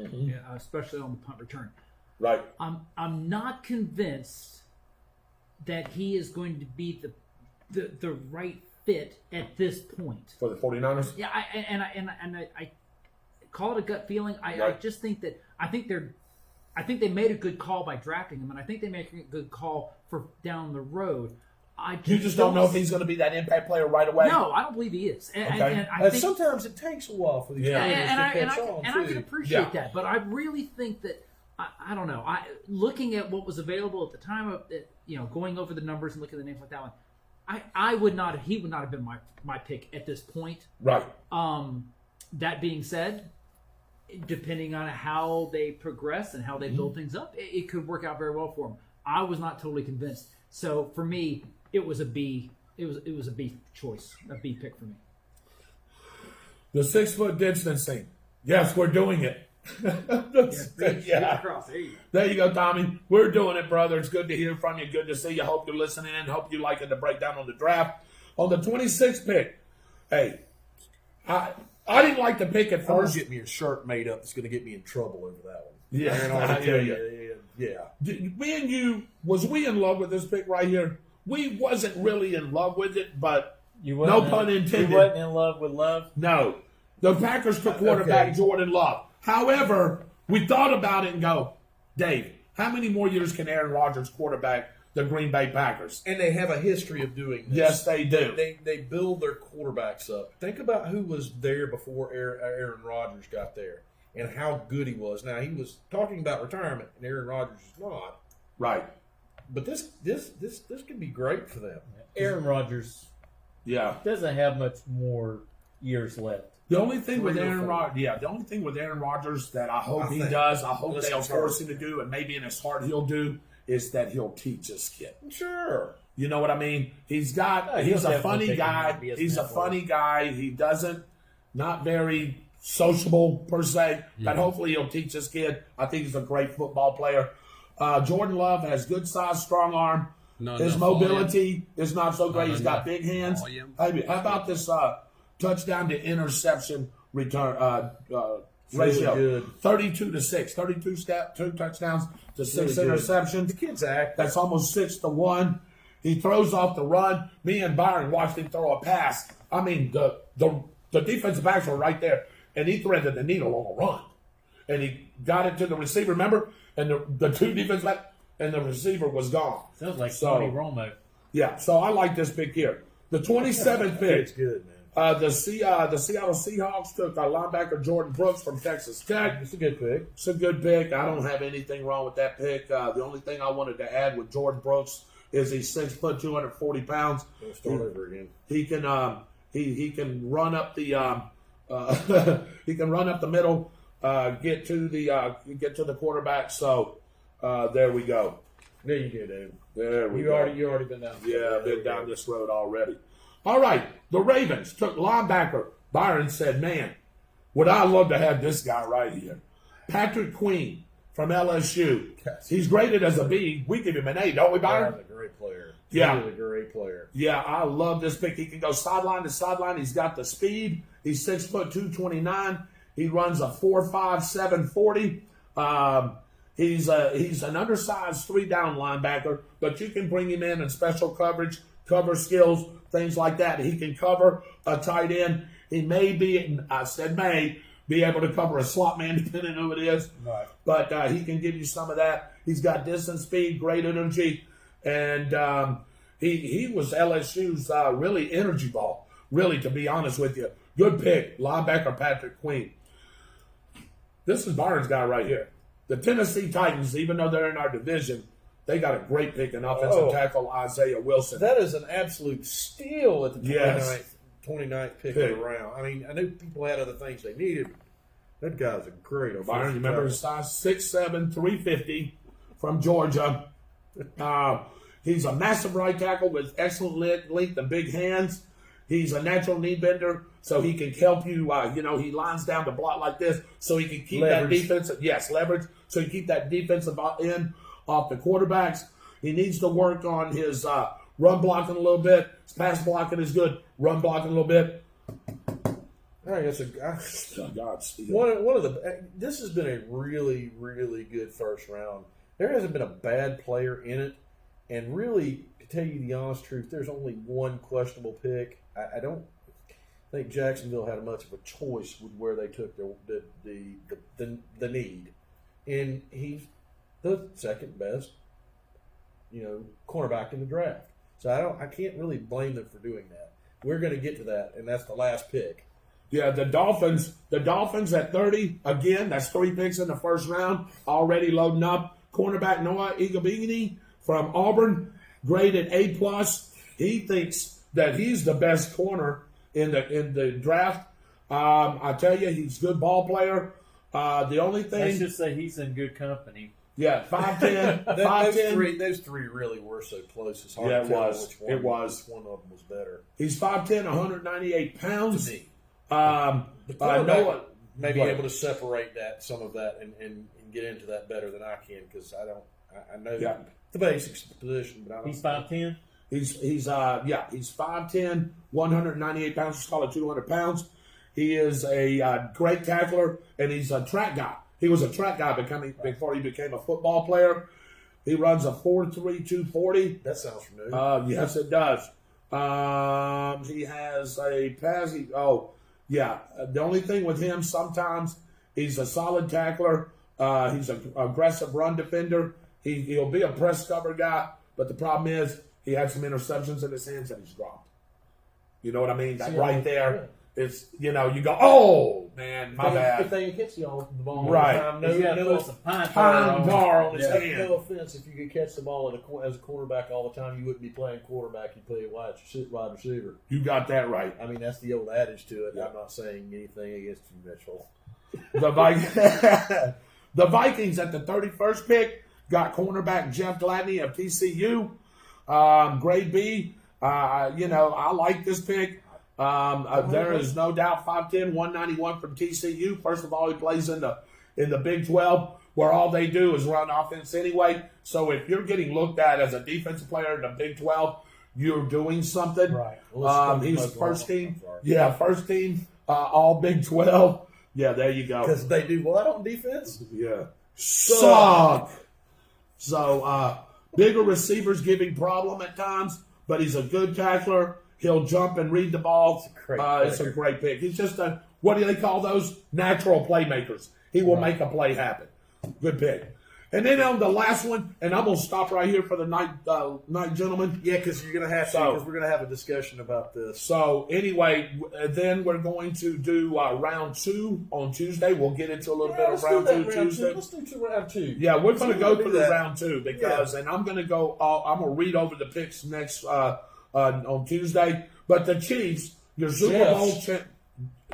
especially on the punt return. Right. I'm not convinced that he is going to be the right fit at this point. For the 49ers? Yeah, I call it a gut feeling. I Right. just think that I think they made a good call by drafting him, and I think they made a good call for down the road. You just don't know if he's going to be that impact player right away? No, I don't believe he is. And Okay. I think, Sometimes it takes a while for these Yeah. players and to catch I on, can too. appreciate Yeah. that, but I really think that I don't know. Looking at what was available at the time of it, going over the numbers and looking at the names like that one, I would not. He would not have been my pick at this point. Right. That being said, depending on how they progress and how they build things up, it could work out very well for them. I was not totally convinced. So for me, it was a B. It was a B choice, a B pick for me. The 6 foot distancing. Yes, we're doing it. Yeah. Across. There you go. There you go, Tommy. We're doing it, brother. It's good to hear from you. Good to see you. Hope you're listening. Hope you liking the breakdown on the draft. On the 26th pick, hey, I didn't like the pick at I'm going first. to get me a shirt made up that's going to get me in trouble over that one. Yeah, Aaron I already hear tell you. Yeah. Me and you, was we in love with this pick right here? We wasn't really in love with it, but You no wasn't pun intended. You wasn't in love with love. No. The Packers took quarterback Okay. Jordan Love. However, we thought about it and go, Dave, how many more years can Aaron Rodgers quarterback the Green Bay Packers? And they have a history of doing this. Yes, they do. They build their quarterbacks up. Think about who was there before Aaron Rodgers got there and how good he was. Now, he was talking about retirement, and Aaron Rodgers is not. Right. But this could be great for them. Aaron Rodgers Yeah. doesn't have much more years left. The only thing with 3 or Aaron 4. Rodgers, the only thing with Aaron Rodgers that I hope he think- does, I hope Listen, they'll sorry. force him to do, and maybe in his heart he'll do, is that he'll teach his kid. Sure. You know what I mean? He's No, he'll a definitely funny take him guy. to be his He's a mentor. funny guy. He not very sociable per se, but hopefully he'll teach his kid. I think he's a great football player. Jordan Love has good size, strong arm. Not His enough mobility is not so great. He's got enough big hands. volume. Hey, how about this touchdown to interception return ratio? good. 32-6. 2 touchdowns to 6 Really good. interceptions. The kid's active. That's almost 6-1. He throws off the run. Me and Byron watched him throw a pass. I mean, the defensive backs were right there, and he threaded the needle on a run. And he got it to the receiver, remember? And the 2 defensive backs, and the receiver was gone. Sounds like So- Tony Romo. Yeah, so I like this pick here. The 27th It's pick. good, man. The Seattle Seahawks took linebacker Jordan Brooks from Texas Tech. It's a good pick. It's a good pick. I don't have anything wrong with that pick. The only thing I wanted to add with Jordan Brooks is he's 6 foot, 240 pounds. We'll start over again. He can he can run up the he can run up the middle, get to the quarterback. So there we go. There you go, Dave. There we You go. already been down. Yeah, I've been down this road already. All right, the Ravens took linebacker. Byron said, man, would I love to have this guy right here. Patrick Queen from LSU. Yes. He's graded as a B. We give him an A, don't we, Byron? Byron's a great player. Yeah. He's a great player. Yeah, I love this pick. He can go sideline to sideline. He's got the speed. He's 6 foot 229. He runs a 4.5 740. He's an undersized 3-down linebacker, but you can bring him in special coverage, cover skills, things like that. He can cover a tight end. He may be, I said may, be able to cover a slot man depending on who it is. Right. But he can give you some of that. He's got distance, speed, great energy, and he was LSU's really energy ball. Really, to be honest with you, good pick, linebacker Patrick Queen. This is Byron's guy right here. The Tennessee Titans, even though they're in our division, they got a great pick in offensive tackle Isaiah Wilson. That is an absolute steal at the 29th, Yes. 29th pick Pick. of the round. I mean, I knew people had other things they needed. That guy's a great offensive Byron, you remember his size? 6'7", 350 from Georgia. He's a massive right tackle with excellent length and big hands. He's a natural knee bender, so he can help you. He lines down the block like this, so he can keep Leverage. that defensive. Yes, leverage. So he keep that defensive end off the quarterbacks. He needs to work on his run blocking a little bit. His pass blocking is good. Run blocking a little bit. I think that's Oh, God, Steve. one of the. This has been a really, really good first round. There hasn't been a bad player in it, and really, to tell you the honest truth, there's only one questionable pick. I don't think Jacksonville had much of a choice with where they took the need, and he's the second best, cornerback in the draft. So I can't really blame them for doing that. We're going to get to that, and that's the last pick. Yeah, the Dolphins at 30, again, that's 3 picks in the first round, already loading up. Cornerback Noah Igabini from Auburn, graded A+. He thinks that he's the best corner in the draft. I tell you, he's a good ball player. The only Let's thing, just say he's in good company. 5'10", Those three really were so close. It's hard Yeah, to it tell was. which one, It was. which one of them was better. He's 5'10", 198 pounds. To me. Noah, Noah may be What? able to separate some of that and get into that better than I can because I know Yeah. the basics of the position, but I don't. He's 5'10". He's 5'10", 198 pounds. Let's call it 200 pounds. He is a great tackler, and he's a track guy. He was a track guy before he became a football player. He runs a 4.3 240. That sounds familiar. Yes, it does. He has a pass. The only thing with him, sometimes he's a solid tackler. He's an aggressive run defender. He'll be a press cover guy, but the problem is he had some interceptions in his hands that he's dropped. You know what I mean? That right there. It's, you go, oh, man, my bad. If they hits you on the ball Right. all the time, You gotta no put some pine Pine tar on his Yeah. hand. No offense, if you could catch the ball as a quarterback all the time, you wouldn't be playing quarterback. You'd play a wide receiver. You got that right. I mean, that's the old adage to it. Yeah. I'm not saying anything against you, Mitchell. The Vikings at the 31st pick got cornerback Jeff Gladney of TCU. Grade B. I like this pick. There is no doubt 5'10", 191 from TCU. First of all, he plays in the Big 12, where all they do is run offense anyway. So if you're getting looked at as a defensive player in the Big 12, you're doing something. Right. Well, He's first team. Yeah, first team, all Big 12. Yeah, there you go. Because they do what on defense? Yeah. Suck. So, bigger receivers giving problem at times, but he's a good tackler. He'll jump and read the ball. It's a great pick. He's just what do they call those? Natural playmakers. He will make a play happen. Good pick. And then on the last one, and I'm going to stop right here for the night, gentlemen. Yeah, because you're going to have to, because we're going to have a discussion about this. So, anyway, then we're going to do round 2 on Tuesday. We'll get into a little bit of round 2 Tuesday. Let's do round 2. Yeah, we're going to go through that. round 2 because, and I'm going to go. I'm going to read over the picks next on Tuesday. But the Chiefs, your Super Bowl champ,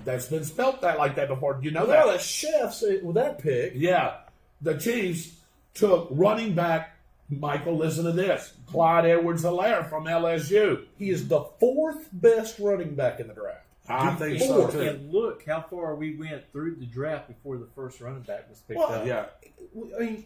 that's been spelt that like that before. You know that? Well, the chefs with that pick. Yeah, the Chiefs took running back. Michael, listen to this: Clyde Edwards-Helaire from LSU. He is the 4th best running back in the draft. I think so too. And look how far we went through the draft before the first running back was picked Well, up. Yeah, I mean,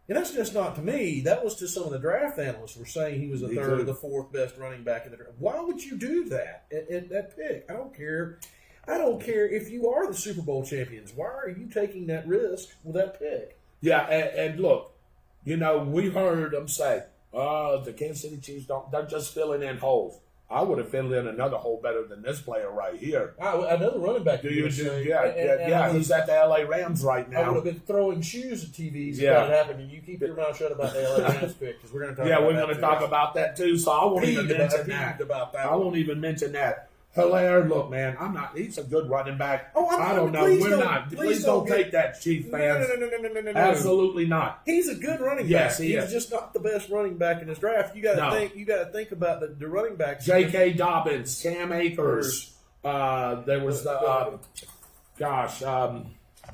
and that's just not to me. That was to some of the draft analysts were saying he was the 3rd or the 4th best running back in the draft. Why would you do that at that pick? I don't care. I don't care if you are the Super Bowl champions. Why are you taking that risk with that pick? yeah, and look, we heard them say, the Kansas City Chiefs they're just filling in holes. I would have filled in another hole better than this player right here. Another running back. Do you? say, Yeah. He's at the LA Rams right I would now. have been throwing shoes at TVs if Yeah. that happened, and you keep your mouth shut about the LA Rams pick because we're going to talk. Yeah, about we're that going to too. talk about that too. So I won't even mention that. about that. I won't even mention that. Hilaire, look, man, I'm not. He's a good running back. Oh, I don't know. please We're don't- not. please Please don't don't take that, Chief fans. No. Absolutely not. He's a good running Yes, back. he He's is. just not the best running back in his draft. You got to No. think. You got to think about the running backs. J.K. Dobbins, Cam Akers. There was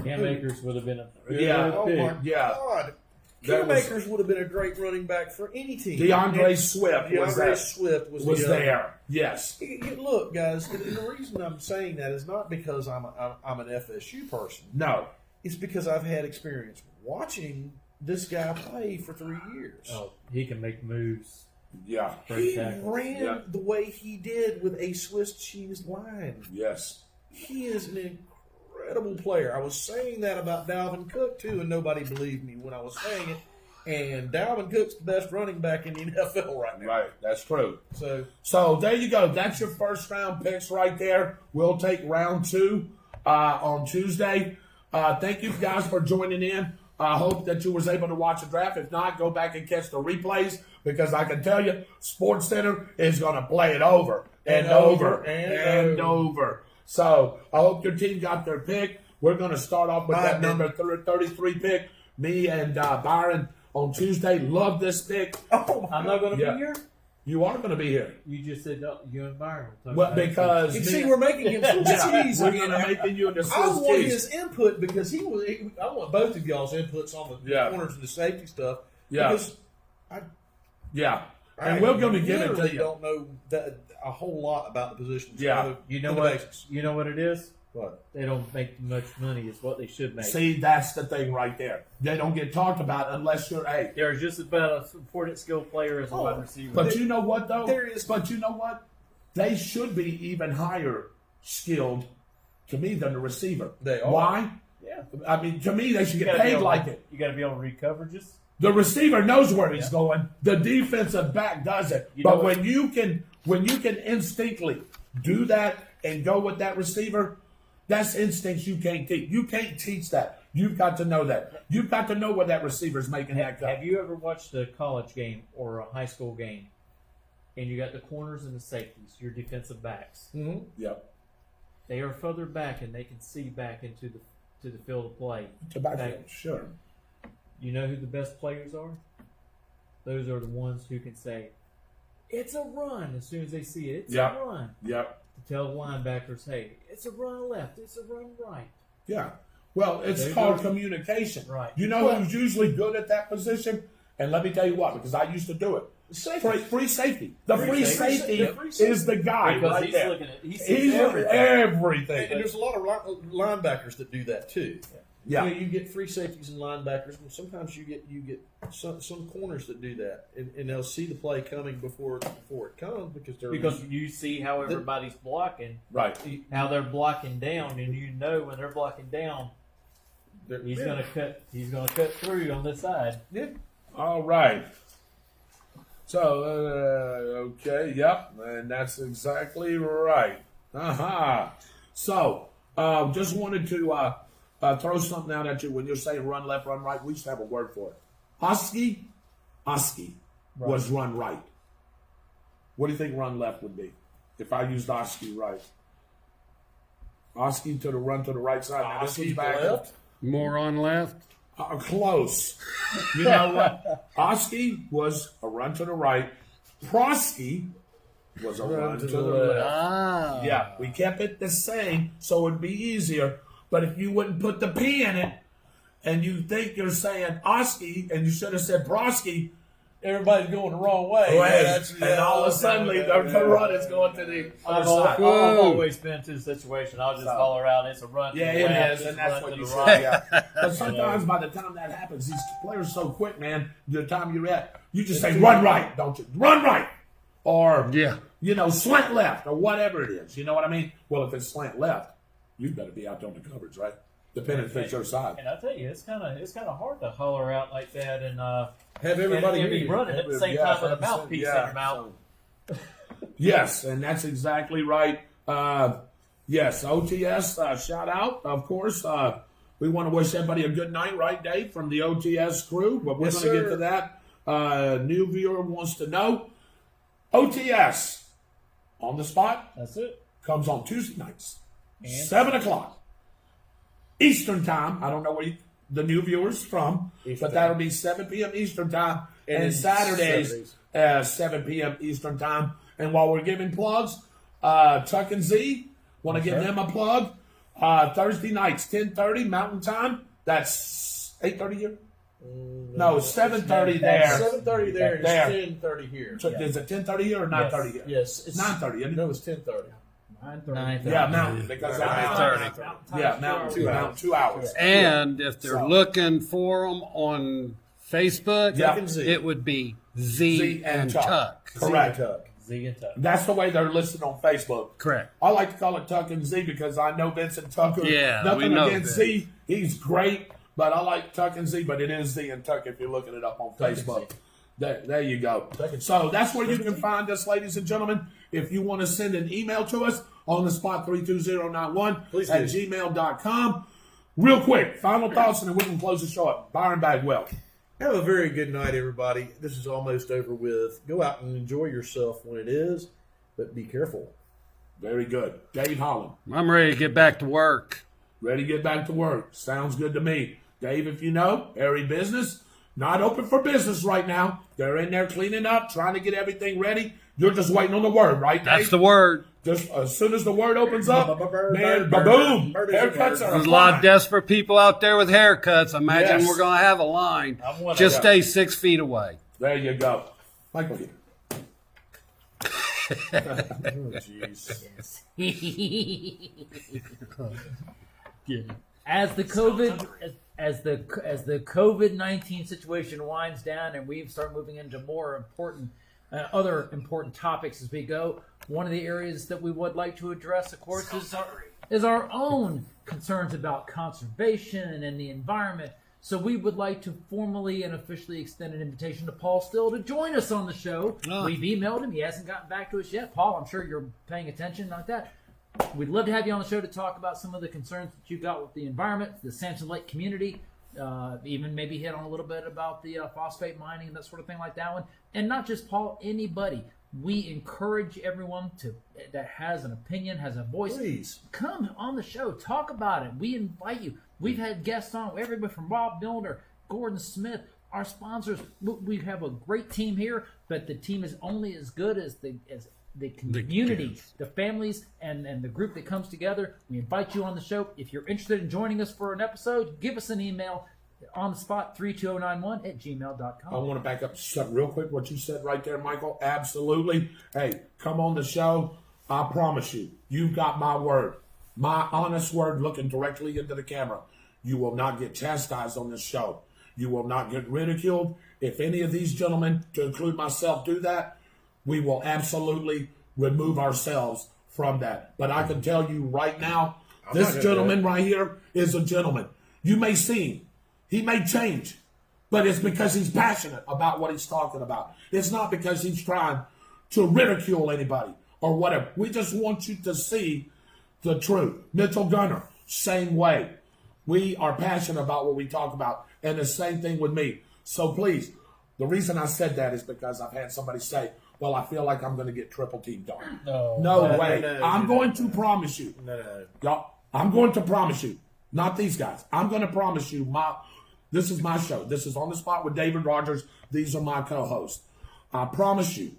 Cam Akers would have been a Yeah. Oh pick. my Yeah. God. That Cam was- Akers would have been a great running back for any team. DeAndre Swift was DeAndre there. Swift was Was the other. there? Yes. Look, guys, and the reason I'm saying that is not because I'm an FSU person. No. It's because I've had experience watching this guy play for 3 years. Oh, he can make moves. Yeah. Great He tackle. ran Yeah. the way he did with a Swiss cheese line. Yes. He is an incredible player. I was saying that about Dalvin Cook too, and nobody believed me when I was saying it. And Dalvin Cook's the best running back in the NFL right now. Right. That's true. So there you go. That's your first round picks right there. We'll take round 2 on Tuesday. Thank you guys for joining in. I hope that you was able to watch the draft. If not, go back and catch the replays because I can tell you, Sports Center is going to play it over and over and over. So I hope your team got their pick. We're going to start off with that number 33 pick. Me and Byron on Tuesday. Love this pick. I'm not going to Yeah. be here. You are going to be here. You just said you and Byron. were talking Well, about it. because you see, we're making him Swiss cheese we're again. going to make you into I Swiss want cheese. his input because I want both of y'all's inputs on the Yeah. corners and the safety stuff. Yeah. Because Yeah. I And we're going to give it to literally you. don't know a whole lot about the positions. Yeah. You know on the what? basics. You know what it is? What? They don't make much money. Is what they should make. See, that's the thing right there. They don't get talked about unless you're a. They're just about as important skill player as a wide receiver. But you know what, though? There is- But you know what? They should be even higher skilled to me than the receiver. They are. Why? Yeah. I mean, to me, they should You get gotta be paid able- like it. You got to be able to read coverages. The receiver knows where he's going. The defensive back doesn't. You know But what? when you can instinctively do that and go with that receiver, that's instincts you can't teach. You can't teach that. You've got to know that. You've got to know what that receiver's making that cut. Have you ever watched a college game or a high school game, and you got the corners and the safeties, your defensive backs? Mm-hmm. Yep. They are further back, and they can see back into the field of play. To backfield, Back- sure. You know who the best players are? Those are the ones who can say, "It's a run" as soon as they see it. It's Yeah. a run. Yep. To tell the linebackers, "Hey, it's a run left. It's a run right." Yeah. Well, it's They called do. communication. Right. You know who's usually good at that position? And let me tell you what, because I used to do it. Free safety. The free safety is the guy Because right he's there. looking at he sees He's everything. everything. And there's a lot of linebackers that do that too. Yeah. You get free safeties and linebackers, and sometimes you get some corners that do that, and they'll see the play coming before it comes Because you see how everybody's blocking, Right. how they're blocking down, and you know when they're blocking down, he's gonna cut. He's gonna cut through on this side. Yeah. All right. So, okay, yep, and that's exactly right. Aha. So, just wanted to throw something out at you when you're saying run left, run right. We used to have a word for it. Oski was run right. What do you think run left would be if I used Oski right? Oski to the run to the right side. Now, this was Oski back left? More on left. Close. You know what? Oski was a run to the right. Prosky was a run to the left. Ah. Yeah, we kept it the same so it'd be easier. But if you wouldn't put the P in it and you think you're saying Oski and you should have said Prosky, Everybody's going the wrong way. and all of a sudden the run is going to the I've other side. always been to the situation. I'll just holler out, "It's a run." Yeah, to the it left, is, it's and a that's run what to you the said. right. Yeah. But sometimes by the time that happens, these players are so quick, man. The time you're at, you just say run right, don't you? Run right, or slant left, or whatever it is. You know what I mean? Well, if it's slant left, you better be out on the coverage, right? Depending if it's your side. And I tell you, it's kind of hard to holler out like that and Have everybody and be hear you. running at the same time with a mouthpiece in your mouth. Yes, and that's exactly right. Yes, OTS, shout out, of course. We want to wish everybody a good night, right, Dave, from the OTS crew. But we're Yes, going to get sir. to that. New viewer wants to know. OTS, on the spot, That's it. comes on Tuesday nights, And? 7 o'clock Eastern time. I don't know where the new viewers from, but that'll be 7 p.m. Eastern time. And it's Saturdays, 7 p.m. Eastern time. And while we're giving plugs, Tuck and Z, want to give them a plug. Thursday nights, 10:30 Mountain Time. That's 8:30 here? No, it's 7:30 there. 7:30 there and There. 10:30 here. So is it 10:30 here or 9:30 here? Yes, It's 9:30, isn't it? No, it's 10:30. 9:30. Yeah, Mountain. Because Mountain 2 hours. And if they're looking for them on Facebook, Yeah. it would be Z and Tuck. Correct. Z and Tuck. That's the way they're listed on Facebook. Correct. I like to call it Tuck and Z because I know Vincent Tucker. Yeah, Nothing we know against Vin. Z. He's great, but I like Tuck and Z, but it is Z and Tuck if you're looking it up on Facebook. There you go. So that's where you can find us, ladies and gentlemen. If you want to send an email to us, on the spot 32091 Please at do. gmail.com. Real quick, final thoughts, and then we can close the show up. Byron Bagwell. Have a very good night, everybody. This is almost over with. Go out and enjoy yourself when it is, but be careful. Very good. Dave Holland. I'm ready to get back to work. Ready to get back to work. Sounds good to me. Dave, if you know, Airy Business, not open for business right now. They're in there cleaning up, trying to get everything ready. You're just waiting on the word, right, Dave? That's the word. Just as soon as the word opens up, man, ba-boom. Haircuts are There's a lot of flying. desperate people out there with haircuts. Imagine Yes. we're going to have a line. I'm one of Just them. stay 6 feet away. There you go. Michael. As the COVID-19 situation winds down and we start moving into more important other important topics as we go, one of the areas that we would like to address, of course, is is our own concerns about conservation and the environment. So we would like to formally and officially extend an invitation to Paul Still to join us on the show. We've emailed him. He hasn't gotten back to us yet. Paul, I'm sure you're paying attention like that. We'd love to have you on the show to talk about some of the concerns that you've got with the environment, the Sampson Lake community, even maybe hit on a little bit about the phosphate mining and that sort of thing like that one. And not just Paul, anybody. We encourage everyone that has an opinion, has a voice. Please. Come on the show. Talk about it. We invite you. We've had guests on, everybody from Bob Milner, Gordon Smith, our sponsors. We have a great team here, but the team is only as good as the community, the families, and the group that comes together. We invite you on the show. If you're interested in joining us for an episode, give us an email on the spot 32091 at gmail.com. I want to back up something real quick, what you said right there, Michael. Absolutely. Hey, come on the show. I promise you, you've got my word, my honest word, looking directly into the camera. You will not get chastised on this show. You will not get ridiculed. If any of these gentlemen, to include myself, do that, we will absolutely remove ourselves from that. But I can tell you right now, this gentleman right here is a gentleman. You may see him. He may change, but it's because he's passionate about what he's talking about. It's not because he's trying to ridicule anybody or whatever. We just want you to see the truth. Mitchell Gunner, same way. We are passionate about what we talk about, and the same thing with me. So please, the reason I said that is because I've had somebody say, well, I feel like I'm going to get triple teamed on. No way. I'm going to promise you. Y'all, I'm going to promise you. Not these guys. I'm going to promise you. This is my show. This is On the Spot with David Rodgers. These are my co-hosts. I promise you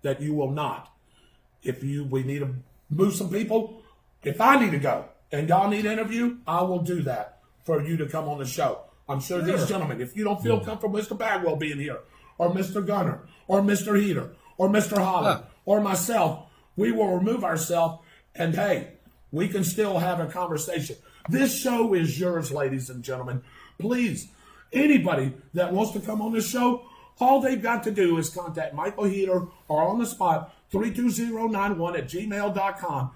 that you will not. We need to move some people. If I need to go and y'all need to interview, I will do that for you to come on the show. I'm sure these gentlemen, if you don't feel comfortable, Mr. Bagwell being here, or Mr. Gunner, or Mr. Heater, or Mr. Holland, or myself, we will remove ourselves, and hey, we can still have a conversation. This show is yours, ladies and gentlemen. Please, anybody that wants to come on this show, all they've got to do is contact Michael Heater or On the Spot 32091 at gmail.com,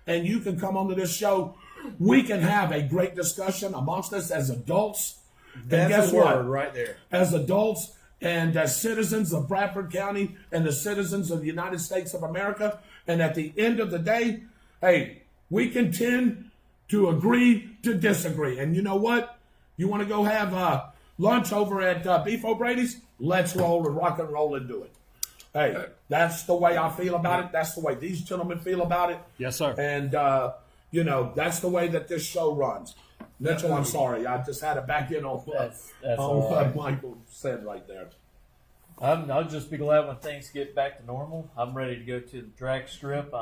and you can come onto this show. We can have a great discussion amongst us as adults. And guess what? Right there. As adults and as citizens of Bradford County and the citizens of the United States of America. And at the end of the day, hey, we can tend to agree to disagree. And you know what? You want to go have lunch over at Beef O'Brady's? Let's roll and rock and roll and do it. Hey, that's the way I feel about it. That's the way these gentlemen feel about it. Yes, sir. And, that's the way that this show runs. Mitchell, I'm sorry. I just had to back in on That's what Michael said right there. I'll just be glad when things get back to normal. I'm ready to go to the drag strip.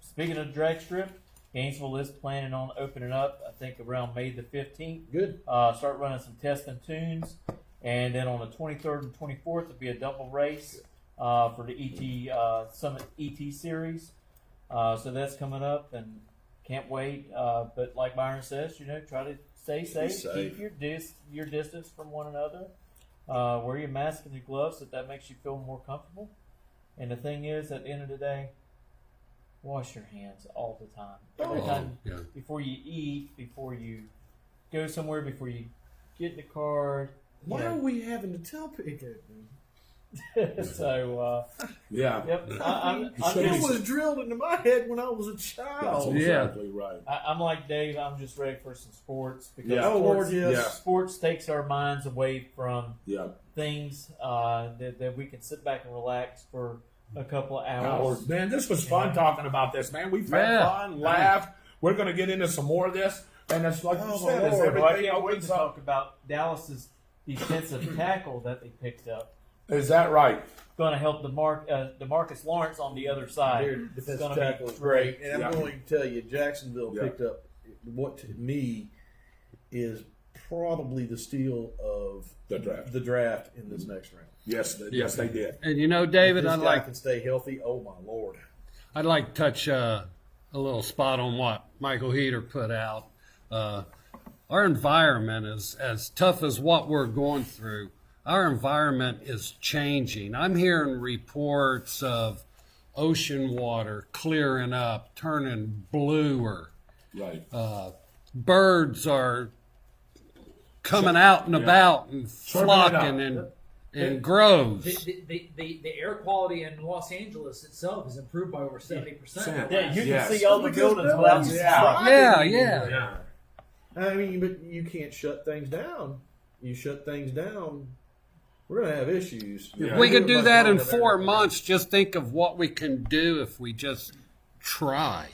Speaking of the drag strip, Gainesville is planning on opening up, I think, around May the 15th. Good. Start running some test and tunes. And then on the 23rd and 24th, it'll be a double race for the ET Summit ET Series. So that's coming up, and can't wait. But like Byron says, try to stay safe. Keep your distance from one another. Wear your mask and your gloves if that makes you feel more comfortable. And the thing is, at the end of the day, wash your hands all the time. Every time before you eat, before you go somewhere, before you get in the car. Why are we having to tell people? So, Yeah. yep. It was drilled into my head when I was a child. That's exactly right. I'm like Dave. I'm just ready for some sports because Yeah. Oh, Lord, yes. Yeah. sports takes our minds away from Yeah. things that we can sit back and relax for a couple of hours. Man, this was fun talking about this, man. We've had fun, laughed. We're going to get into some more of this. And it's like you said, it's Well, I everything can't wait opens to up. talk about Dallas's defensive tackle that they picked up. Is that right? Going to help DeMarcus Lawrence on the other side. Their It's defensive going to tackle be is great. great. And I'm going to tell you, Jacksonville Yeah. picked up what to me is probably the steal of The draft. in this next round. Yes, they did. And David, This I'd guy like can stay healthy. Oh my Lord! to touch a little spot on what Michael Heater put out. Our environment is as tough as what we're going through. Our environment is changing. I'm hearing reports of ocean water clearing up, turning bluer. Right. Birds are coming out and about and flocking in groves. The air quality in Los Angeles itself has improved by over 70%. Yeah, you Yes. can see all the buildings without Yeah. I mean, but you can't shut things down. You shut things down, we're going to have issues. Yeah. We could do that in 4 months. Just think of what we can do if we just try.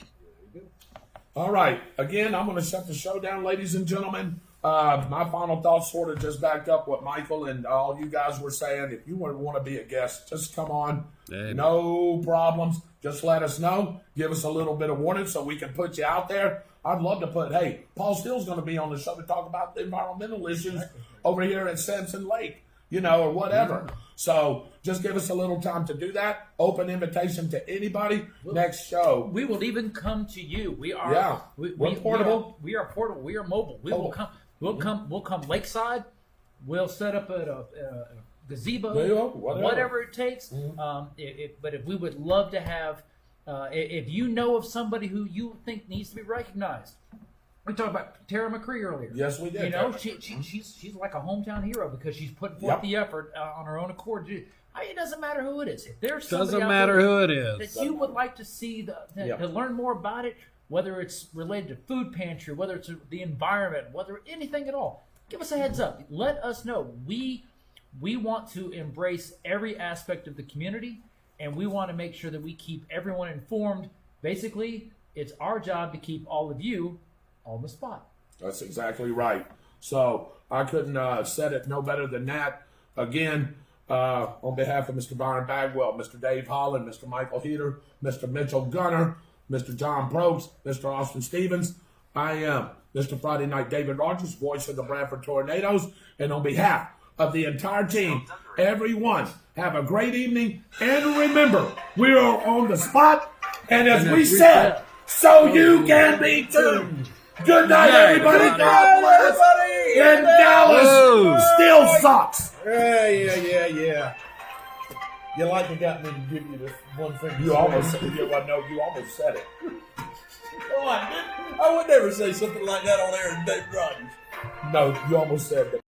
All right. Again, I'm going to shut the show down, ladies and gentlemen. My final thoughts sort of just backed up what Michael and all you guys were saying. If you want to be a guest, just come on. Amen. No problems. Just let us know. Give us a little bit of warning so we can put you out there. I'd love to put, hey, Paul Steele's going to be on the show to talk about the environmental issues over here at Sampson Lake, or whatever. So just give us a little time to do that. Open invitation to anybody. Next show. We will even come to you. We are Yeah. We're portable. We are portable. We are mobile. We will come. We'll come lakeside. We'll set up at a gazebo, Yeah, whatever. it takes. But if we would love to have, if you know of somebody who you think needs to be recognized, we talked about Tara McCree earlier. Yes, we did. She's like a hometown hero because she's putting forth the effort on her own accord. It doesn't matter who it is. If there's somebody Doesn't out matter there who it is. that you would like to see to learn more about it, whether it's related to food pantry, whether it's the environment, whether anything at all, give us a heads up. Let us know. We want to embrace every aspect of the community, and we want to make sure that we keep everyone informed. Basically, it's our job to keep all of you on the spot. That's exactly right. So I couldn't said it no better than that. Again, on behalf of Mr. Byron Bagwell, Mr. Dave Holland, Mr. Michael Heater, Mr. Mitchell Gunner, Mr. John Probst, Mr. Austin Stevens, I am Mr. Friday Night David Rodgers, voice of the Bradford Tornadoes, and on behalf of the entire team, everyone, have a great evening, and remember, we are on the spot, and as we said, so you can be too. Good night, everybody. God bless. And Dallas still sucks. Yeah. You like it got me to give you this one thing. You almost said it. No, you almost said it. I would never say something like that on air, David Rodgers. No, you almost said that.